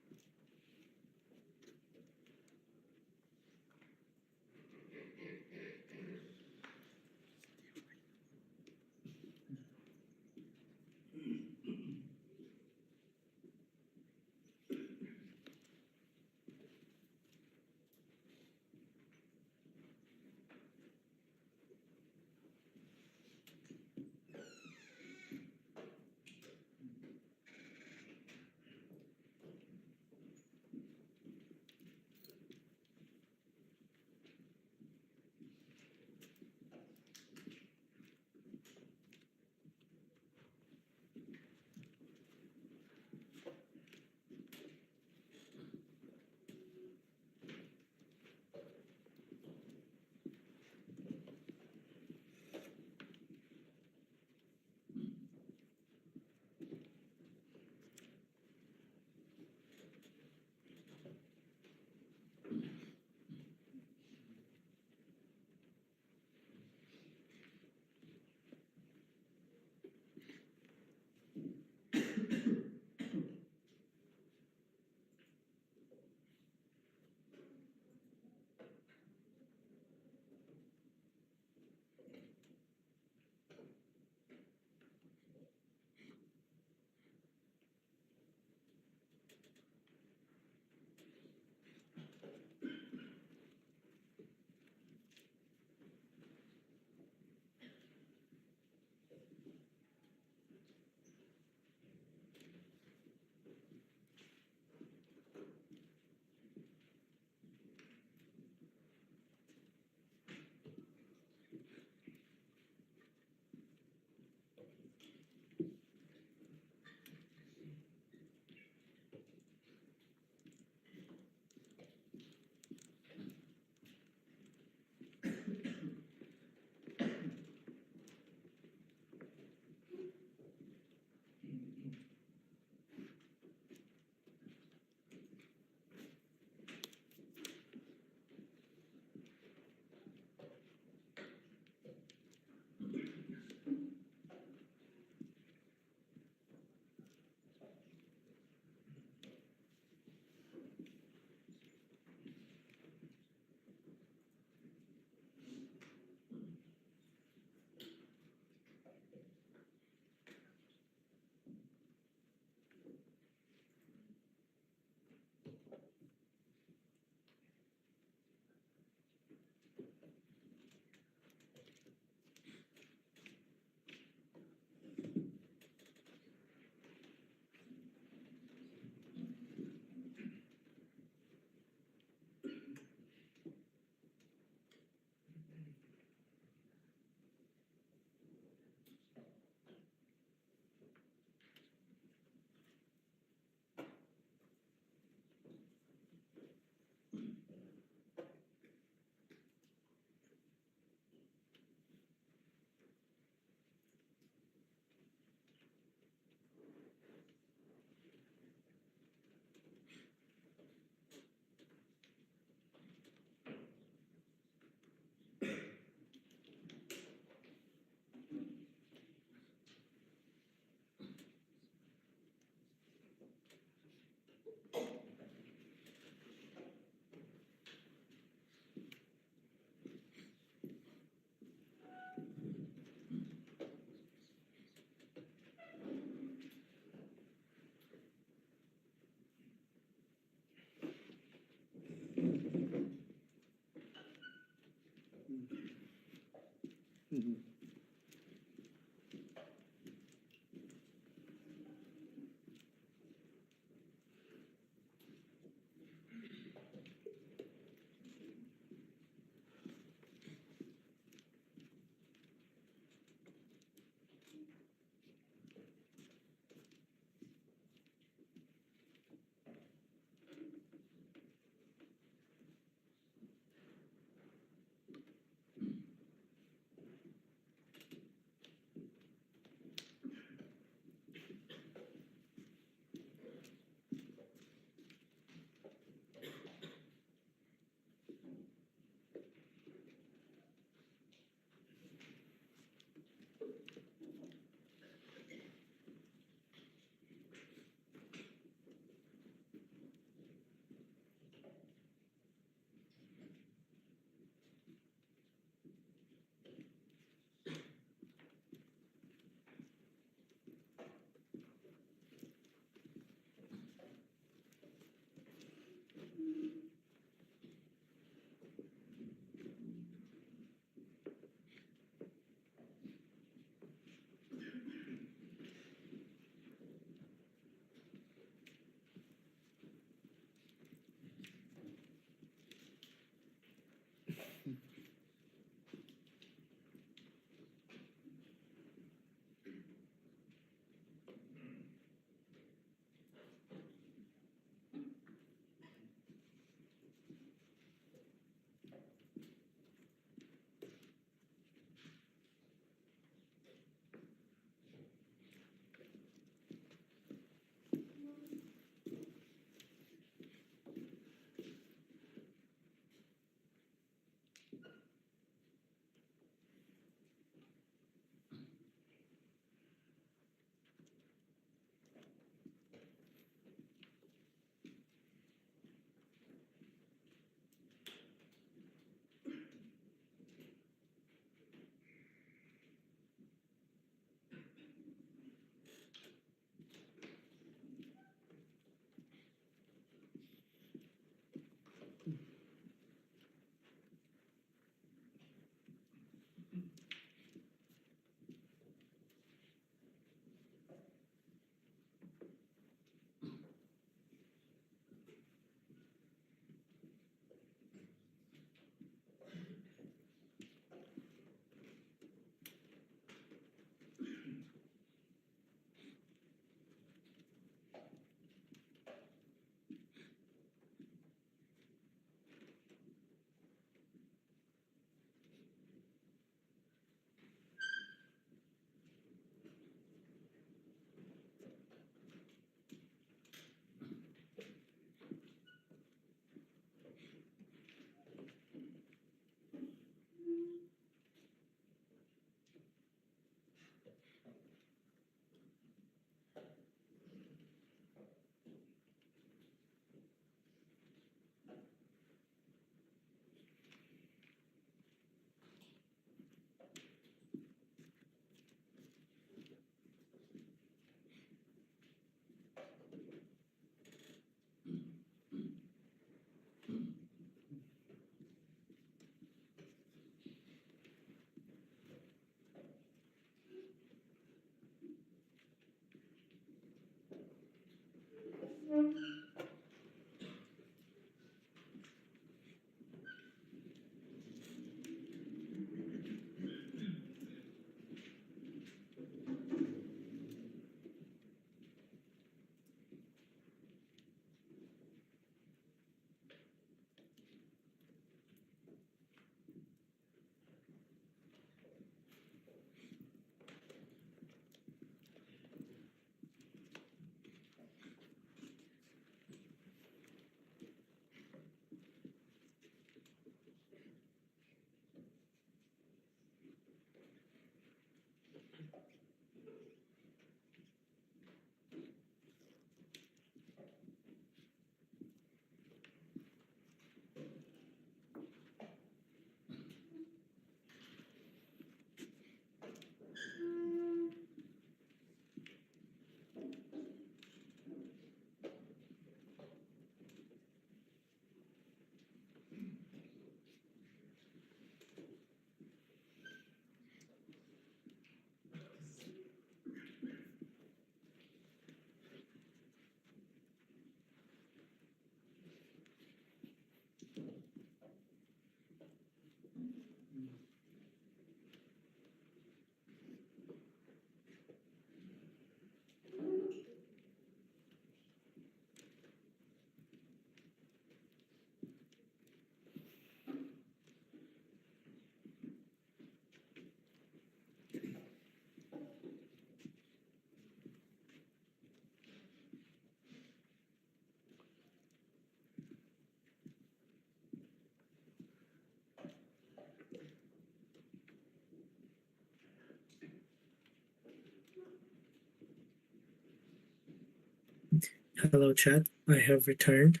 Speaker 2: Hello, chat. I have returned.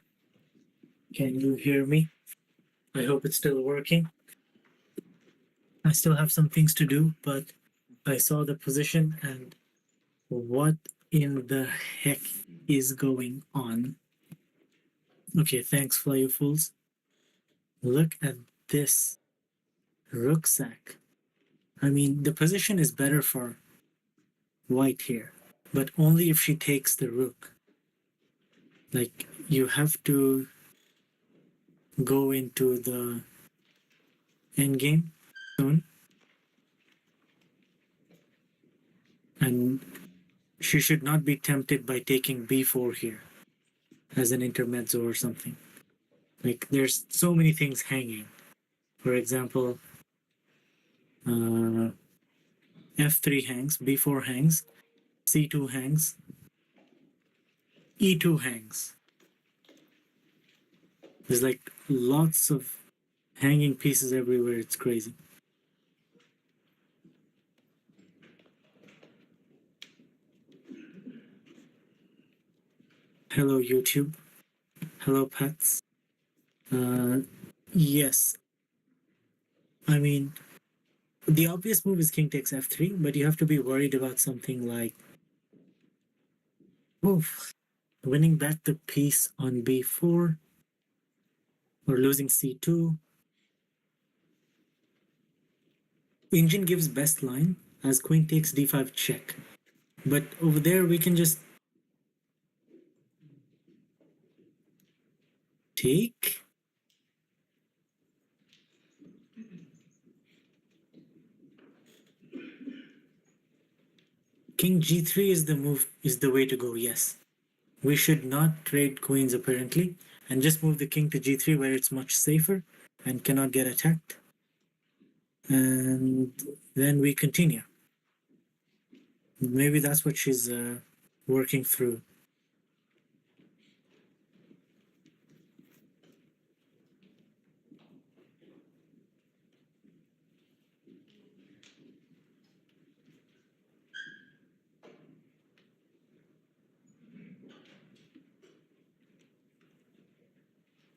Speaker 2: Can you hear me? I hope it's still working. I still have some things to do, but I saw the position and what in the heck is going on? Okay, thanks, Fly You Fools. Look at this rucksack. I mean, the position is better for white here, but only if she takes the rook. Like, you have to go into the endgame soon. And she should not be tempted by taking b4 here as an intermezzo or something. Like, there's so many things hanging. For example, f3 hangs, b4 hangs, c2 hangs, e2 hangs. There's like lots of hanging pieces everywhere. It's crazy. Hello, YouTube. Hello, pets. Yes. I mean, the obvious move is king takes f3, but you have to be worried about something like winning back the piece on b4 or losing c2. Engine gives best line as queen takes d5 check. But over there we can just take. King g3 is the move, is the way to go, yes. We should not trade queens apparently, and just move the king to g3 where it's much safer and cannot get attacked. And then we continue. Maybe that's what she's working through.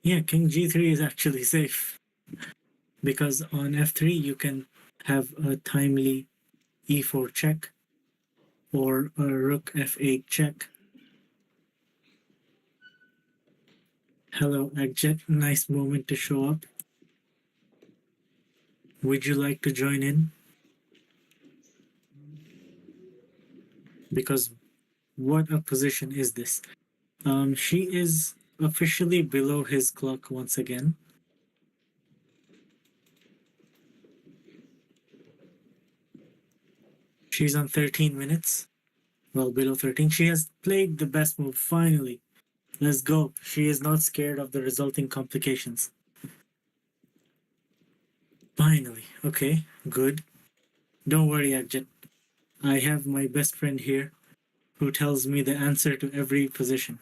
Speaker 2: Yeah, king g3 is actually safe because on f3 you can have a timely e4 check or a rook f8 check. Hello, Agjet. Nice moment to show up. Would you like to join in? Because what a position is this? She is officially below his clock once again. She's on 13 minutes. Well, below 13. She has played the best move, finally. Let's go. She is not scared of the resulting complications. Finally. Okay, good. Don't worry, Agjet. I have my best friend here who tells me the answer to every position.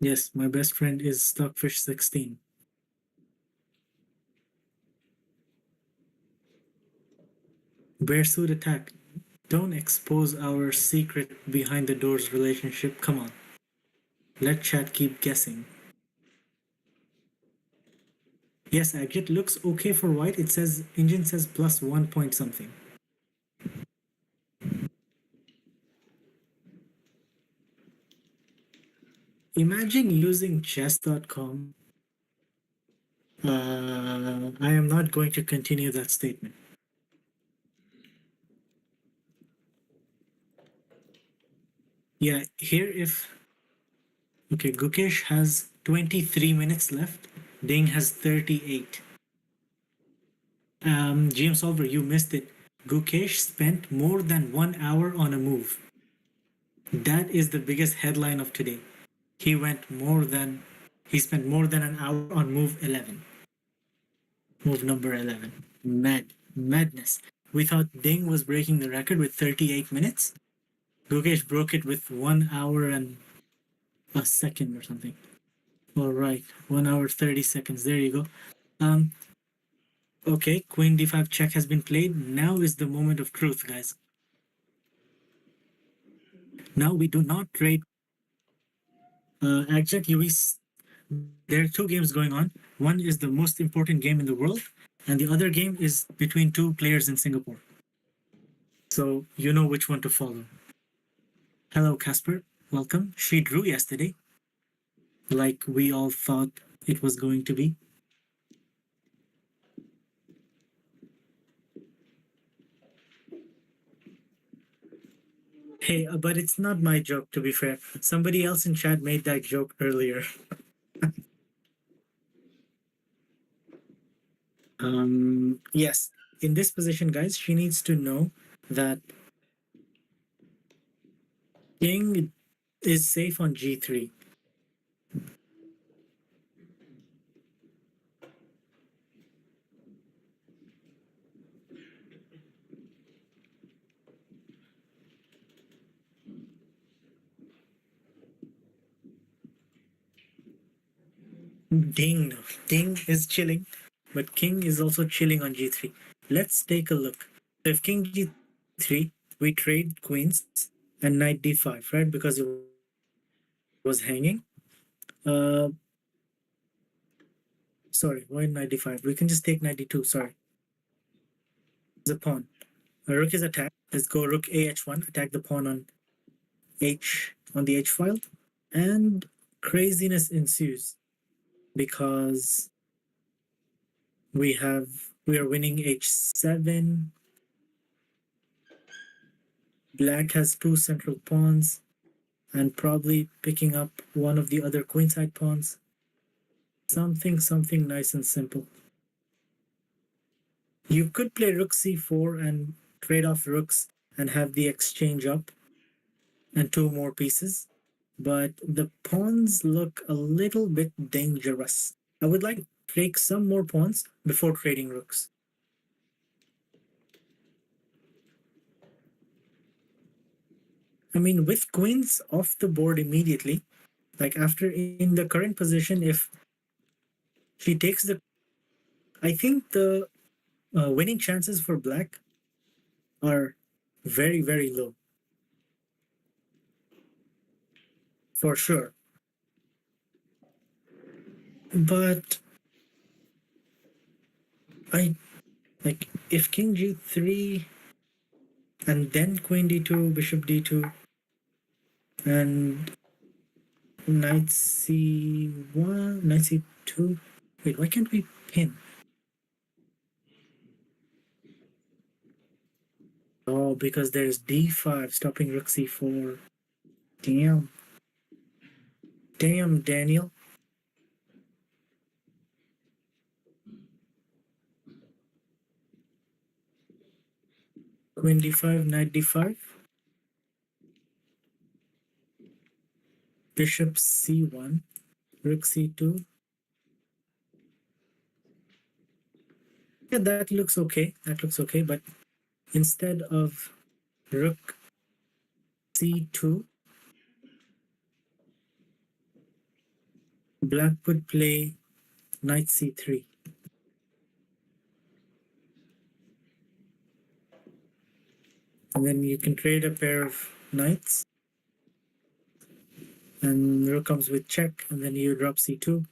Speaker 2: Yes, my best friend is Stockfish16. Bearsuit attack. Don't expose our secret behind the doors relationship. Come on. Let chat keep guessing. Yes, Agit looks okay for white. It says, engine says +1 point something. Imagine using chess.com. I am not going to continue that statement. Yeah, here if... Okay, Gukesh has 23 minutes left. Ding has 38. GM Solver, you missed it. Gukesh spent more than 1 hour on a move. That is the biggest headline of today. He spent more than an hour on move 11. Move number 11. Madness. We thought Ding was breaking the record with 38 minutes. Gukesh broke it with 1 hour and a second or something. All right, 1 hour 30 seconds. There you go. Okay, Queen d5 check has been played. Now is the moment of truth, guys. Now we do not trade. Actually, there are two games going on. One is the most important game in the world, and the other game is between two players in Singapore. So you know which one to follow. Hello, Casper. Welcome. She drew yesterday, like we all thought it was going to be. Hey, but it's not my joke, to be fair. Somebody else in chat made that joke earlier. Yes, in this position, guys, she needs to know that king is safe on g3. Ding is chilling, but king is also chilling on g3. Let's take a look. If king g3, we trade queens and knight d5, right? Because it was hanging. Sorry, why knight d5? We can just take knight d2, sorry. The pawn. A rook is attacked. Let's go rook ah1, attack the pawn on the h file, and craziness ensues because we are winning h7. Black has two central pawns and probably picking up one of the other queenside pawns. Something nice and simple. You could play rook c4 and trade off rooks and have the exchange up and two more pieces, but the pawns look a little bit dangerous. I would like to take some more pawns before trading rooks. I mean, with queens off the board immediately, like after in the current position, if she takes I think the winning chances for black are very low. For sure. But if king g3 and then queen d2, bishop d2, and knight c1, knight c2. Wait, why can't we pin? Oh, because there's d5 stopping rook c4. Damn. Damn, Daniel. Queen d5, knight d5. Bishop c1, rook c2. Yeah, that looks okay. But instead of rook c2, black would play knight c3. And then you can trade a pair of knights. And rook comes with check, and then you drop c2.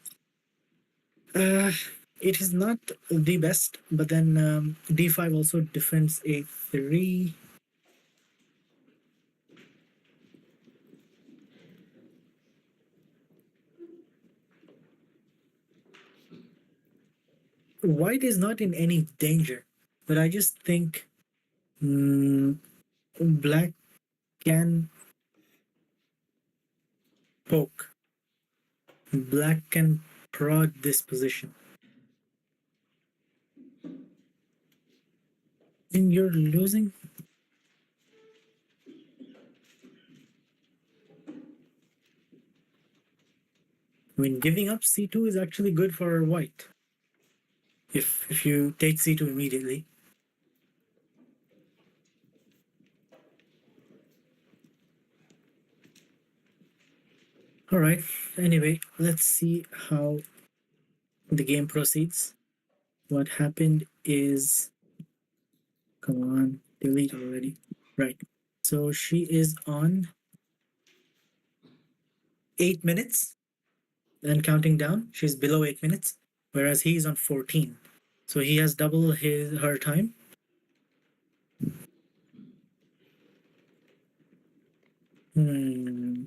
Speaker 2: It is not the best, but then d5 also defends a3. White is not in any danger, but I just think black can poke. Black can prod this position. And you're losing? I mean, giving up c2 is actually good for white. If you take c2 immediately. All right. Anyway, let's see how the game proceeds. What happened is, come on, delete already. Right. So she is on 8 minutes and counting down. She's below 8 minutes, whereas he's on 14. So he has double her time. Hmm.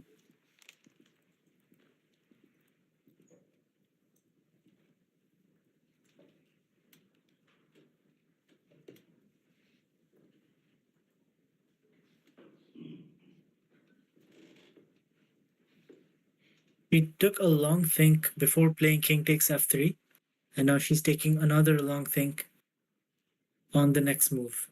Speaker 2: She took a long think before playing king takes f3, and now she's taking another long think on the next move.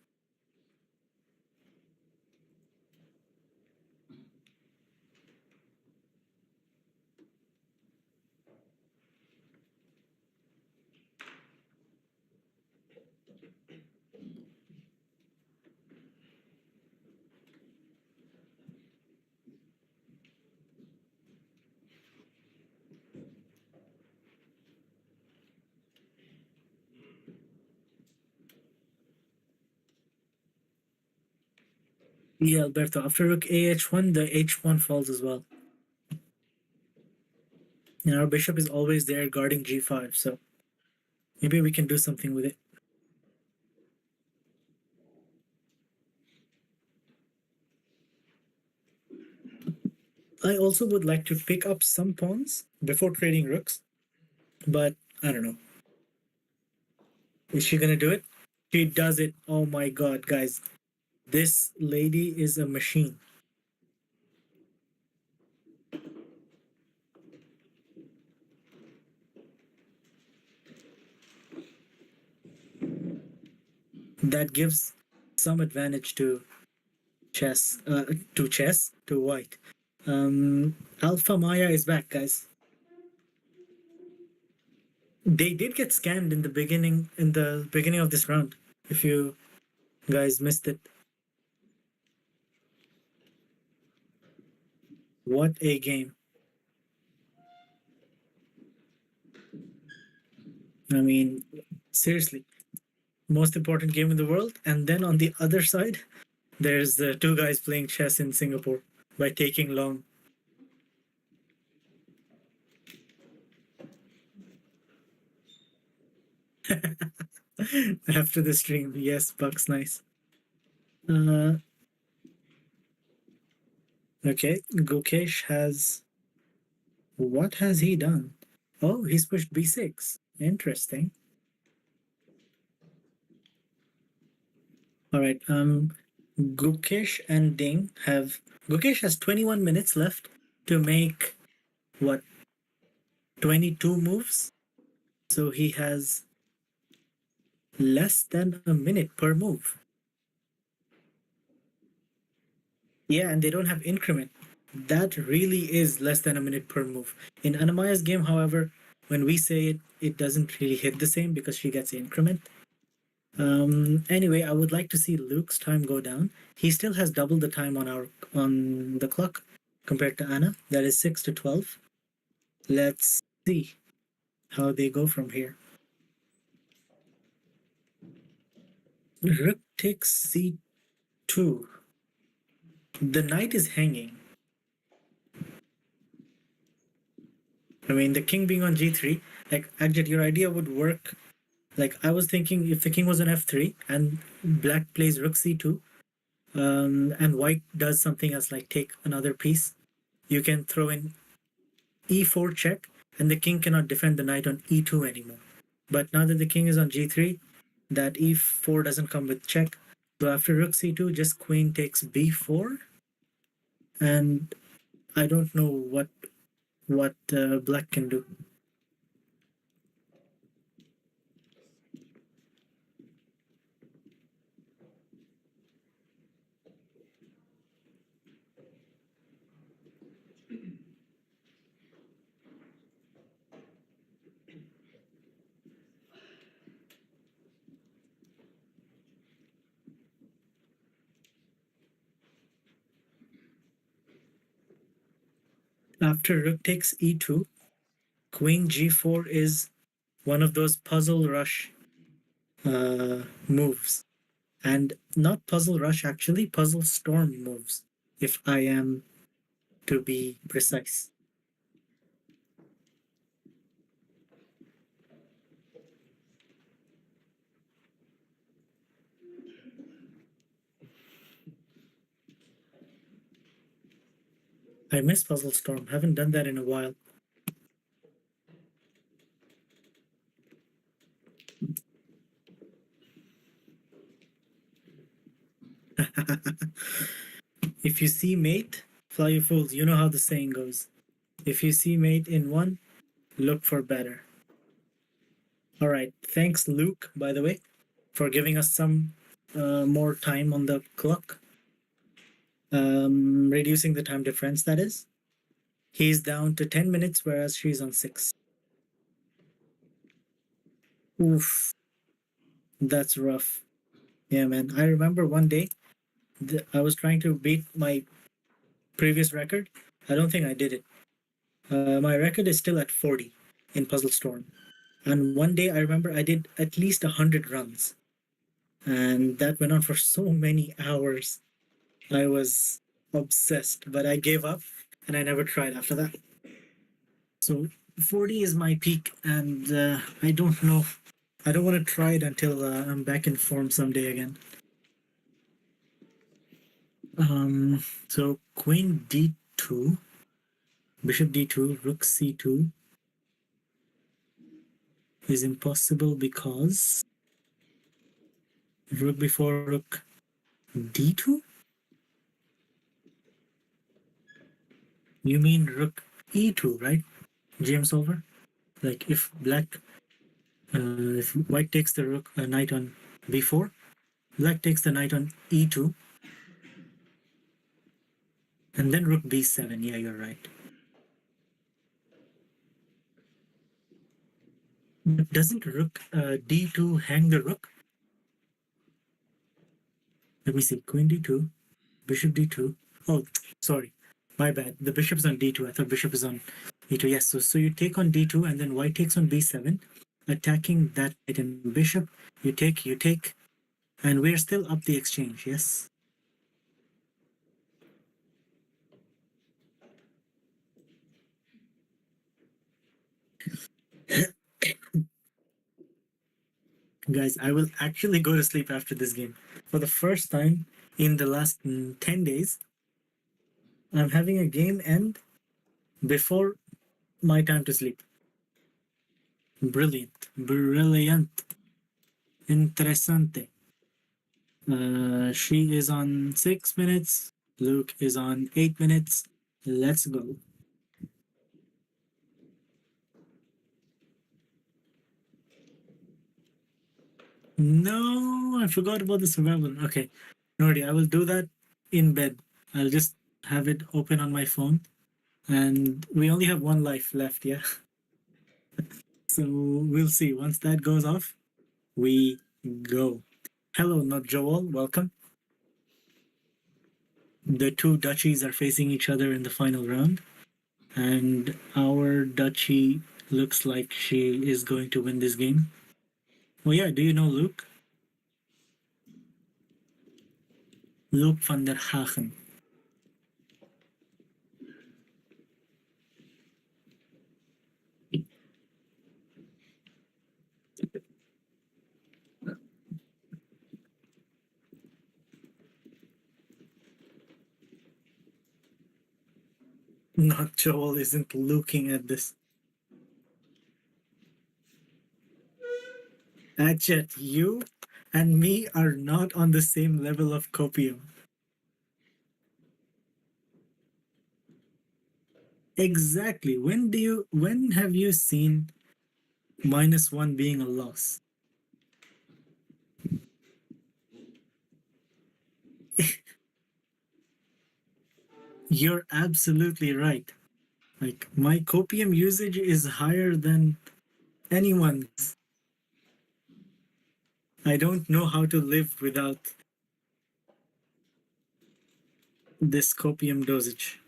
Speaker 2: Yeah, Alberto, after rook ah1, the h1 falls as well. And our bishop is always there guarding g5, so maybe we can do something with it. I also would like to pick up some pawns before trading rooks, but I don't know. Is she gonna do it? She does it. Oh my god, guys. This lady is a machine. That gives some advantage to to white. Alpha Maya is back, guys. They did get scammed in the beginning of this round. If you guys missed it. What a game. I mean, seriously, most important game in the world. And then on the other side, there's the two guys playing chess in Singapore by taking long. After the stream, yes, Buck's nice. Okay, Gukesh has. What has he done? Oh, he's pushed b6. Interesting. All right. Gukesh and Ding have. Gukesh has 21 minutes left to make what? 22 moves. So he has less than a minute per move. Yeah, and they don't have increment. That really is less than a minute per move. In Anna-Maja's game, however, when we say it, it doesn't really hit the same because she gets increment. Anyway, I would like to see Luke's time go down. He still has double the time on the clock compared to Anna. That is 6 to 12. Let's see how they go from here. Rook takes c2. The knight is hanging. I mean, the king being on g3, like, Agjit, your idea would work. Like, I was thinking if the king was on f3 and black plays rook c2, and white does something else like take another piece, you can throw in e4 check, and the king cannot defend the knight on e2 anymore. But now that the king is on g3, that e4 doesn't come with check. So after rook c2, just queen takes b4, and I don't know what black can do. After rook takes e2, queen g4 is one of those puzzle rush moves. And not puzzle rush, actually, puzzle storm moves, if I am to be precise. I miss Puzzle Storm. Haven't done that in a while. If you see mate, fly you fools. You know how the saying goes. If you see mate in one, look for better. All right. Thanks, Luke, by the way, for giving us some more time on the clock. Reducing the time difference, that is. He's down to 10 minutes, whereas she's on 6. Oof. That's rough. Yeah, man. I remember one day I was trying to beat my previous record. I don't think I did it. My record is still at 40 in Puzzle Storm. And one day I remember I did at least 100 runs. And that went on for so many hours. I was obsessed, but I gave up and I never tried after that. So 40 is my peak, and I don't know. I don't want to try it until I'm back in form someday again. So queen d2, bishop d2, rook c2 is impossible because rook before rook d2? You mean rook e2, right? GM solver? Like if black, if white takes the rook knight on b4, black takes the knight on e2, and then rook b7. Yeah, you're right. But doesn't rook d2 hang the rook? Let me see. Queen d2, bishop d2. Oh, sorry. My bad. The bishop's on d2. I thought bishop is on e2. Yes, so you take on d2, and then white takes on b7, attacking that knight and bishop. You take, and we're still up the exchange, yes? Guys, I will actually go to sleep after this game. For the first time in the last 10 days, I'm having a game end before my time to sleep. Brilliant. Brilliant. Interessante. She is on 6 minutes. Luke is on 8 minutes. Let's go. No, I forgot about the survival. Okay, Nordy, I will do that in bed. I'll just have it open on my phone. And we only have one life left, yeah? So we'll see. Once that goes off, we go. Hello, not Joel. Welcome. The two duchies are facing each other in the final round. And our duchy looks like she is going to win this game. Oh yeah, do you know Luke? Luke van der Hagen. Not Joel isn't looking at this. Achet, you and me are not on the same level of copium. Exactly. When have you seen -1 being a loss? You're absolutely right. Like, my copium usage is higher than anyone's. I don't know how to live without this copium dosage.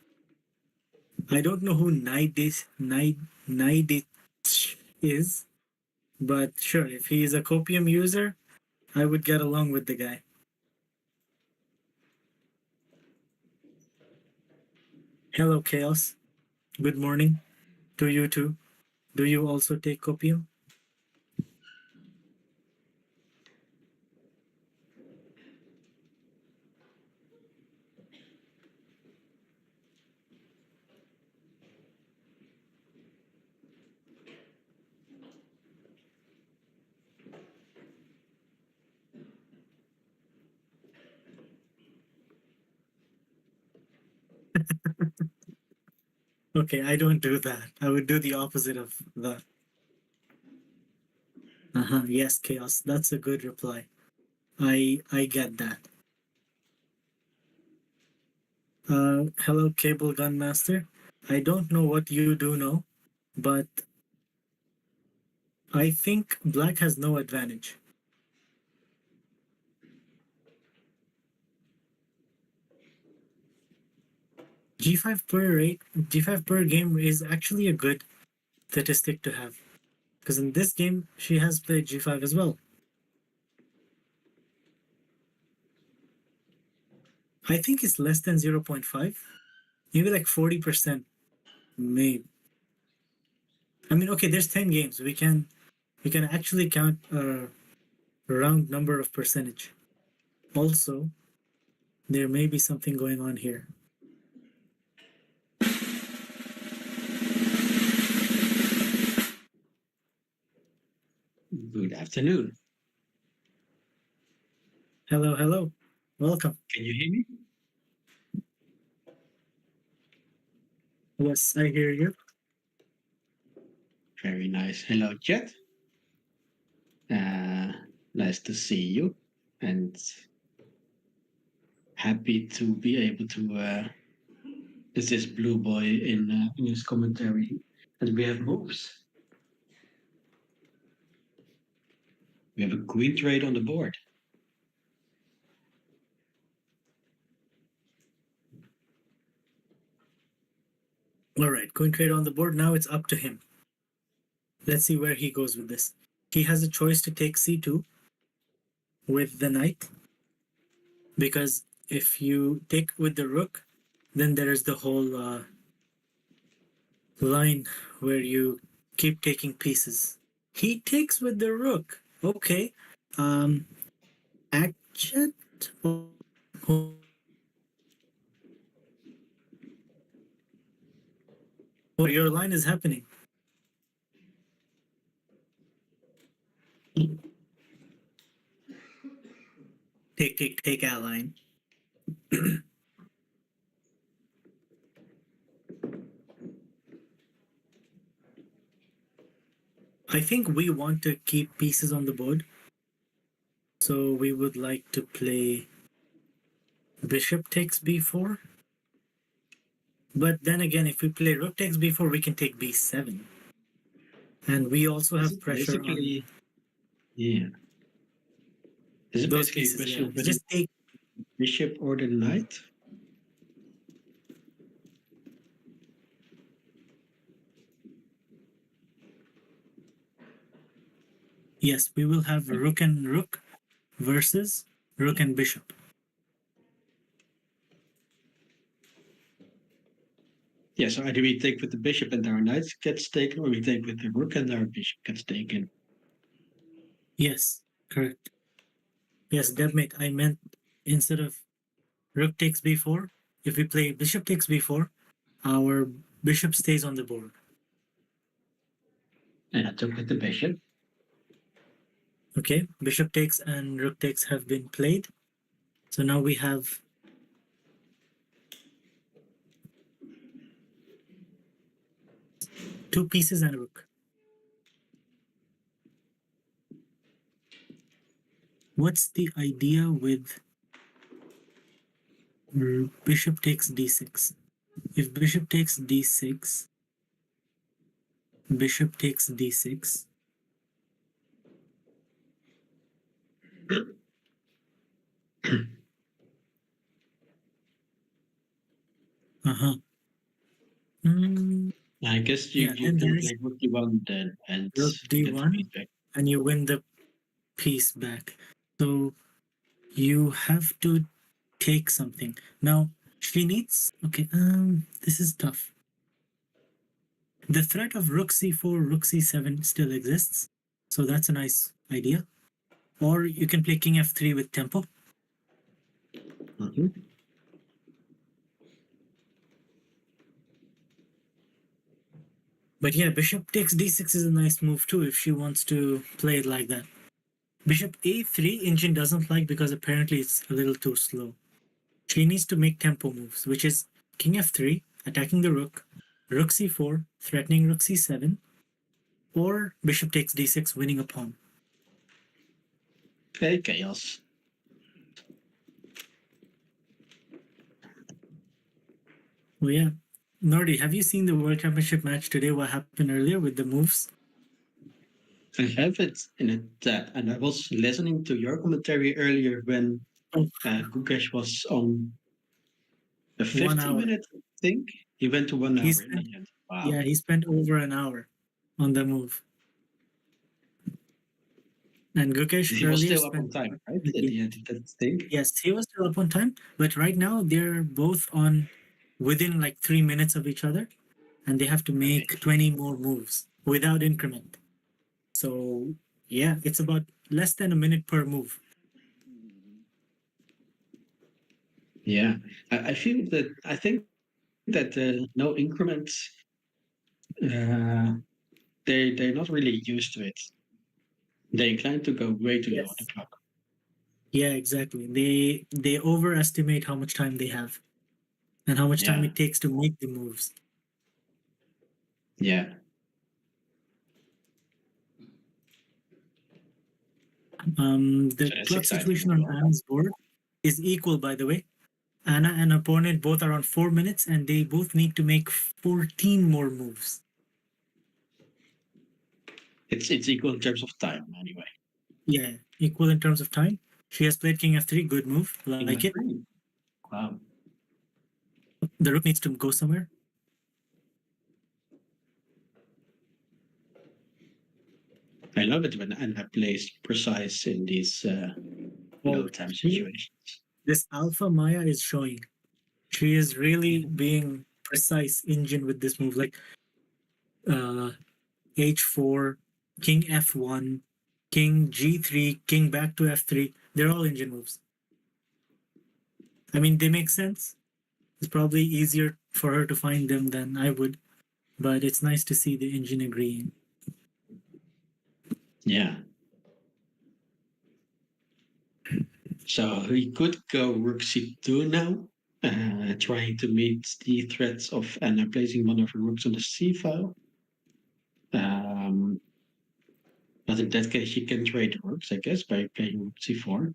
Speaker 2: I don't know who Naidit is, but sure, if he is a copium user, I would get along with the guy. Hello, Chaos. Good morning to you too. Do you also take copium? Okay, I don't do that. I would do the opposite of that. Yes, Chaos. That's a good reply. I get that. Hello, Cable Gun Master. I don't know what you do know, but I think black has no advantage. G5 per game is actually a good statistic to have. Because in this game, she has played G5 as well. I think it's less than 0.5. Maybe like 40%. Maybe. I mean, okay, there's 10 games. We can actually count a round number of percentage. Also, there may be something going on here.
Speaker 4: Good afternoon.
Speaker 2: Hello, hello. Welcome.
Speaker 4: Can you hear me?
Speaker 2: Yes, I hear you.
Speaker 4: Very nice. Hello, chat. Nice to see you, and happy to be able to assist Blue Boy in his commentary. And we have moves. We have a queen trade on the board.
Speaker 2: All right, queen trade on the board. Now it's up to him. Let's see where he goes with this. He has a choice to take c2 with the knight, because if you take with the rook, then there is the whole line where you keep taking pieces. He takes with the rook. Okay. Achet. Oh, your line is happening. Take our line. I think we want to keep pieces on the board. So we would like to play bishop takes b4. But then again, if we play rook takes b4, we can take b7. And we also have pressure on...
Speaker 4: Yeah. Is it
Speaker 2: those
Speaker 4: basically
Speaker 2: pieces,
Speaker 4: a question
Speaker 2: yeah.
Speaker 4: of
Speaker 2: Just take...
Speaker 4: bishop or the knight?
Speaker 2: Yes, we will have rook and rook versus rook and bishop.
Speaker 4: Yeah, so either we take with the bishop and our knight gets taken, or we take with the rook and our bishop gets taken.
Speaker 2: Yes, correct. Yes, Debmate, I meant instead of rook takes b4, if we play bishop takes b4, our bishop stays on the board.
Speaker 4: And I took with the bishop.
Speaker 2: Okay, bishop takes and rook takes have been played. So now we have two pieces and a rook. What's the idea with bishop takes d6? If bishop takes d6, bishop takes d6. Mm,
Speaker 4: I guess
Speaker 2: yeah,
Speaker 4: you
Speaker 2: then
Speaker 4: can
Speaker 2: there is
Speaker 4: play rook d1 then and
Speaker 2: rook
Speaker 4: get the piece
Speaker 2: d1,
Speaker 4: back.
Speaker 2: and you win the piece back. So you have to take something. Now she needs. Okay, this is tough. The threat of rook c4, rook c7 still exists, so that's a nice idea. Or you can play king f3 with tempo.
Speaker 4: Mm-hmm.
Speaker 2: But yeah, bishop takes d6 is a nice move too if she wants to play it like that. Bishop a3 engine doesn't like because apparently it's a little too slow. She needs to make tempo moves, which is king f3, attacking the rook, rook c4, threatening rook c7, or bishop takes d6, winning a pawn.
Speaker 4: Okay, chaos.
Speaker 2: Oh yeah. Nordi, have you seen the World Championship match today? What happened earlier with the moves?
Speaker 4: I have it in a tab, and I was listening to your commentary earlier when
Speaker 2: Oh,
Speaker 4: Gukesh was on a
Speaker 2: 1 hour.
Speaker 4: 50-minute thing. He went to 1
Speaker 2: He
Speaker 4: hour in
Speaker 2: spent,
Speaker 4: the end. Wow.
Speaker 2: yeah, he spent over an hour on the move. And Gukesh
Speaker 4: He was
Speaker 2: earlier
Speaker 4: still up on
Speaker 2: spent,
Speaker 4: time, right? At the end of that thing.
Speaker 2: yes, he was still up on time, but right now they're both on within like 3 minutes of each other, and they have to make 20 more moves without increment. So yeah, it's about less than a minute per move.
Speaker 4: Yeah, I feel that I think that no increments. They're not really used to it. They're inclined to go way too low on the
Speaker 2: Yes.
Speaker 4: clock.
Speaker 2: Yeah, exactly. They overestimate how much time they have and how much time
Speaker 4: Yeah,
Speaker 2: it takes to make the moves.
Speaker 4: yeah.
Speaker 2: The
Speaker 4: So that's
Speaker 2: clock
Speaker 4: exciting
Speaker 2: situation
Speaker 4: as
Speaker 2: on
Speaker 4: well.
Speaker 2: Anna's board is equal, by the way. Anna and opponent both are on 4 minutes, and they both need to make 14 more moves.
Speaker 4: It's equal in terms of time anyway.
Speaker 2: Yeah, equal in terms of time. She has played king f3, good move, like it.
Speaker 4: Wow.
Speaker 2: The rook needs to go somewhere.
Speaker 4: I love it when Anna plays precise in these
Speaker 2: Oh,
Speaker 4: low time situations.
Speaker 2: this Alpha-Maja is showing. She is really being precise engine with this move. Like uh, h4, king f1, king g3, king back to f3. They're all engine moves. I mean, they make sense. It's probably easier for her to find them than I would, but it's nice to see the engine agreeing.
Speaker 4: Yeah. So we could go rook c2 now, trying to meet the threats of Anna placing one of her rooks on the c file. But in that case, she can trade rooks, I guess, by playing rook c4.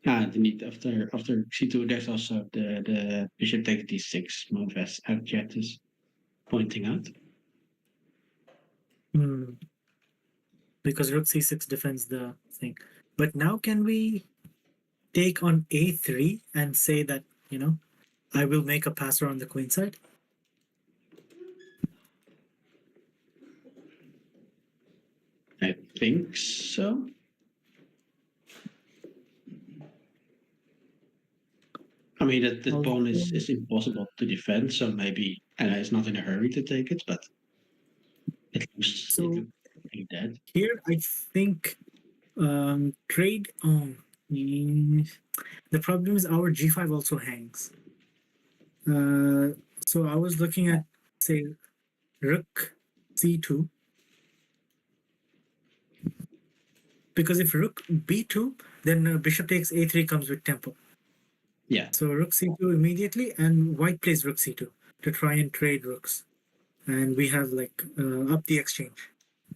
Speaker 4: The need after c2, there's also the bishop takes d6 move as Abject is pointing out.
Speaker 2: Because rook c6 defends the thing. But now can we take on a3 and say that, I will make a passer on the queen side?
Speaker 4: I think so. I mean, that pawn is impossible to defend, so maybe Anna is not in a hurry to take it, but it looks dead.
Speaker 2: Here, I think trade. The problem is our g5 also hangs. So I was looking at, say, rook c2. Because if rook b2, then bishop takes a3 comes with tempo.
Speaker 4: Yeah.
Speaker 2: So rook c2 immediately, and white plays rook c2 to try and trade rooks. And we have like up the exchange,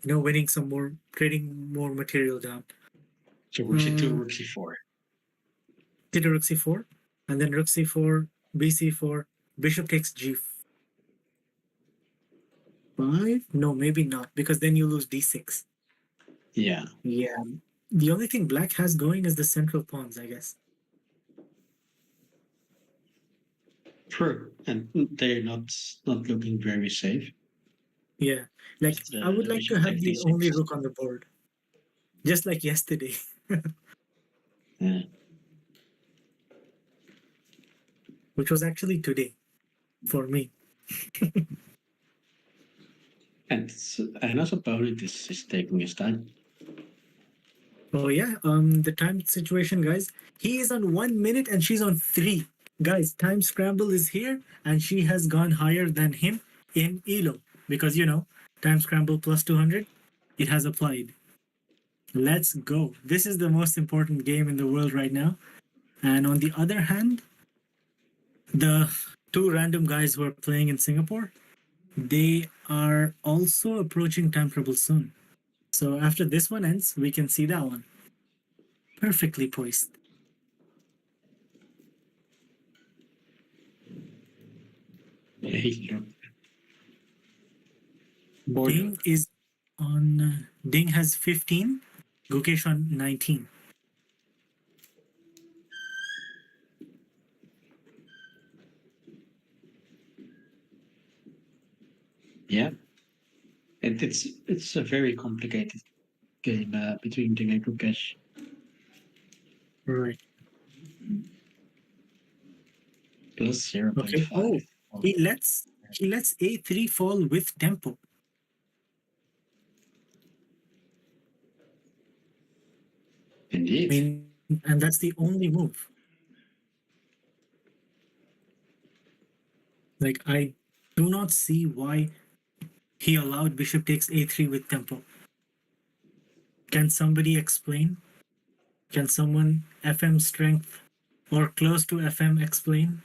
Speaker 2: winning some more, trading more material down.
Speaker 4: So rook c2, rook c4.
Speaker 2: Did rook c4, and then rook c4, bc4, bishop takes g5. No, maybe not, because then you lose d6.
Speaker 4: Yeah,
Speaker 2: Yeah. The only thing black has going is the central pawns, I guess.
Speaker 4: true. And they're not looking very safe.
Speaker 2: Yeah. Like,
Speaker 4: With
Speaker 2: I would like
Speaker 4: bishop
Speaker 2: to have
Speaker 4: takes
Speaker 2: the only
Speaker 4: d6.
Speaker 2: rook on the board, just like yesterday,
Speaker 4: Yeah.
Speaker 2: which was actually today for me.
Speaker 4: And Anna's opponent is taking his time.
Speaker 2: Oh yeah, the time situation, guys. He is on 1 minute and she's on 3. Guys, time scramble is here and she has gone higher than him in Elo because time scramble plus 200, it has applied. Let's go. This is the most important game in the world right now. And on the other hand, the two random guys who are playing in Singapore, they are also approaching time trouble soon. So after this one ends, we can see that one. Perfectly poised.
Speaker 4: Yeah, he's
Speaker 2: Ding is on. Ding has 15. Gukesh on 19.
Speaker 4: Yeah, and it's a very complicated game between Ding and Gukesh.
Speaker 2: Right.
Speaker 4: Plus
Speaker 2: Okay.
Speaker 4: 0.5.
Speaker 2: Oh, he lets a3 fall with tempo. I
Speaker 4: Indeed.
Speaker 2: mean, and that's the only move. Like, I do not see why he allowed bishop takes a3 with tempo. Can somebody explain? Can someone FM strength or close to FM explain?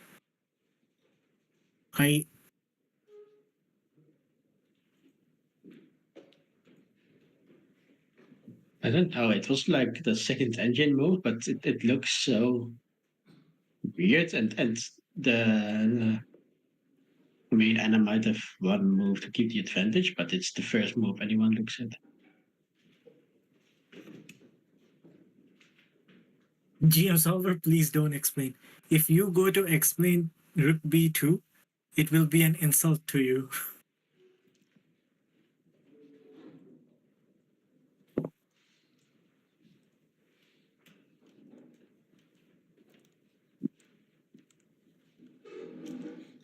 Speaker 2: I
Speaker 4: I don't know. It was like the second engine move, but it looks so weird. And the I mean, Anna might have one move to keep the advantage, but it's the first move anyone looks at.
Speaker 2: GM solver, please don't explain. If you go to explain rook b2, it will be an insult to you.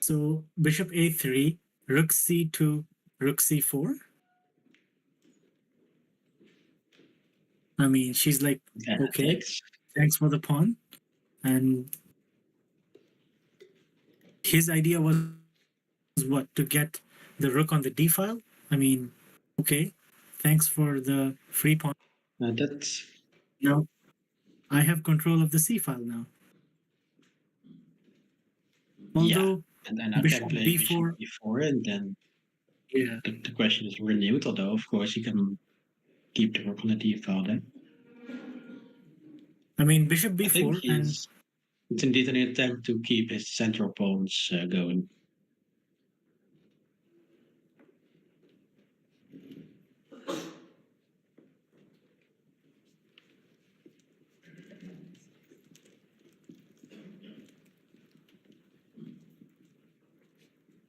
Speaker 2: So bishop a3, rook c2, rook c4. I mean, she's like,
Speaker 4: Yeah,
Speaker 2: okay,
Speaker 4: thanks.
Speaker 2: thanks for the pawn. And his idea was what? To get the rook on the d file? I mean, okay, thanks for the free pawn.
Speaker 4: That's
Speaker 2: Now I have control of the c file now.
Speaker 4: yeah.
Speaker 2: Although
Speaker 4: And then I can
Speaker 2: bishop
Speaker 4: play bishop
Speaker 2: b4,
Speaker 4: b4, and then
Speaker 2: yeah.
Speaker 4: the question is renewed. Although of course he can keep the rook on the d file then.
Speaker 2: I mean, bishop
Speaker 4: I think
Speaker 2: b4 and
Speaker 4: it's indeed an attempt to keep his central pawns going.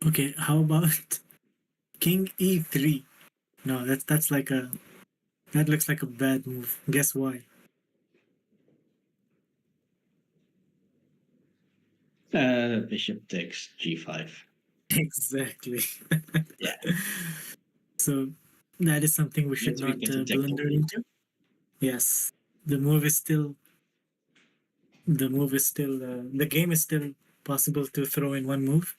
Speaker 2: okay, how about king e3? No, that's like a that looks like a bad move. Guess why?
Speaker 4: Bishop takes g5.
Speaker 2: Exactly.
Speaker 4: Yeah,
Speaker 2: So that is something we should
Speaker 4: let's
Speaker 2: not
Speaker 4: read the
Speaker 2: blunder
Speaker 4: technical.
Speaker 2: into. Yes, the move is still the game is still possible to throw in one move.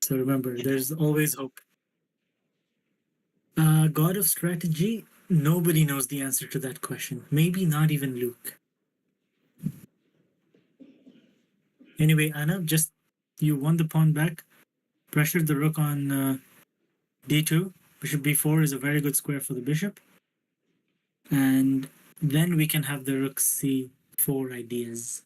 Speaker 2: So remember,
Speaker 4: Yeah.
Speaker 2: there's always hope. God of strategy. Nobody knows the answer to that question. Maybe not even Luke. Anyway, Anna, just you won the pawn back. Pressured the rook on d2. Bishop b4 is a very good square for the bishop. And then we can have the rook c4 ideas.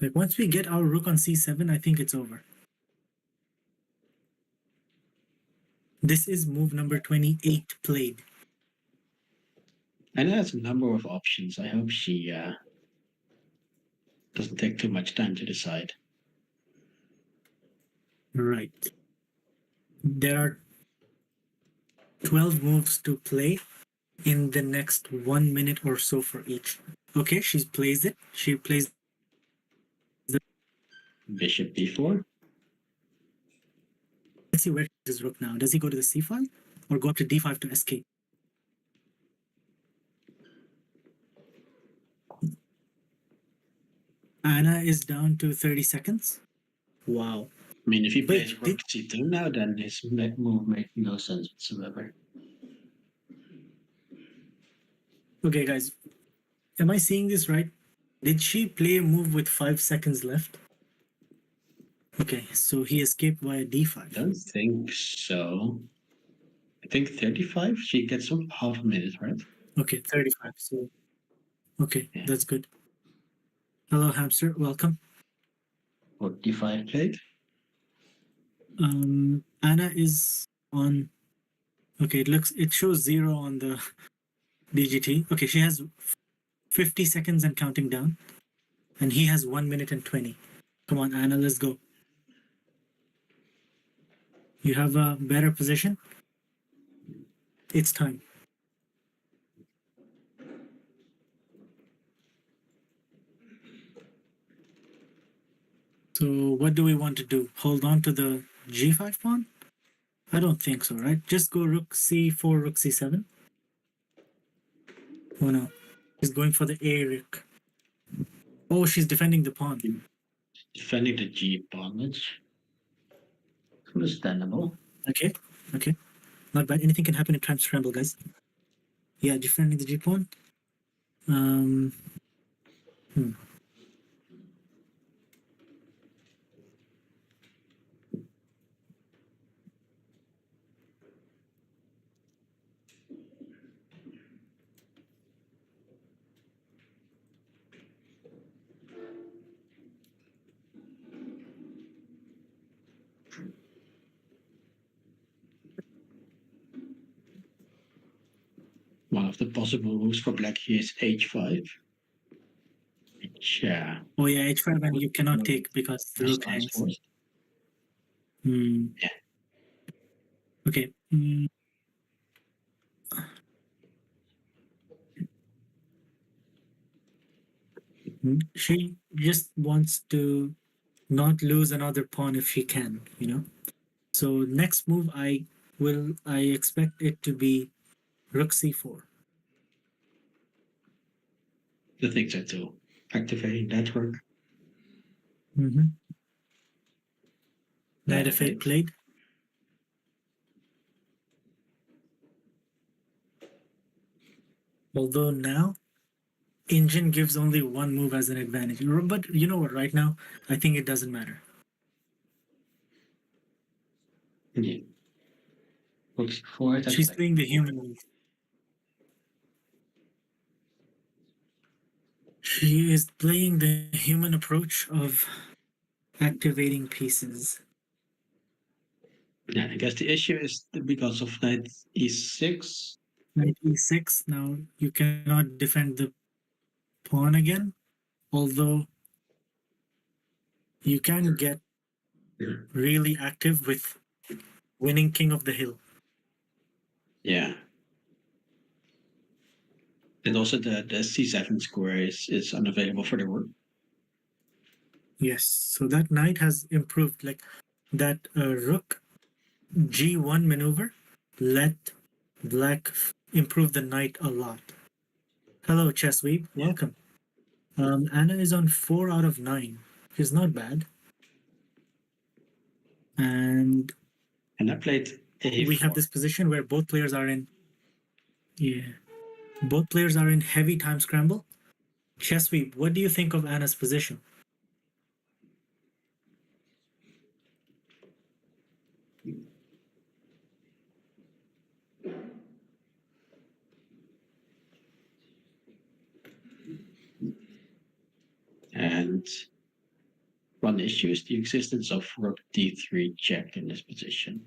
Speaker 2: Like once we get our rook on c7, I think it's over. This is move number 28 played.
Speaker 4: And has a number of options. I hope she doesn't take too much time to decide.
Speaker 2: Right. There are 12 moves to play in the next 1 minute or so for each. Okay, she plays it. She plays
Speaker 4: Bishop b4.
Speaker 2: Let's see where is rook now. Does he go to the c file or go up to d5 to escape? Anna is down to 30 seconds. Wow.
Speaker 4: I mean, if he plays
Speaker 2: Wait,
Speaker 4: rook c2 now, then his move makes no sense whatsoever.
Speaker 2: Okay, guys. Am I seeing this right? Did she play a move with 5 seconds left? Okay, so he escaped via
Speaker 4: I
Speaker 2: d5.
Speaker 4: don't think so. I think 35. She gets half a minute, right?
Speaker 2: Okay, 35. So, okay,
Speaker 4: Yeah.
Speaker 2: that's good. Hello, hamster. Welcome.
Speaker 4: 45 played.
Speaker 2: Anna is on. Okay, it shows 0 on the DGT. Okay, she has 50 seconds and counting down, and he has 1 minute and 20. Come on, Anna, let's go. You have a better position. It's time. So what do we want to do? Hold on to the g5 pawn? I don't think so, right? Just go rook c4, rook c7. Oh no, she's going for the a rook. Oh, she's defending the pawn.
Speaker 4: Defending the g pawn. That's understandable.
Speaker 2: Okay, okay. Not bad. Anything can happen in time scramble, guys. Yeah, defending the g pawn.
Speaker 4: One of the possible moves for black here is h5. Which,
Speaker 2: Oh yeah, h5 and you cannot take because the rook hangs.
Speaker 4: forced.
Speaker 2: Yeah. Okay. She just wants to not lose another pawn if she can, you know. So next move, I expect it to be rook c4.
Speaker 4: I think so too. Activating that rook.
Speaker 2: Knight f8 played. Although now, engine gives only one move as an advantage. But you know what? Right now, I think it doesn't matter.
Speaker 4: Yeah. Rook c4.
Speaker 2: She's playing the human move. She is playing the human approach of activating pieces.
Speaker 4: Yeah, I guess the issue is because of knight e6.
Speaker 2: Knight e6. Now you cannot defend the pawn again, although you can get really active with winning king of the hill.
Speaker 4: Yeah. And also the c7 square is unavailable for the rook.
Speaker 2: Yes, so that knight has improved. Like that rook g1 maneuver let black improve the knight a lot. Hello, Chessweep. Welcome. Anna is on 4 out of 9. She's not bad. And
Speaker 4: I played a4.
Speaker 2: we have this position where both players are in. Yeah. Both players are in heavy time scramble. Chessweep, what do you think of Anna's position?
Speaker 4: And one issue is the existence of rook d3 check in this position.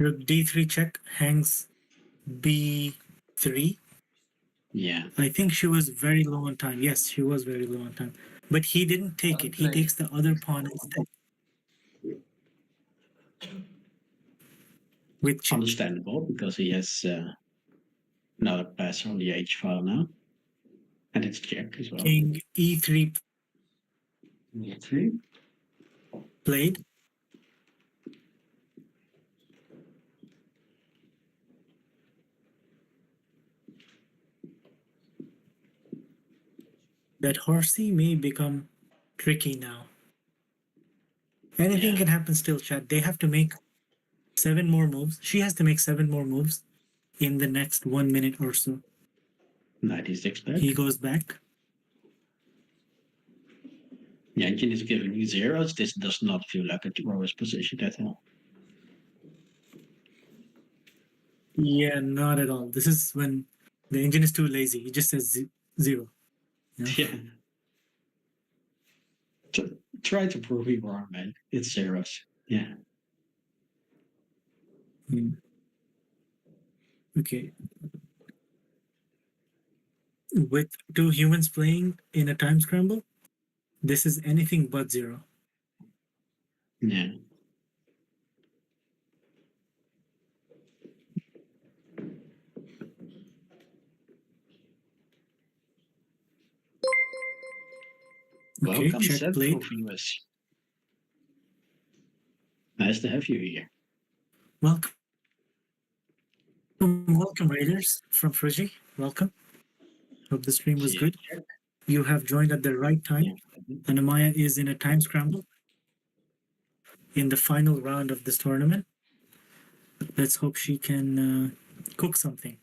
Speaker 2: Rook d3 check, hangs b3.
Speaker 4: Yeah.
Speaker 2: I think she was very low on time. Yes, she was very low on time. But he didn't take it. He
Speaker 3: Right.
Speaker 2: takes the other pawn instead. With check.
Speaker 4: Understandable, because he has another pass on the H file now. And it's check as well.
Speaker 2: King e3
Speaker 4: E3.
Speaker 2: played. That horsey may become tricky now. Anything
Speaker 4: Yeah.
Speaker 2: can happen still, chat. They have to make 7 more moves. She has to make 7 more moves in the next 1 minute or so.
Speaker 4: 96 back.
Speaker 2: He goes back.
Speaker 4: The engine is giving you zeros. This does not feel like a thrower's position at all.
Speaker 2: Yeah, not at all. This is when the engine is too lazy. He just says 0.
Speaker 4: Yeah. Try to prove me wrong, man. It's zeros. Yeah.
Speaker 2: Okay. With 2 humans playing in a time scramble, this is anything but 0.
Speaker 4: Yeah.
Speaker 2: Okay,
Speaker 4: Welcome,
Speaker 2: check
Speaker 4: Seth,
Speaker 2: played.
Speaker 4: viewers. Nice to have you here.
Speaker 2: Welcome. Welcome, Raiders from Frigi. Welcome. Hope the stream was good. You have joined at the right time.
Speaker 4: Yeah.
Speaker 2: Anna-Maja is in a time scramble in the final round of this tournament. Let's hope she can cook something.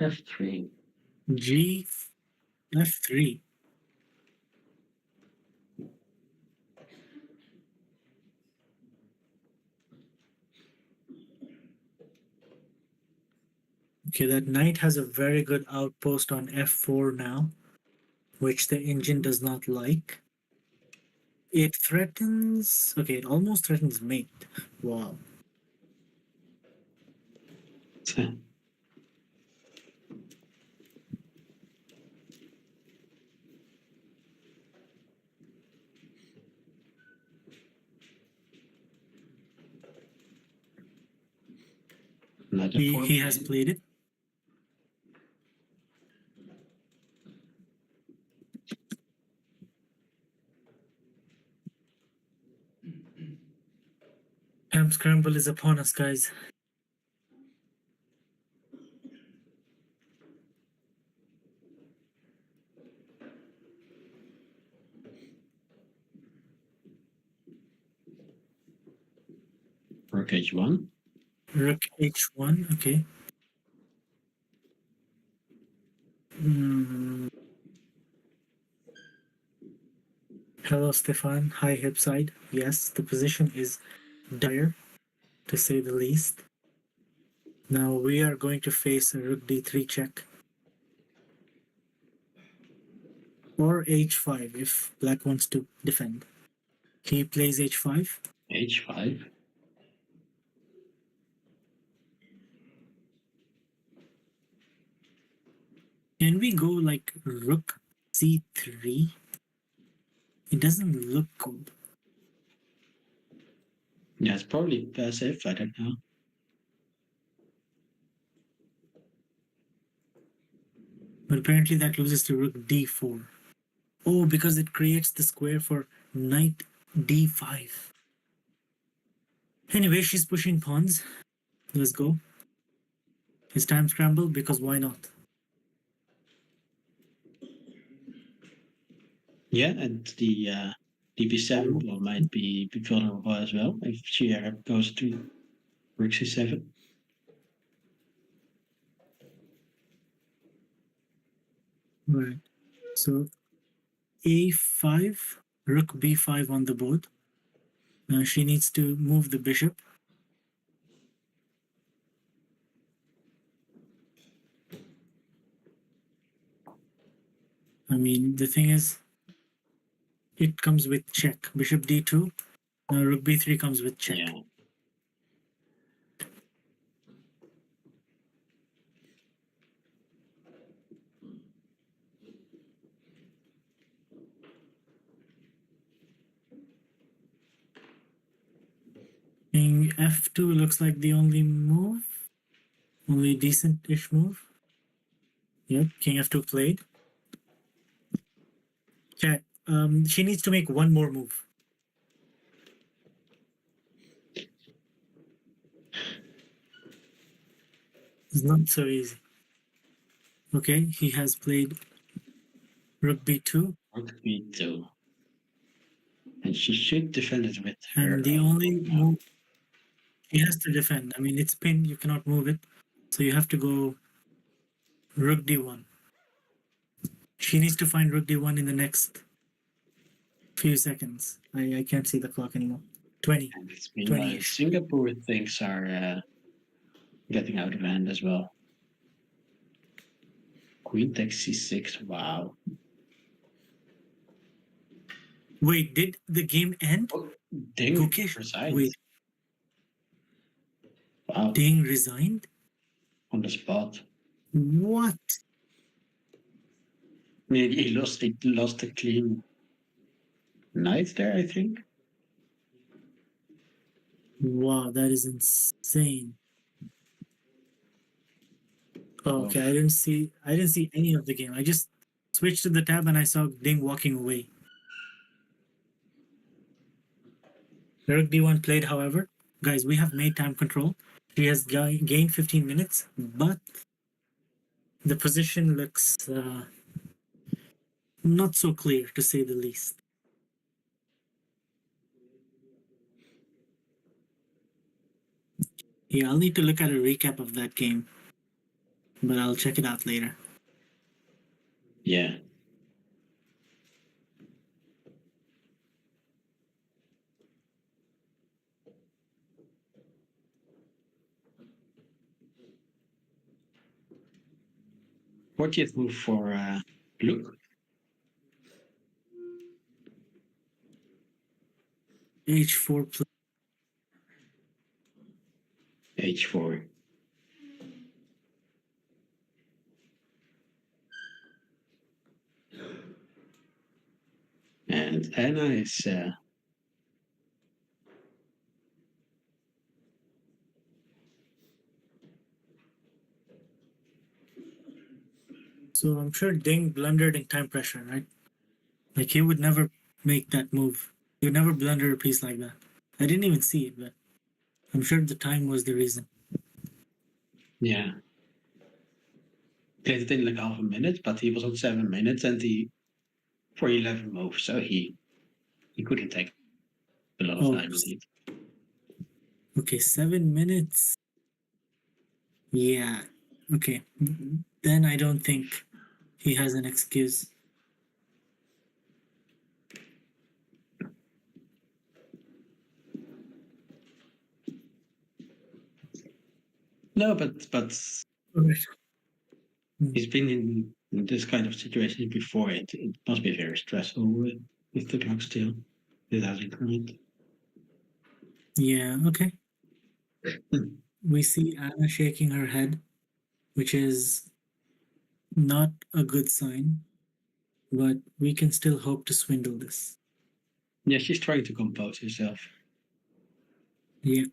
Speaker 4: F3.
Speaker 2: G F3. Okay, that knight has a very good outpost on F4 now, which the engine does not like. It threatens... Okay, it almost threatens mate. Wow. He has played it. Ham scramble is upon us, guys.
Speaker 4: Rook H1.
Speaker 2: Rook H1, okay. Hello, Stefan. Hi, Hipside. Yes, the position is dire, to say the least. Now we are going to face a Rook D3 check. Or H5 if Black wants to defend. He plays H5.
Speaker 4: H5.
Speaker 2: Can we go like Rook C3? It doesn't look good.
Speaker 4: Yeah, it's probably passive. I don't know.
Speaker 2: But apparently that loses to Rook D4. Oh, because it creates the square for Knight D5. Anyway, she's pushing pawns. Let's go. It's time scramble because why not?
Speaker 4: Yeah, and the DB7 might be vulnerable as well if she goes to Rook C7.
Speaker 2: Right. So a5, rook b5 on the board. She needs to move the bishop. I mean, the thing is, it comes with check. Bishop d2. Rook b3 comes with check.
Speaker 4: Yeah.
Speaker 2: King f2 looks like the only move. Only decent-ish move. Yep, king f2 played. Chat. She needs to make one more move. It's not so easy. Okay, he has played rook b2.
Speaker 4: Rook b2. And she should defend it with her.
Speaker 2: And the only move he has to defend. I mean, it's pinned, you cannot move it. So you have to go rook d1. She needs to find rook d1 in the next few seconds. I can't see the clock anymore. 20.
Speaker 4: And it's meanwhile, Singapore things are getting out of hand as well. Queen takes c6. Wow.
Speaker 2: Wait, did the game end?
Speaker 4: Oh, Ding
Speaker 2: Cookish?
Speaker 4: resigned.
Speaker 2: Wait,
Speaker 4: Wow.
Speaker 2: Ding resigned?
Speaker 4: On the spot.
Speaker 2: What?
Speaker 4: Maybe he lost a clean knight there, I think.
Speaker 2: Wow, that is insane. Okay,
Speaker 4: Oh.
Speaker 2: I didn't see any of the game. I just switched to the tab and I saw Ding walking away. Rook d1 played, however. Guys, we have made time control. She has gained 15 minutes, but the position looks not so clear, to say the least. Yeah, I'll need to look at a recap of that game, but I'll check it out later.
Speaker 4: Yeah. Fortieth move for Luke.
Speaker 2: h4
Speaker 4: h4. And Anna is
Speaker 2: So I'm sure Ding blundered in time pressure, right? Like he would never make that move. He would never blunder a piece like that. I didn't even see it, but I'm sure the time was the reason.
Speaker 4: yeah. Played it in like half a minute, but he was on 7 minutes and he for 11 moves, so he couldn't take a lot of time indeed.
Speaker 2: Okay, 7 minutes. Yeah. Okay. Then I don't think he has an excuse.
Speaker 4: No, but
Speaker 2: Alright.
Speaker 4: he's been in this kind of situation before. It must be very stressful with the clock still. It hasn't correct.
Speaker 2: Yeah, okay. We see Anna shaking her head, which is not a good sign, but we can still hope to swindle this.
Speaker 4: Yeah, she's trying to compose herself.
Speaker 2: Yeah.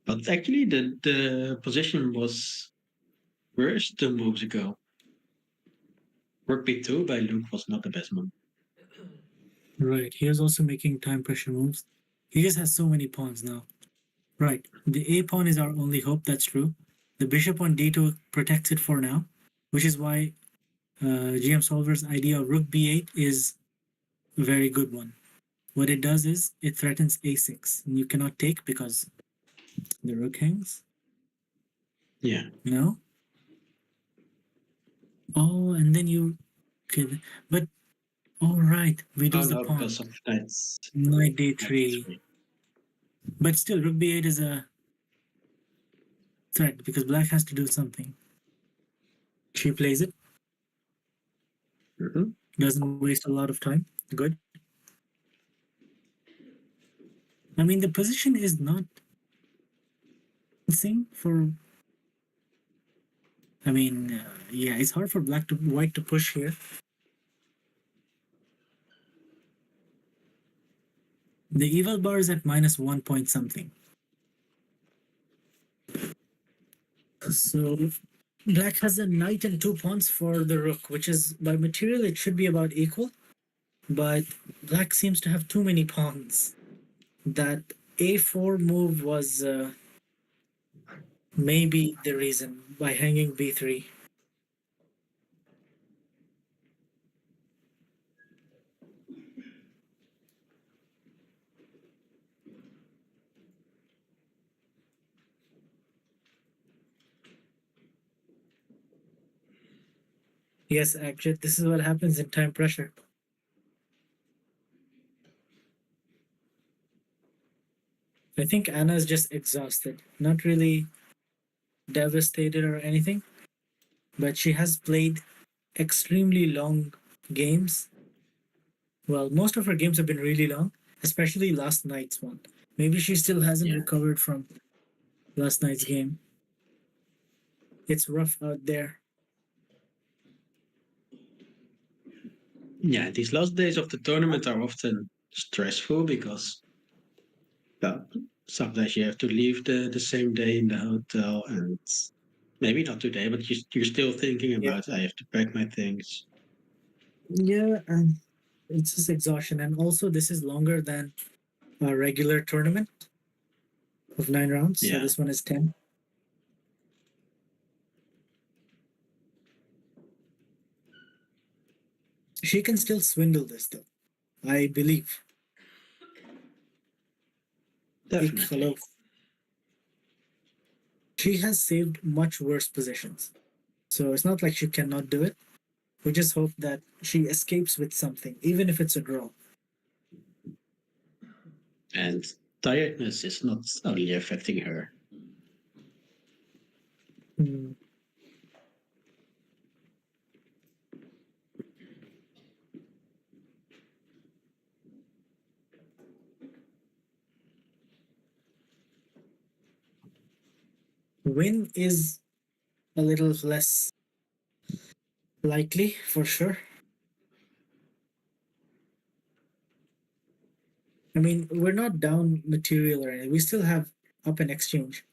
Speaker 4: But actually, the position was worse 2 moves ago. Rook b2 by Luke was not the best move.
Speaker 2: Right. He is also making time pressure moves. He just has so many pawns now. Right. The a pawn is our only hope. That's true. The bishop on d2 protects it for now, which is why GM Solver's idea of rook b8 is a very good one. What it does is it threatens a6. And you cannot take because the rook hangs.
Speaker 4: Yeah.
Speaker 2: No? Oh, and then you. Okay, but all right, we
Speaker 4: Oh
Speaker 2: lose the
Speaker 4: no,
Speaker 2: pawn.
Speaker 4: because of knights.
Speaker 2: Knight
Speaker 4: Knight
Speaker 2: d3.
Speaker 4: d3.
Speaker 2: But still, rook b8 is a threat because black has to do something. She plays it,
Speaker 4: Mhm.
Speaker 2: doesn't waste a lot of time. Good. I mean, the position is not insane for. I mean, yeah, it's hard for white to push here. The evil bar is at -1 point something. So black has a knight and 2 pawns for the rook, which is by material it should be about equal, but black seems to have too many pawns. That a4 move was maybe the reason by hanging b3. Yes, actually, this is what happens in time pressure. I think Anna is just exhausted, not really devastated or anything, but she has played extremely long games. Well, most of her games have been really long, especially last night's one. Maybe she still hasn't
Speaker 4: Yeah.
Speaker 2: recovered from last night's game. It's rough out there.
Speaker 4: Yeah, these last days of the tournament are often stressful because well, sometimes you have to leave the same day in the hotel, and maybe not today, but you're still thinking
Speaker 2: Yeah,
Speaker 4: about I have to pack my things.
Speaker 2: yeah, and it's just exhaustion. And also, this is longer than a regular tournament of 9 rounds. So
Speaker 4: Yeah,
Speaker 2: this one is 10. She can still swindle this, though, I believe. Ik
Speaker 4: definitely.
Speaker 2: geloof. She has saved much worse positions. So it's not like she cannot do it. We just hope that she escapes with something, even if it's a draw.
Speaker 4: And tiredness is not only affecting her.
Speaker 2: Hmm. Win is a little less likely for sure. I mean, we're not down material or anything. We still have up an exchange.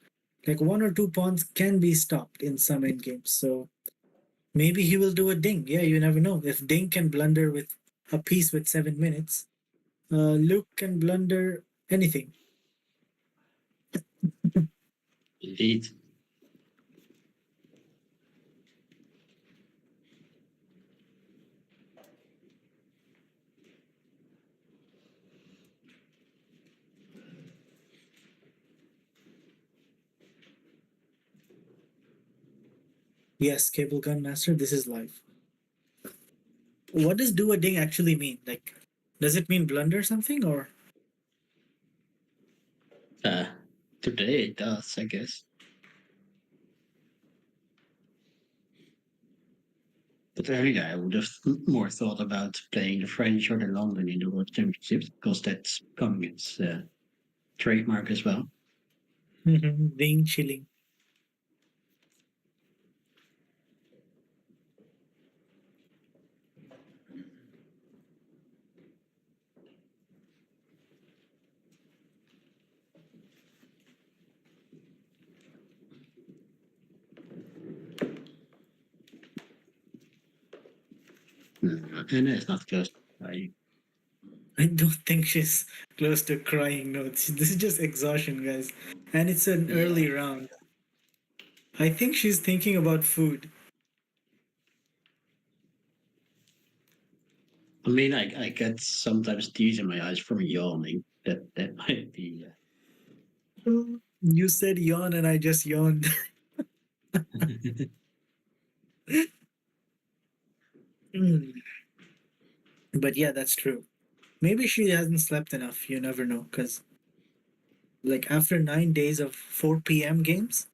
Speaker 2: Like 1 or 2 pawns can be stopped in some endgames. So maybe he will do a ding. Yeah, you never know. If Ding can blunder with a piece with 7 minutes, Luke can blunder anything.
Speaker 4: Indeed.
Speaker 2: Yes, Cable Gun Master, this is live. What does do a ding actually mean? Like, does it mean blunder something or?
Speaker 4: Uh, Today it does, I guess. But earlier I would have more thought about playing the French or the London in the World Championships because that's becoming its trademark as well.
Speaker 2: Ding chilling.
Speaker 4: And it's not close.
Speaker 2: I don't think she's close to crying. No, this is just exhaustion, guys. And it's an
Speaker 4: Yeah.
Speaker 2: early round. I think she's thinking about food.
Speaker 4: I mean, I get sometimes tears in my eyes from yawning. That might be.
Speaker 2: You said yawn and I just yawned. Mm. But yeah, that's true. Maybe she hasn't slept enough. You never know. Because, like, after 9 days of 4 p.m. games,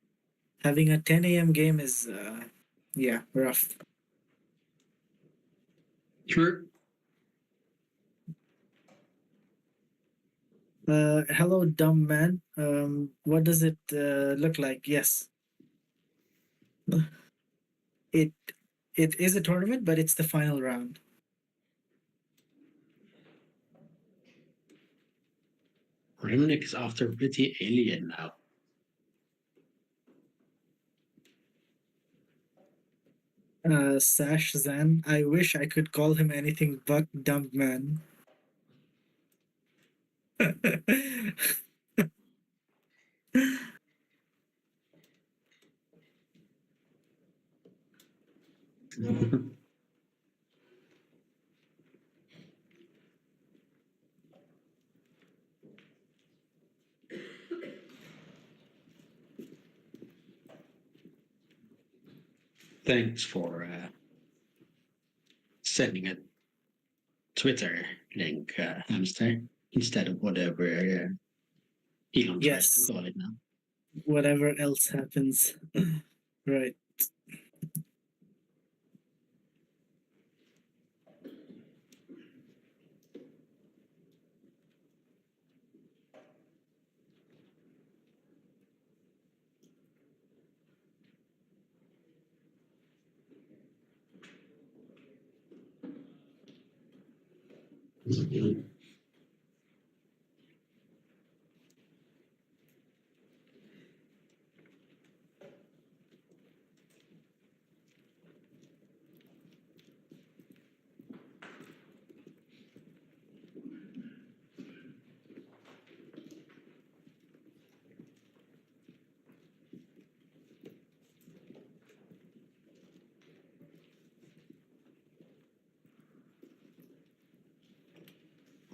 Speaker 2: having a 10 a.m. game is, yeah, rough.
Speaker 4: Sure.
Speaker 2: Hello, dumb man. What does it look like? Yes, it it is a tournament, but it's the final round.
Speaker 4: Remnick is after Pretty Alien now.
Speaker 2: Sash Zan. I wish I could call him anything but dumb man.
Speaker 4: Thanks for sending a Twitter link, Hamster, instead of whatever Elon tries to
Speaker 2: Yes,
Speaker 4: call it now.
Speaker 2: whatever else happens. Right.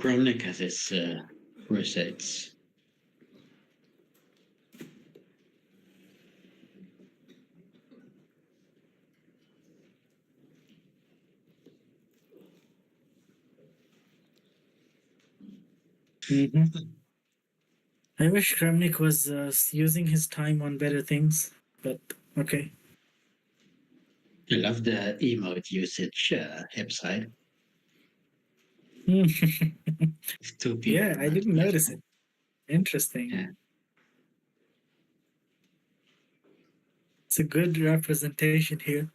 Speaker 4: Kromnik has his receipts.
Speaker 2: Hmm. I wish Kramnik was using his time on better things, but okay.
Speaker 4: I love the emote usage website. It's two people
Speaker 2: Yeah, I
Speaker 4: around
Speaker 2: didn't
Speaker 4: the
Speaker 2: notice it.
Speaker 4: platform.
Speaker 2: Interesting.
Speaker 4: Yeah.
Speaker 2: It's a good representation here.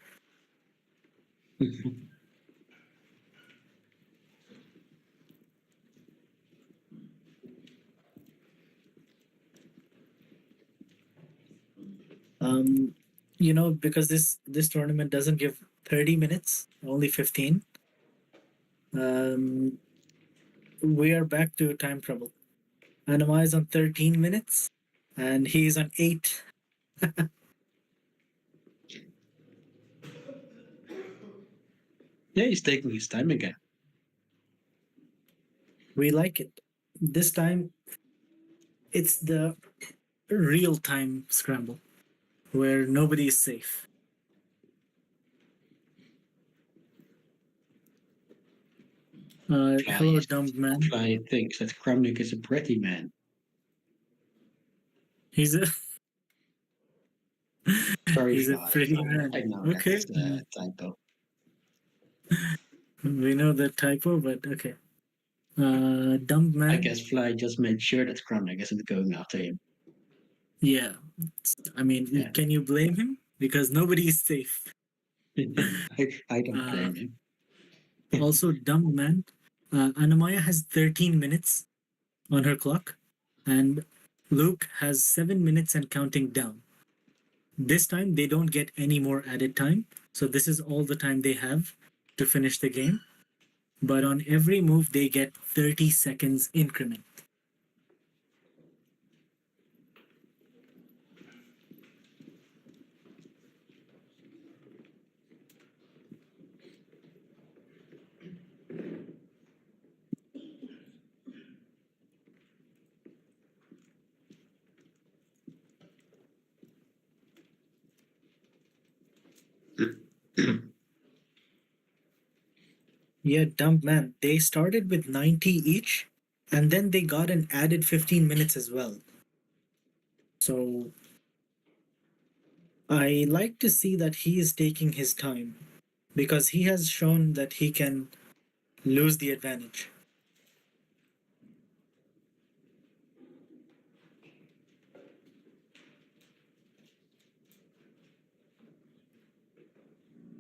Speaker 2: Um, because this tournament doesn't give 30 minutes, only 15. Um, we are back to time trouble. Anna-Maja is on 13 minutes, and he's on 8.
Speaker 4: Yeah, he's taking his time again.
Speaker 2: We like it. This time, it's the real-time scramble, where nobody is safe. Hello, dumb man.
Speaker 4: Fly thinks that Kromnik is a pretty man.
Speaker 2: He's a
Speaker 4: Sorry,
Speaker 2: he's a
Speaker 4: Fly.
Speaker 2: pretty man.
Speaker 4: I know
Speaker 2: Okay,
Speaker 4: that's a typo.
Speaker 2: we know the typo, but okay. Dumb
Speaker 4: I
Speaker 2: man.
Speaker 4: guess Fly just made sure that Kromnik isn't going after him.
Speaker 2: Yeah, I mean,
Speaker 4: Yeah.
Speaker 2: can you blame him? Because nobody is safe.
Speaker 4: I don't
Speaker 2: Uh,
Speaker 4: blame him.
Speaker 2: Also, dumb man. Anna-Maja has 13 minutes on her clock, and Luke has 7 minutes and counting down. This time, they don't get any more added time, so this is all the time they have to finish the game. But on every move, they get 30 seconds increment. Yeah, dumb man. They started with 90 each, and then they got an added 15 minutes as well. So I like to see that he is taking his time because he has shown that he can lose the advantage.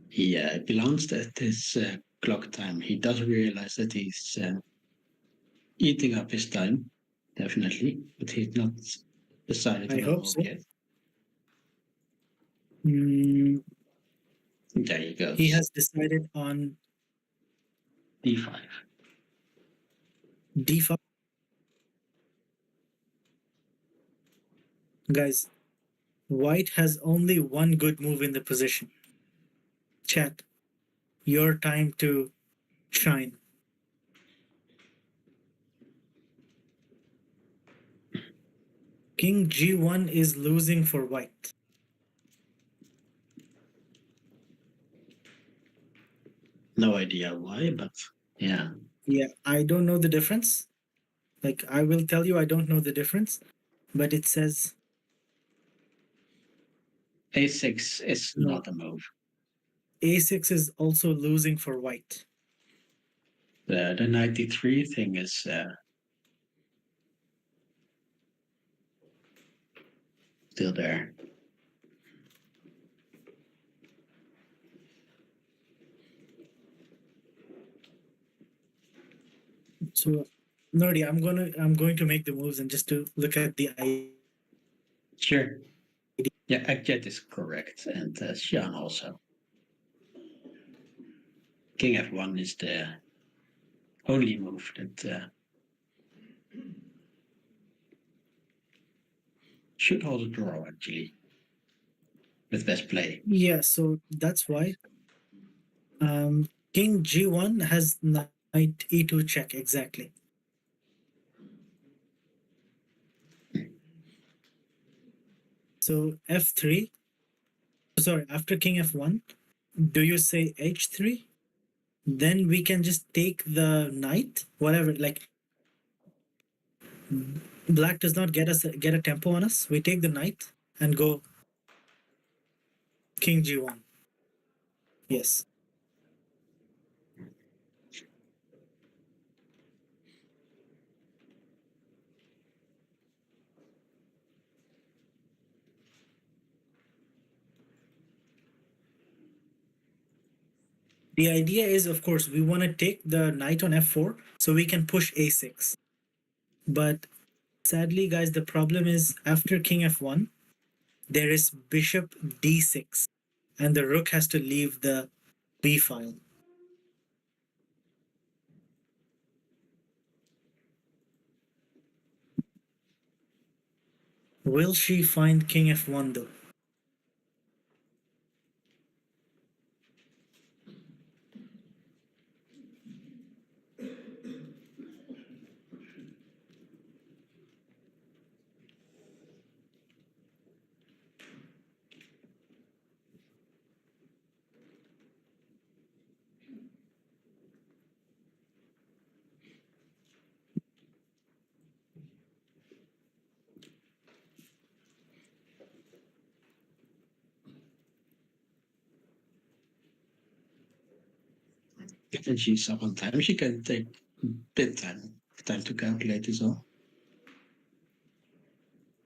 Speaker 4: He glanced at his clock time. He does realize that he's eating up his time, definitely, but he's not decided
Speaker 2: I
Speaker 4: on a
Speaker 2: hope
Speaker 4: move
Speaker 2: so.
Speaker 4: yet.
Speaker 2: Mm,
Speaker 4: There he
Speaker 2: he
Speaker 4: goes.
Speaker 2: has decided on
Speaker 4: D5.
Speaker 2: d5. Guys, white has only one good move in the position. Chat, your time to shine. King g1 is losing for white.
Speaker 4: No idea why, but yeah.
Speaker 2: Yeah, I don't know the difference. Like, I will tell you, I don't know the difference, but it says
Speaker 4: A6 is
Speaker 2: no.
Speaker 4: not a move.
Speaker 2: A6 is also losing for white.
Speaker 4: The 93 thing is still there.
Speaker 2: So, Nerdy, I'm going to make the moves and just to look at the ID.
Speaker 4: Sure. Yeah, Akjet is correct, and Xian also. King F1 is the only move that should hold a draw, actually, with best play.
Speaker 2: Yeah, so that's why King G1 has knight E2 check exactly. So F3, sorry, after King F1, do you say H3? Then we can just take the knight, whatever. Like black does not get a tempo on us. We take the knight and go King G1. Yes. The idea is, of course, we want to take the knight on F4 so we can push A6. But sadly, guys, the problem is after King F1, there is Bishop D6, and the rook has to leave the B file. Will she find King F1 though?
Speaker 4: And she's up on time. She can take bit time to calculate this all.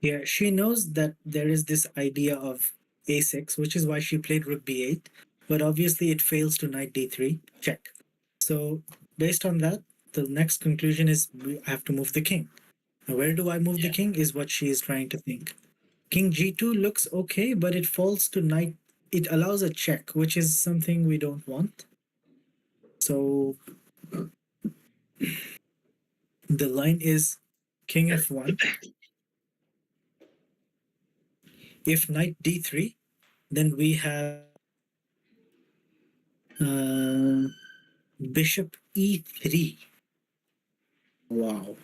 Speaker 2: Yeah, she knows that there is this idea of A6, which is why she played Rook B8, but obviously it fails to Knight D3, check. So, based on that, the next conclusion is we have to move the king. Now, where do I move the
Speaker 4: Yeah.
Speaker 2: king is what she is trying to think. King G2 looks okay, but it falls to Knight. It allows a check, which is something we don't want. So, the line is King F1. If Knight D3, then we have uh, Bishop E3. Wow.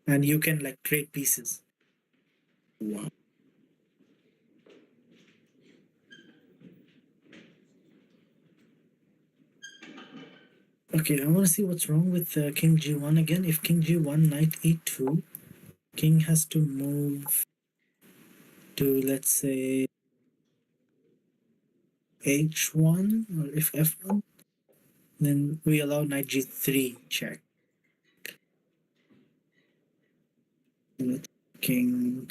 Speaker 2: And you can like trade pieces. Wow. Okay, I want to see what's wrong with king g1 again. If king g1, knight e2, king has to move to, let's say, h1, or if f1, then we allow knight g3 check. King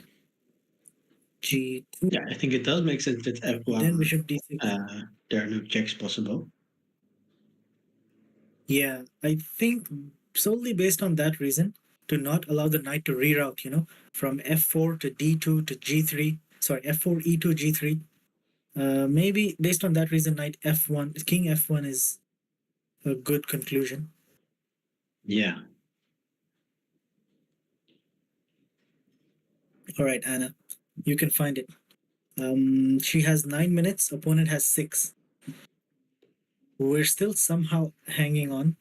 Speaker 2: g2.
Speaker 4: Yeah, I think it does make sense that f1.
Speaker 2: Then bishop d6.
Speaker 4: There are no checks possible.
Speaker 2: Yeah, I think solely based on that reason, to not allow the knight to reroute, from f4 to d2 to g3. Sorry, f4, e2, g3. Maybe based on that reason, knight f1, king f1 is a good conclusion.
Speaker 4: Yeah.
Speaker 2: All right, Anna, you can find it. She has 9 minutes, opponent has 6. We're still somehow hanging on.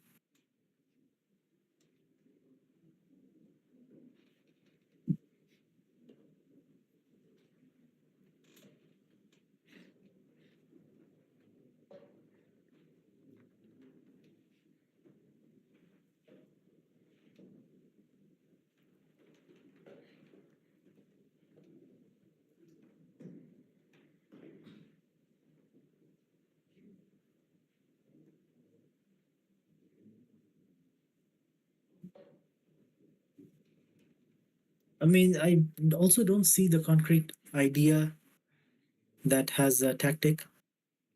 Speaker 2: I mean, I also don't see the concrete idea that has a tactic,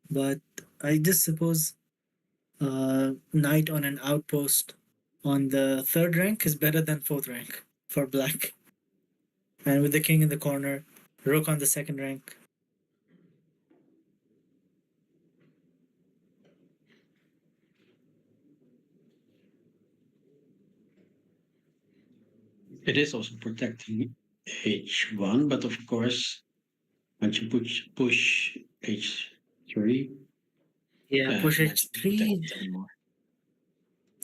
Speaker 2: but I just suppose knight on an outpost on the 3rd rank is better than 4th rank for black. And with the king in the corner, rook on the 2nd rank.
Speaker 4: It is also protecting h1, but of course, once you push h3,
Speaker 2: Yeah, push
Speaker 4: it's not protected
Speaker 2: h3.
Speaker 4: anymore.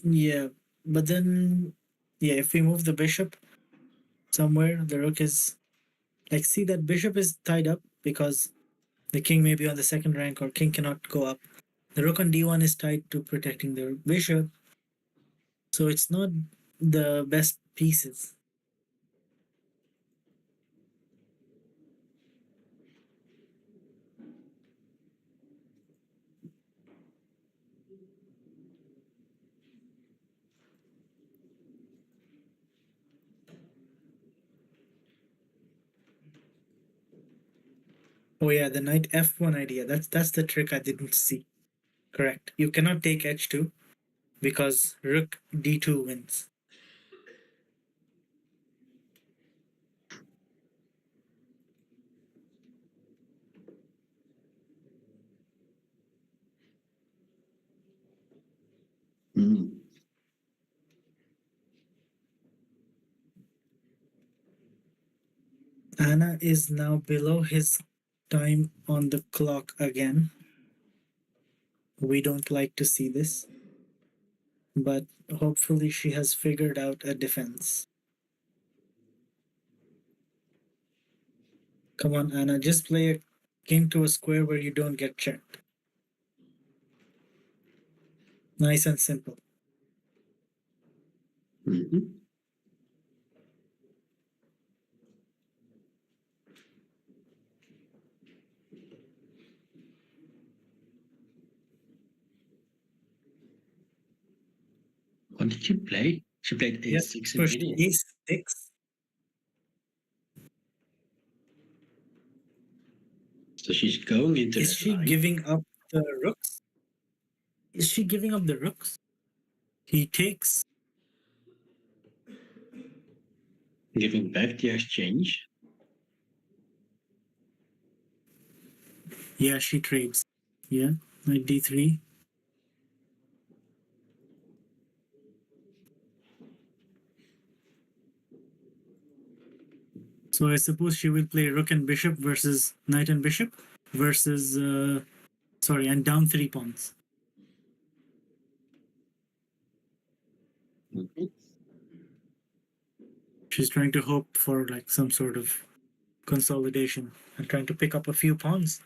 Speaker 2: Yeah, but then, yeah, if we move the bishop somewhere, the rook is like, see, that bishop is tied up because the king may be on the 2nd rank or king cannot go up. The rook on d1 is tied to protecting the bishop, so it's not the best pieces. Oh yeah, the knight f1 idea. That's the trick I didn't see. Correct. You cannot take h2 because rook d2 wins.
Speaker 4: Mm.
Speaker 2: Anna is now below his time on the clock again. We don't like to see this, but hopefully she has figured out a defense. Come on, Anna, just play a king to a square where you don't get checked. Nice and simple.
Speaker 4: Mm-hmm. What did she play? She played
Speaker 2: Yes,
Speaker 4: a6
Speaker 2: pushed
Speaker 4: immediately.
Speaker 2: a6.
Speaker 4: So she's going into
Speaker 2: Is
Speaker 4: that
Speaker 2: she
Speaker 4: line.
Speaker 2: giving up the rooks? Is she giving up the rooks? He takes.
Speaker 4: Giving back the exchange.
Speaker 2: Yeah, she trades. Yeah, knight d3. So I suppose she will play rook and bishop versus knight and bishop versus, sorry, and down 3 pawns.
Speaker 4: Mm-hmm.
Speaker 2: She's trying to hope for like some sort of consolidation and trying to pick up a few pawns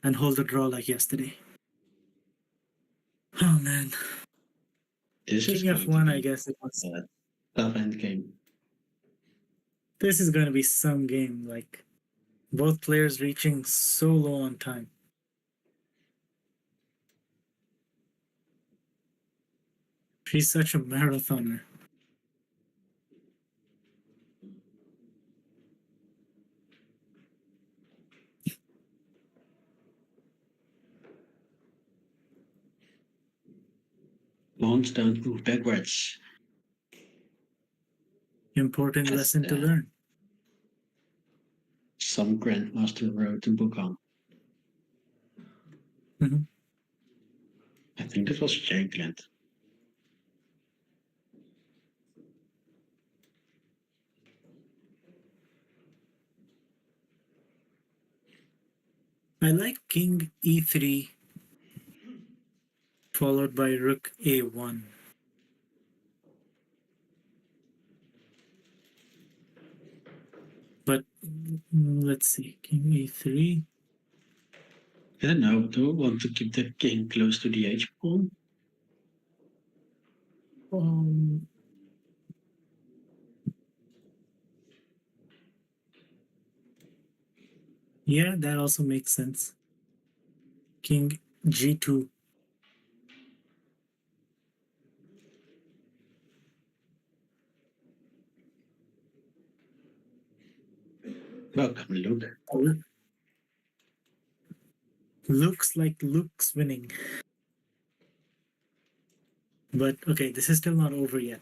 Speaker 2: and hold the draw like yesterday. Oh man.
Speaker 4: This is
Speaker 2: King
Speaker 4: going to
Speaker 2: F1, I
Speaker 4: be
Speaker 2: guess it was.
Speaker 4: a tough end game.
Speaker 2: This is going to be some game, like both players reaching so low on time. She's such a marathoner.
Speaker 4: Pawns don't move backwards.
Speaker 2: Important
Speaker 4: That's
Speaker 2: lesson to learn.
Speaker 4: some Grandmaster wrote a book on.
Speaker 2: Mhm.
Speaker 4: I think it was Shankland.
Speaker 2: I like King E3 followed by Rook A1. But let's see, King E3.
Speaker 4: I don't know. Do we want to keep the king close to the H pawn?
Speaker 2: Yeah, that also makes sense. King G2.
Speaker 4: Welcome, Luke.
Speaker 2: Looks like Luke's winning. But okay, this is still not over yet.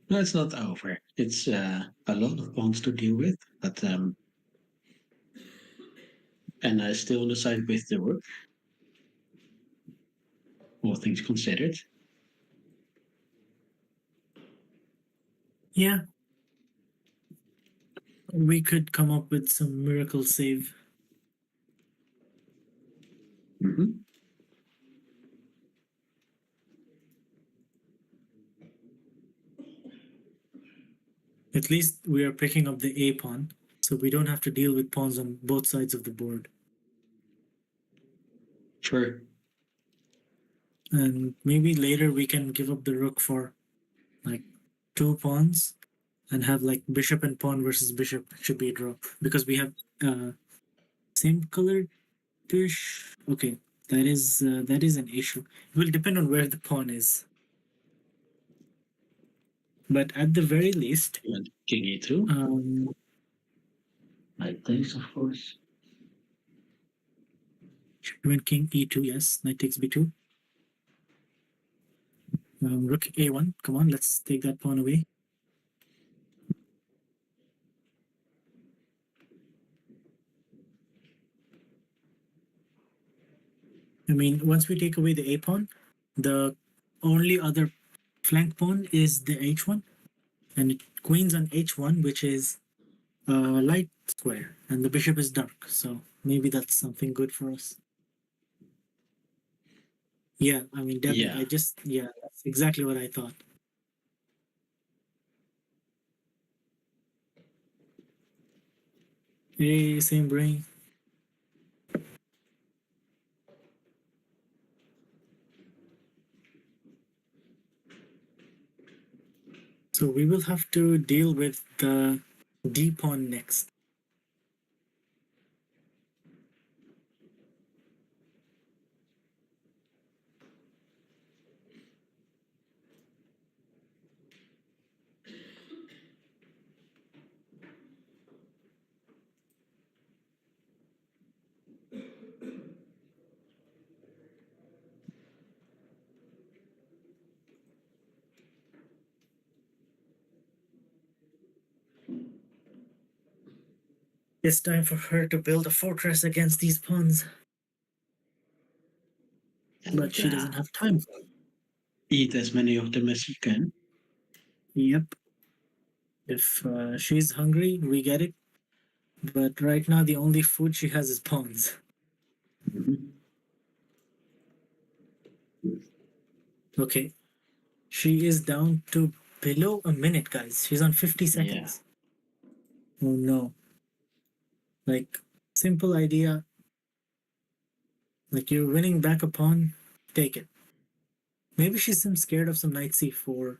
Speaker 4: No, it's not over. It's a lot of pawns to deal with, but and I still on the side with the rook. All things considered.
Speaker 2: Yeah. We could come up with some miracle save.
Speaker 4: Mm-hmm.
Speaker 2: At least we are picking up the A pawn, so we don't have to deal with pawns on both sides of the board.
Speaker 4: Sure.
Speaker 2: And maybe later we can give up the rook for like 2 pawns and have like bishop and pawn versus bishop. Should be a draw because we have same colored dish. Okay, that is an issue. It will depend on where the pawn is. But at the very least,
Speaker 4: And king e2. Like this, of course.
Speaker 2: we went king e2. Yes, knight takes b2. Rook a1. Come on, let's take that pawn away. I mean, once we take away the a pawn, the only other flank pawn is the h1, and queen's on h1, which is light square, and the bishop is dark. So maybe that's something good for us. Yeah, I mean, definitely.
Speaker 4: Yeah.
Speaker 2: That's exactly what I thought. Hey, same brain. So we will have to deal with the d pawn next. It's time for her to build a fortress against these pawns.
Speaker 4: And,
Speaker 2: But she doesn't have time.
Speaker 4: Eat as many of them as you can.
Speaker 2: Yep. If she's hungry, we get it. But right now, the only food she has is pawns.
Speaker 4: Mhm.
Speaker 2: Okay. She is down to below a minute, guys. She's on 50
Speaker 4: Yeah.
Speaker 2: seconds. Oh no. Like, simple idea. Like, you're winning back a pawn, take it. Maybe she's scared of some knight c4,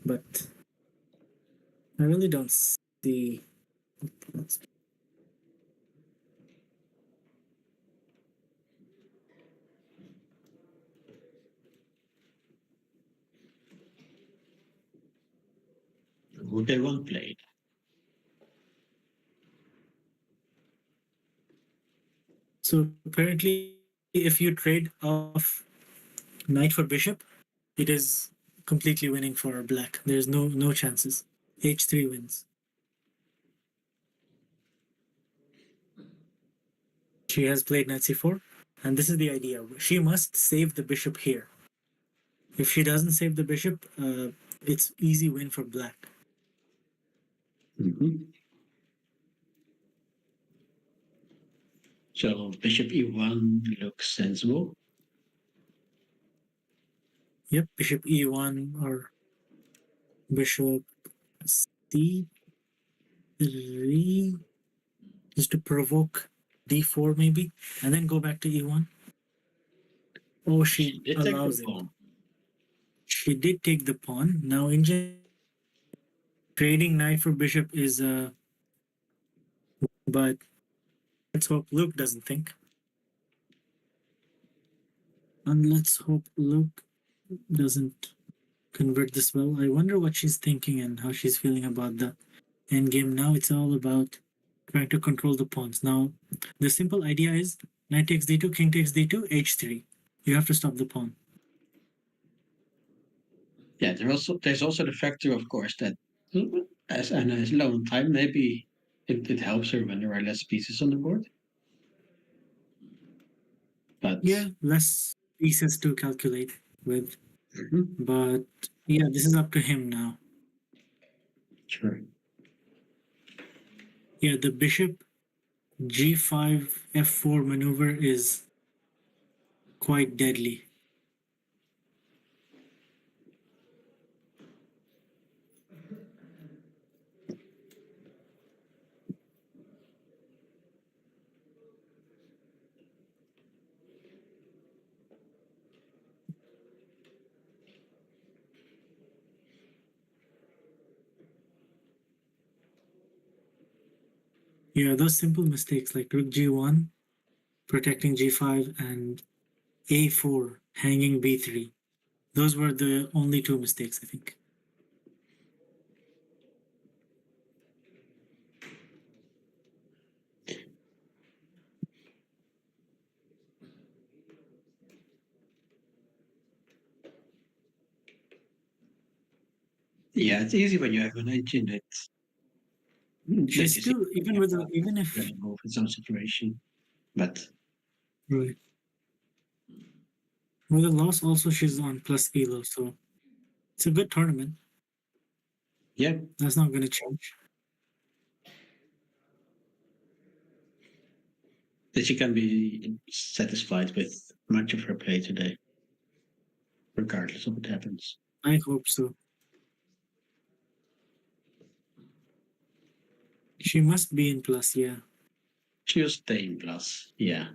Speaker 2: but I really don't see.
Speaker 4: Rook a1 played.
Speaker 2: So apparently, if you trade off knight for bishop, it is completely winning for black. There's no chances. h3 wins. She has played knight c4, and this is the idea. She must save the bishop here. If she doesn't save the bishop, it's easy win for black.
Speaker 4: Mm-hmm. So bishop e1 looks sensible.
Speaker 2: Yep, bishop e1 or bishop c3, just to provoke d4 maybe, and then go back to e1. Oh,
Speaker 4: She
Speaker 2: she
Speaker 4: did take the
Speaker 2: allows it.
Speaker 4: pawn.
Speaker 2: She did take the pawn. Now, in trading knight for bishop is but let's hope Luke doesn't think. And let's hope Luke doesn't convert this well. I wonder what she's thinking and how she's feeling about the endgame. Now it's all about trying to control the pawns. Now, the simple idea is knight takes d2, king takes d2, h3. You have to stop the pawn.
Speaker 4: Yeah, there's also the factor, of course, that as Anna is low on time, maybe it helps her when there are less pieces on the board. But
Speaker 2: Yeah, less pieces to calculate with.
Speaker 4: Mhm.
Speaker 2: But yeah, this is up to him now.
Speaker 4: Sure.
Speaker 2: Yeah, the bishop g5 f4 maneuver is quite deadly. Yeah, those simple mistakes like rook g1, protecting g5, and a4, hanging b3. Those were the only two mistakes, I think.
Speaker 4: Yeah, it's easy when you have an engine that
Speaker 2: She's
Speaker 4: you see
Speaker 2: still, even with a, even if
Speaker 4: ready move in some situation. But
Speaker 2: right, with a loss, also she's on plus elo, so it's a good tournament.
Speaker 4: yeah,
Speaker 2: That's not going to change.
Speaker 4: that she can be satisfied with much of her play today, regardless of what happens.
Speaker 2: I hope so. She must be in plus, yeah.
Speaker 4: She was staying plus, yeah.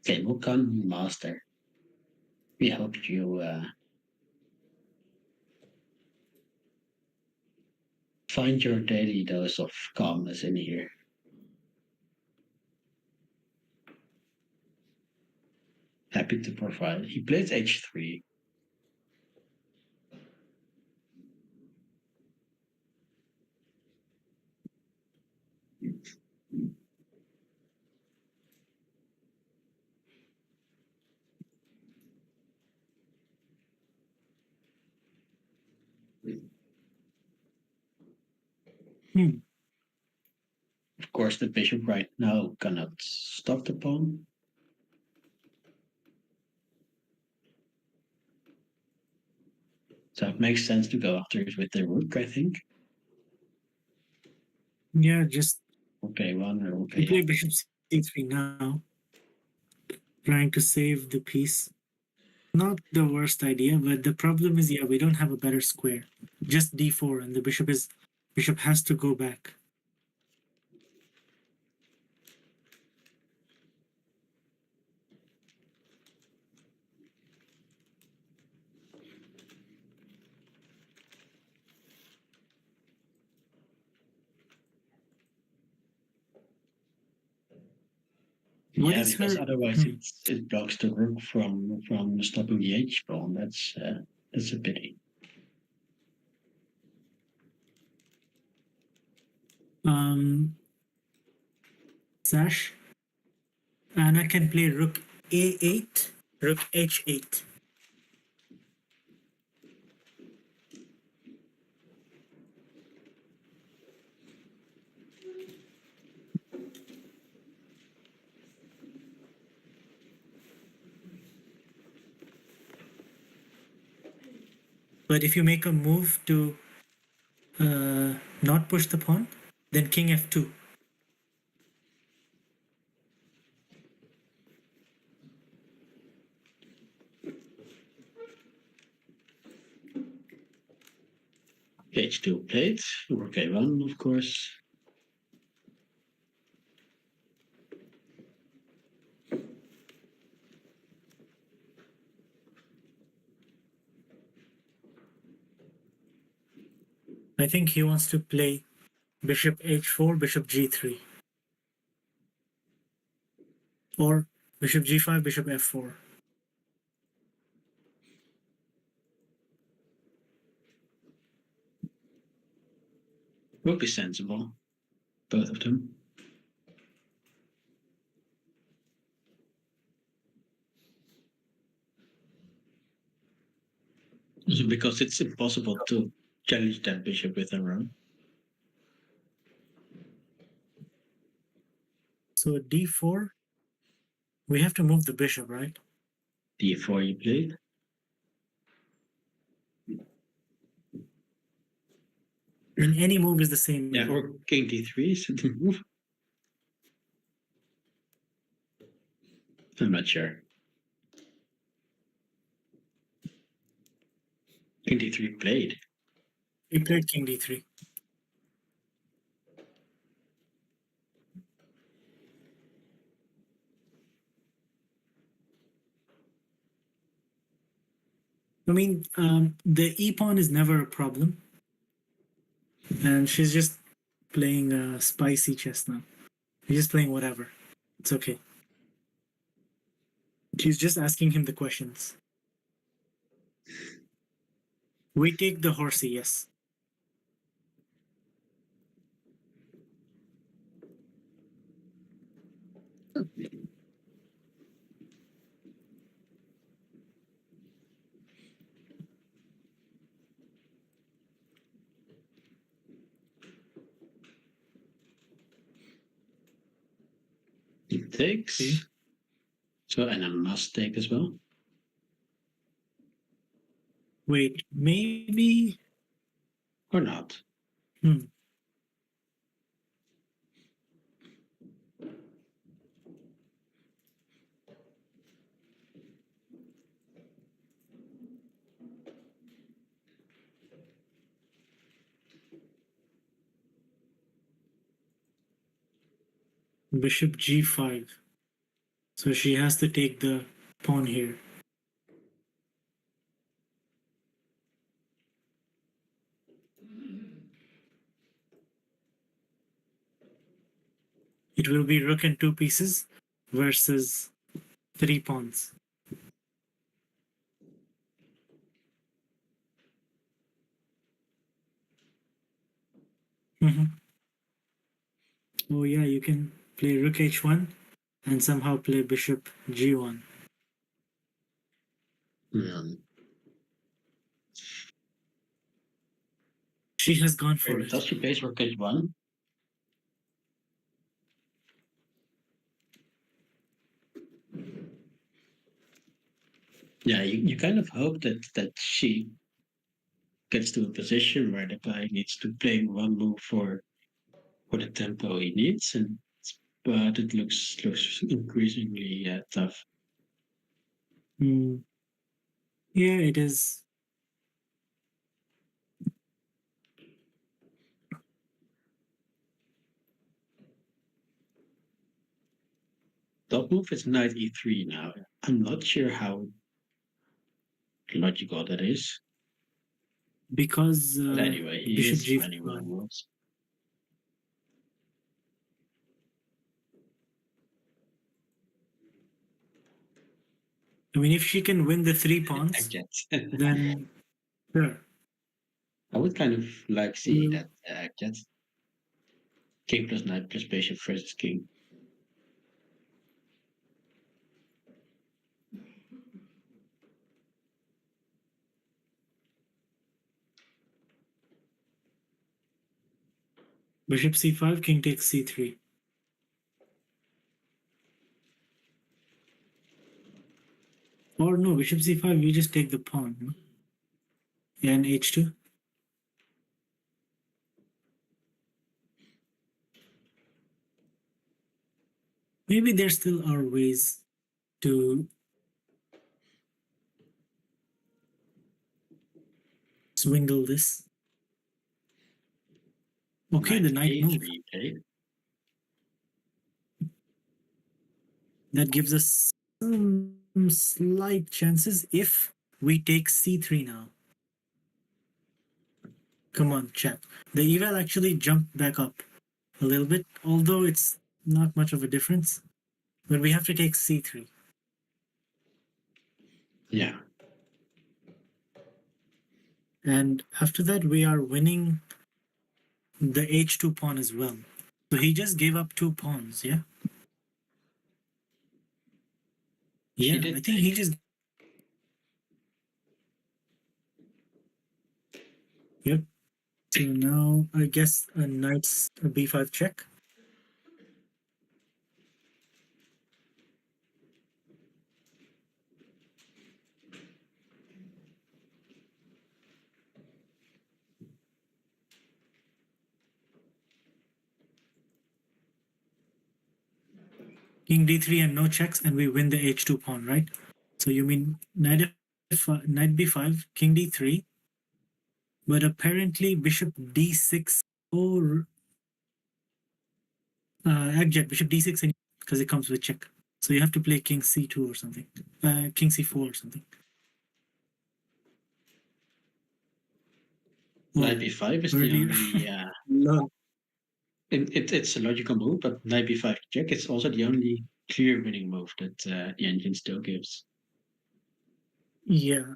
Speaker 4: Okay, Mukan Master. We hope you find your daily dose of calmness in here. Happy to provide. He plays h3.
Speaker 2: Hmm.
Speaker 4: Of course, the bishop right now cannot stop the pawn. So it makes sense to go after it with the rook, I think.
Speaker 2: Yeah, just
Speaker 4: Okay, one or
Speaker 2: you
Speaker 4: okay.
Speaker 2: play bishop c3 now, trying to save the piece. Not the worst idea, but the problem is, yeah, we don't have a better square. Just d4, and the bishop has to go back. What
Speaker 4: Yeah,
Speaker 2: is
Speaker 4: because
Speaker 2: her?
Speaker 4: otherwise it blocks the rook from stopping the h pawn. That's a pity.
Speaker 2: Sash. Anna can play rook a8, rook h8. But if you make a move to not push the pawn, then king f2.
Speaker 4: h2 played, rook a1, of course.
Speaker 2: I think he wants to play bishop h4, bishop g3. Or bishop g5, bishop f4.
Speaker 4: Would be sensible, both of them. Also because it's impossible to challenge that bishop with a run.
Speaker 2: So d4, we have to move the bishop, right?
Speaker 4: d4 you played.
Speaker 2: And any move is the same.
Speaker 4: Yeah, or king d3 is the move. I'm not sure. King d3 played.
Speaker 2: He played king d3. I mean, the e pawn is never a problem, and she's just playing a spicy chess now. She's just playing whatever. It's okay. She's just asking him the questions. We take the horsey, yes.
Speaker 4: It takes.
Speaker 2: Okay.
Speaker 4: So, and I must take as well.
Speaker 2: Wait, maybe.
Speaker 4: Or not.
Speaker 2: Bishop g5. So she has to take the pawn here. It will be rook and two pieces versus three pawns. Oh yeah, you can play rook h1 and somehow play bishop g1. She has gone for
Speaker 4: Very
Speaker 2: it.
Speaker 4: does she plays rook h1. Yeah, you kind of hope that she gets to a position where the guy needs to play one move for the tempo he needs, and but it looks increasingly tough.
Speaker 2: Hmm. Yeah, it is.
Speaker 4: Top move is knight e3 now. I'm not sure how logical that is,
Speaker 2: Because
Speaker 4: but anyway, he
Speaker 2: bishop
Speaker 4: is finding one
Speaker 2: g5.
Speaker 4: moves.
Speaker 2: I mean, if she can win the 3
Speaker 4: I
Speaker 2: pawns,
Speaker 4: guess.
Speaker 2: then sure.
Speaker 4: I would kind of like see
Speaker 2: Mm.
Speaker 4: that just king plus knight plus bishop versus king.
Speaker 2: Bishop c5, king takes c3. Or no, bishop c5, you just take the pawn. No? Yeah, and h2. Maybe there still are ways to swindle this. Okay, the knight move.
Speaker 4: a3, okay.
Speaker 2: That gives us some slight chances if we take c3 now. Come on, chat. The eval actually jumped back up a little bit, although it's not much of a difference. But we have to take c3.
Speaker 4: Yeah.
Speaker 2: And after that, we are winning the h2 pawn as well. So he just gave up 2 pawns, yeah?
Speaker 4: She
Speaker 2: Yeah,
Speaker 4: did
Speaker 2: I think he
Speaker 4: take.
Speaker 2: just. Yep. So now I guess a knight's a b5 check. King d3 and no checks, and we win the h2 pawn, right? So you mean knight knight b5, king d3, but apparently bishop d6 or abject bishop d6 because it comes with check. So you have to play king c2 or something, king c4 or something.
Speaker 4: Knight b5 is the
Speaker 2: earlier.
Speaker 4: only.
Speaker 2: No.
Speaker 4: It's a logical move, but knight b5 check is also the only clear winning move that the engine still gives.
Speaker 2: Yeah.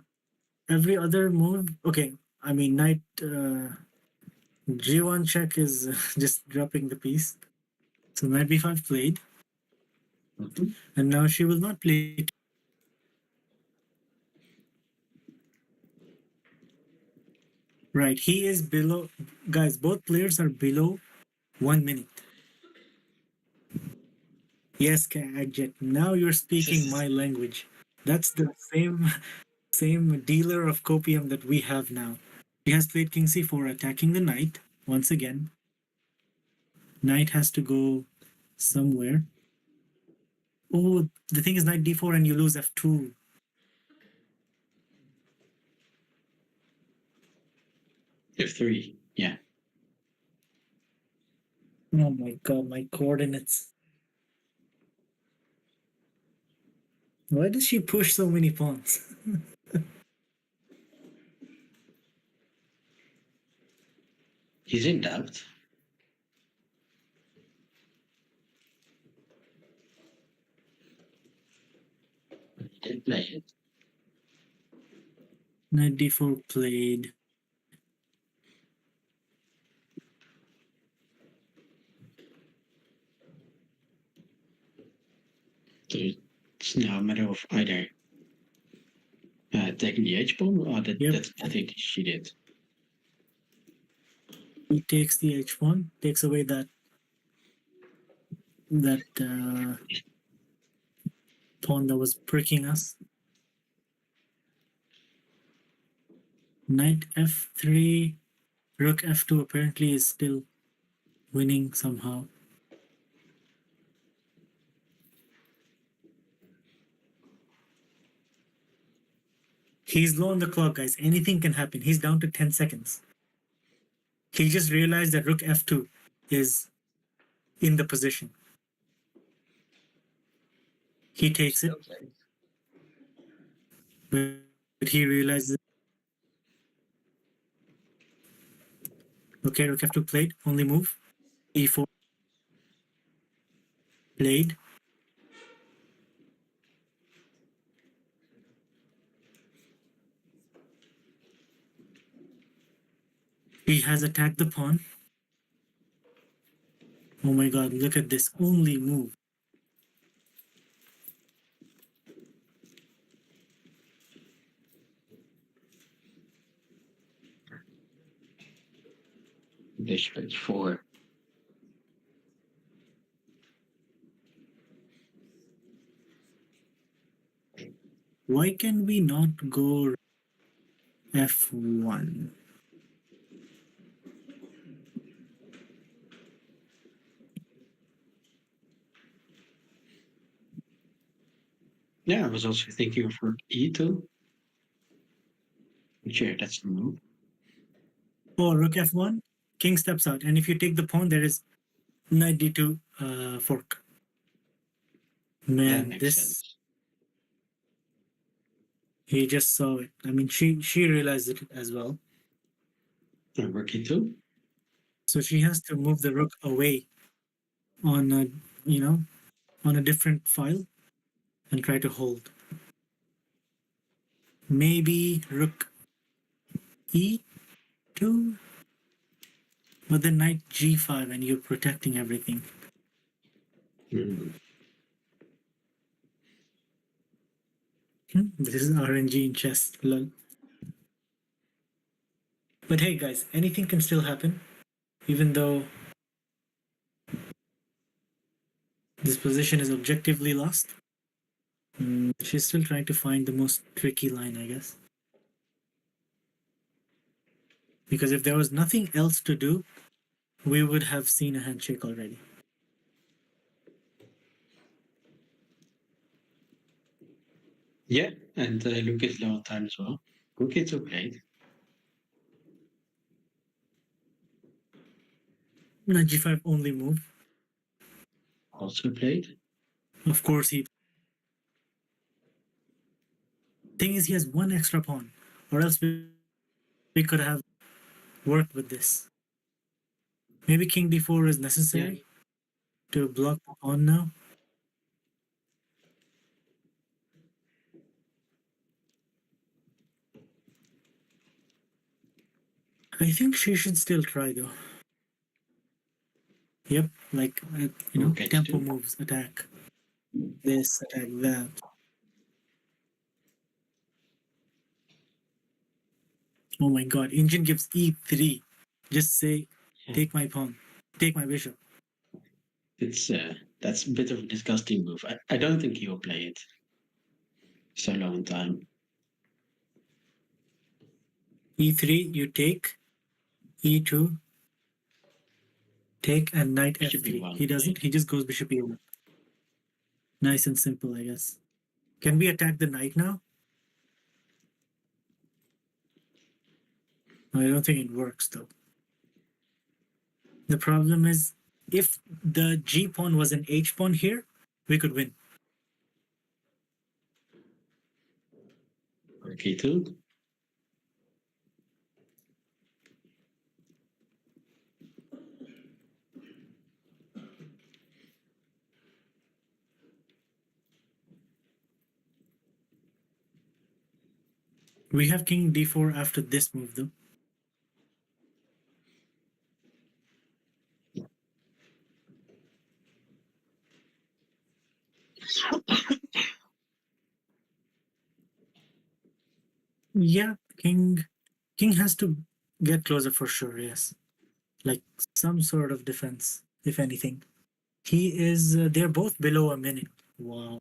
Speaker 2: Every other move, okay. I mean, knight g1 check is just dropping the piece. So knight b5 played,
Speaker 4: Mhm.
Speaker 2: and now she will not play. Right, he is below. Guys, both players are below 1 minute. Yes, Ajit. Now you're speaking my language. That's the same dealer of copium that we have now. He has played king c4, attacking the knight once again. Knight has to go somewhere. Oh, the thing is knight d4 and you lose f2.
Speaker 4: f3, yeah.
Speaker 2: Oh my god, my coordinates. Why does she push so many pawns?
Speaker 4: He's in doubt. He did play it.
Speaker 2: Knight d4 played.
Speaker 4: So it's now a matter of either taking the h pawn or
Speaker 2: Yep.
Speaker 4: that I think she did.
Speaker 2: He takes the h pawn, takes away that pawn that was pricking us. Knight f3, rook f2 apparently is still winning somehow. He's low on the clock, guys. Anything can happen. He's down to 10 seconds. He just realized that rook f2 is in the position. He takes it, but he realizes. Okay, rook f2 played, only move. e4 played. He has attacked the pawn. Oh my god, look at this, only move.
Speaker 4: Bishop h4.
Speaker 2: Why can we not go f1?
Speaker 4: Yeah, I was also thinking of rook e2. Sure, that's the move.
Speaker 2: Oh, rook f1, king steps out, and if you take the pawn, there is knight d2 fork.
Speaker 4: That
Speaker 2: Man,
Speaker 4: makes
Speaker 2: this
Speaker 4: sense.
Speaker 2: he just saw it. I mean, she realized it as well.
Speaker 4: Rook e2.
Speaker 2: So she has to move the rook away on a on a different file and try to hold. Maybe rook e2, but then knight g5 and you're protecting everything. This is RNG in chess, lol. But hey guys, anything can still happen, even though this position is objectively lost. She's still trying to find the most tricky line, I guess. Because if there was nothing else to do, we would have seen a handshake already.
Speaker 4: Yeah, and Luke is low on time as well. Rook e2 played.
Speaker 2: Knight g5 only move.
Speaker 4: Also played.
Speaker 2: Of course, he. Thing is, he has one extra pawn, or else we could have worked with this. Maybe king d4 is necessary to block the pawn now. I think she should still try though. Yep, like
Speaker 4: Okay,
Speaker 2: tempo moves, attack this, attack that. Oh my god, Indian gives e3. Just say, take my pawn, take my bishop.
Speaker 4: It's that's a bit of a disgusting move. I don't think he will play it so low in time.
Speaker 2: e3, you take, e2, take, and knight
Speaker 4: Bishop
Speaker 2: f3.
Speaker 4: e1
Speaker 2: He doesn't,
Speaker 4: played.
Speaker 2: he just goes bishop e1. Nice and simple, I guess. Can we attack the knight now? No, I don't think it works though. The problem is, if the g pawn was an h pawn here, we could win.
Speaker 4: Rook e2.
Speaker 2: We have king d4 after this move though. Yeah, king has to get closer for sure, yes. like some sort of defense, if anything. He is. They're both below a minute. Wow.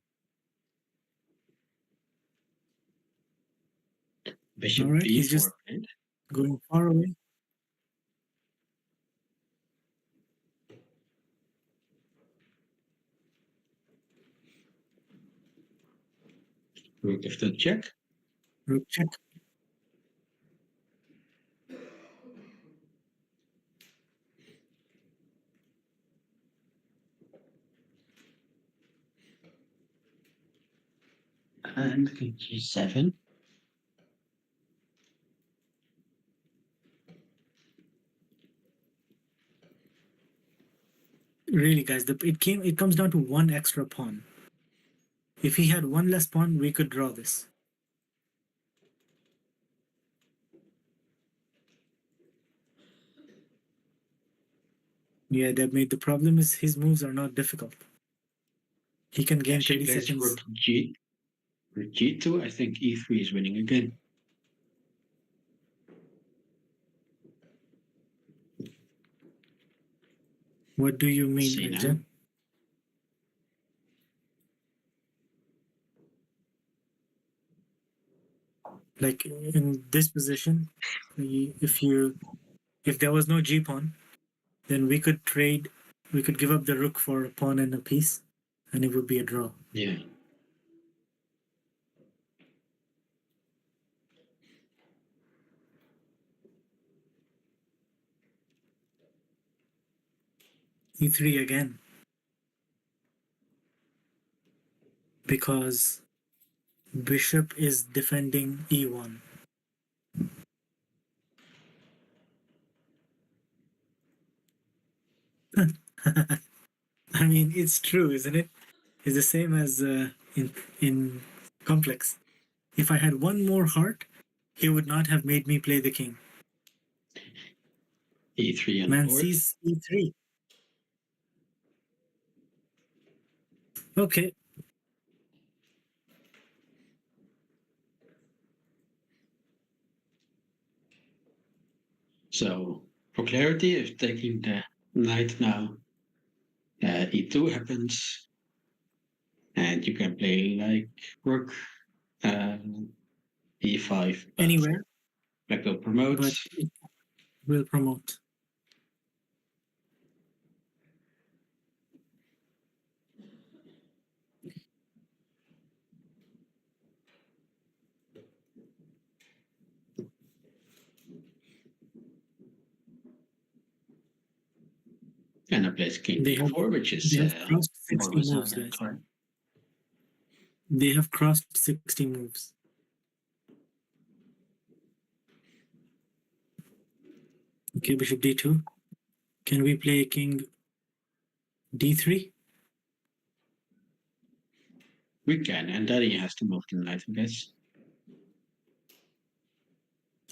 Speaker 4: Bishop
Speaker 2: All right. He's
Speaker 4: b4
Speaker 2: just
Speaker 4: played.
Speaker 2: going far away.
Speaker 4: Rook f2 check.
Speaker 2: Rook check.
Speaker 4: And king g7.
Speaker 2: Really, guys, it comes down to one extra pawn. If he had one less pawn, we could draw this. Yeah, that made the problem is his moves are not difficult. He can gain
Speaker 4: If she
Speaker 2: 30
Speaker 4: plays
Speaker 2: seconds.
Speaker 4: rook g2, I think e3 is winning again.
Speaker 2: What do you mean,
Speaker 4: See now.
Speaker 2: Arjun? Like in this position, if there was no g pawn, then we could trade. We could give up the rook for a pawn and a piece, and it would be a draw.
Speaker 4: Yeah.
Speaker 2: E3 again. Because bishop is defending e1. I mean, it's true, isn't it? It's the same as in complex. If I had one more heart, he would not have made me play the king.
Speaker 4: e3 on
Speaker 2: Man
Speaker 4: board.
Speaker 2: sees e3. Okay.
Speaker 4: So, for clarity, if taking the knight now, e2 happens, and you can play like rook e5.
Speaker 2: Anywhere,
Speaker 4: Black will promote.
Speaker 2: but it will promote.
Speaker 4: And I plays king
Speaker 2: They have
Speaker 4: d4, which is
Speaker 2: they have crossed
Speaker 4: more
Speaker 2: 60 moves,
Speaker 4: resilient
Speaker 2: guys.
Speaker 4: card.
Speaker 2: They have crossed 60 moves. Okay, bishop d2. Can we play king d3?
Speaker 4: We can, and then he has to move the knight, I guess.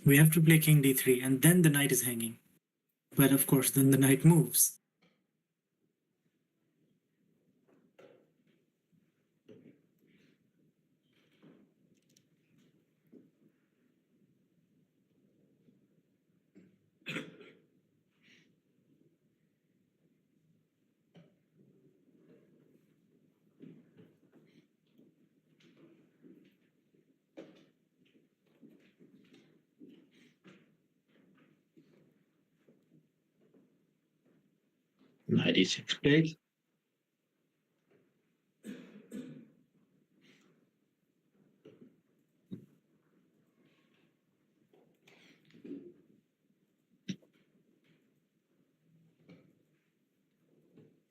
Speaker 2: We have to play king d3, and then the knight is hanging. But of course, then the knight moves.
Speaker 4: Knight e6 played.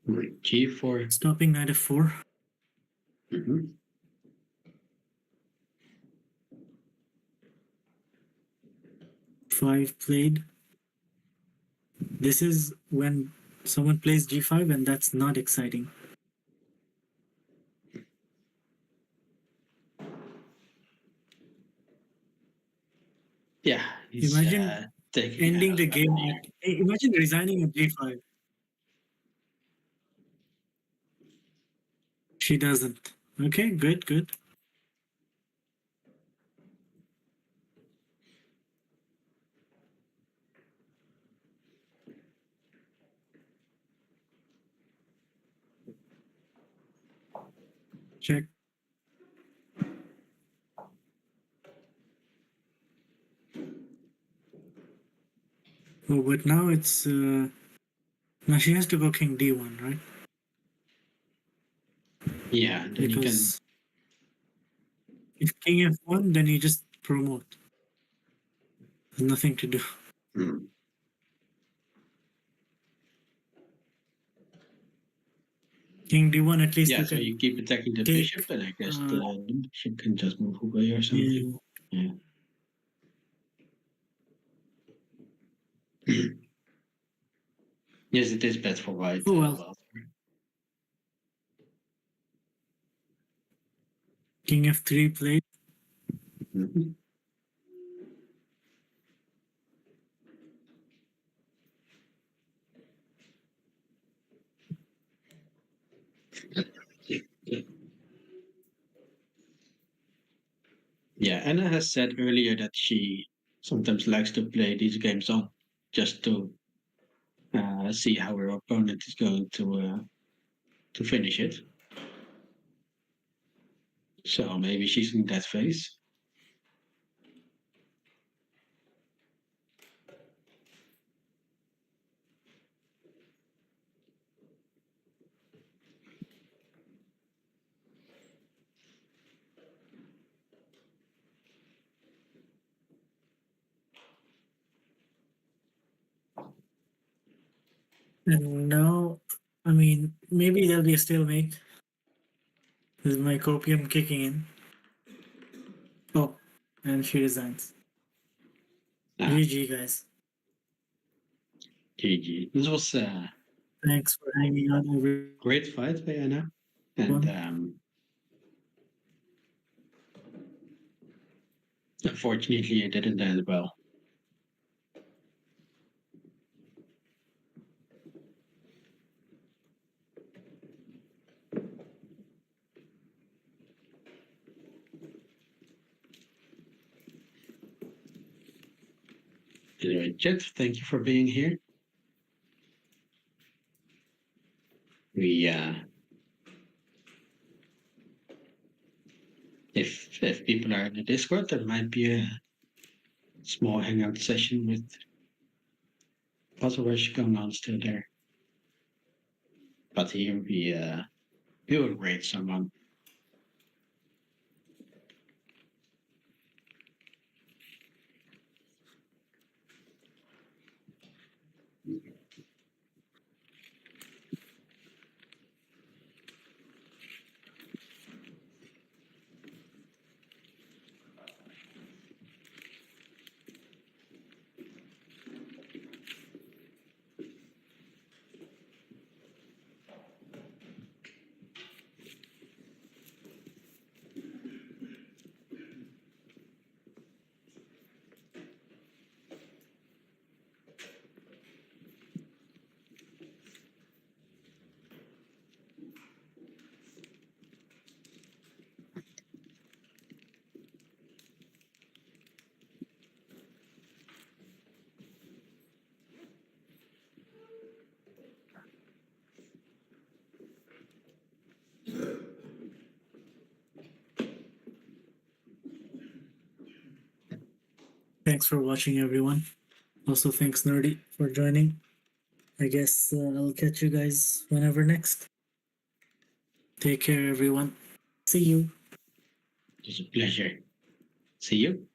Speaker 4: Rook g4.
Speaker 2: Stopping knight f4.
Speaker 4: Mm-hmm.
Speaker 2: Five played. This is when someone plays g5, and that's not exciting.
Speaker 4: Yeah, he's
Speaker 2: Imagine
Speaker 4: taking
Speaker 2: ending the game
Speaker 4: opening.
Speaker 2: imagine resigning at g5. She doesn't. Okay, good, good. Check. Oh, but now it's now she has to go king d1, right?
Speaker 4: Yeah, then you can.
Speaker 2: Because if king f1, then you just promote. There's nothing to do.
Speaker 4: Hmm.
Speaker 2: King d1, at least
Speaker 4: Yeah,
Speaker 2: you
Speaker 4: so
Speaker 2: can
Speaker 4: you keep attacking the
Speaker 2: take.
Speaker 4: bishop, and I guess the bishop can just move away or something.
Speaker 2: Yeah.
Speaker 4: Yeah. Yes, it is bad for white.
Speaker 2: Oh well.
Speaker 4: Well.
Speaker 2: King f3 played.
Speaker 4: Mhm. Yeah, Anna has said earlier that she sometimes likes to play these games on just to see how her opponent is going to finish it. So maybe she's in that phase.
Speaker 2: And now, I mean, maybe there'll be a stalemate. With my copium kicking in. Oh, and she resigns.
Speaker 4: Ah,
Speaker 2: GG, guys.
Speaker 4: GG. This was a
Speaker 2: Thanks for hanging out, everyone.
Speaker 4: great fight by Anna. And unfortunately, it didn't end well. Anyway, Jet, thank you for being here. We if people are in the Discord, there might be a small hangout session with puzzle rush going on still there. But here we will rate someone.
Speaker 2: Thanks for watching, everyone. Also, thanks, Nerdy, for joining. I guess I'll catch you guys whenever next. Take care, everyone. See you.
Speaker 4: It was a pleasure. See you.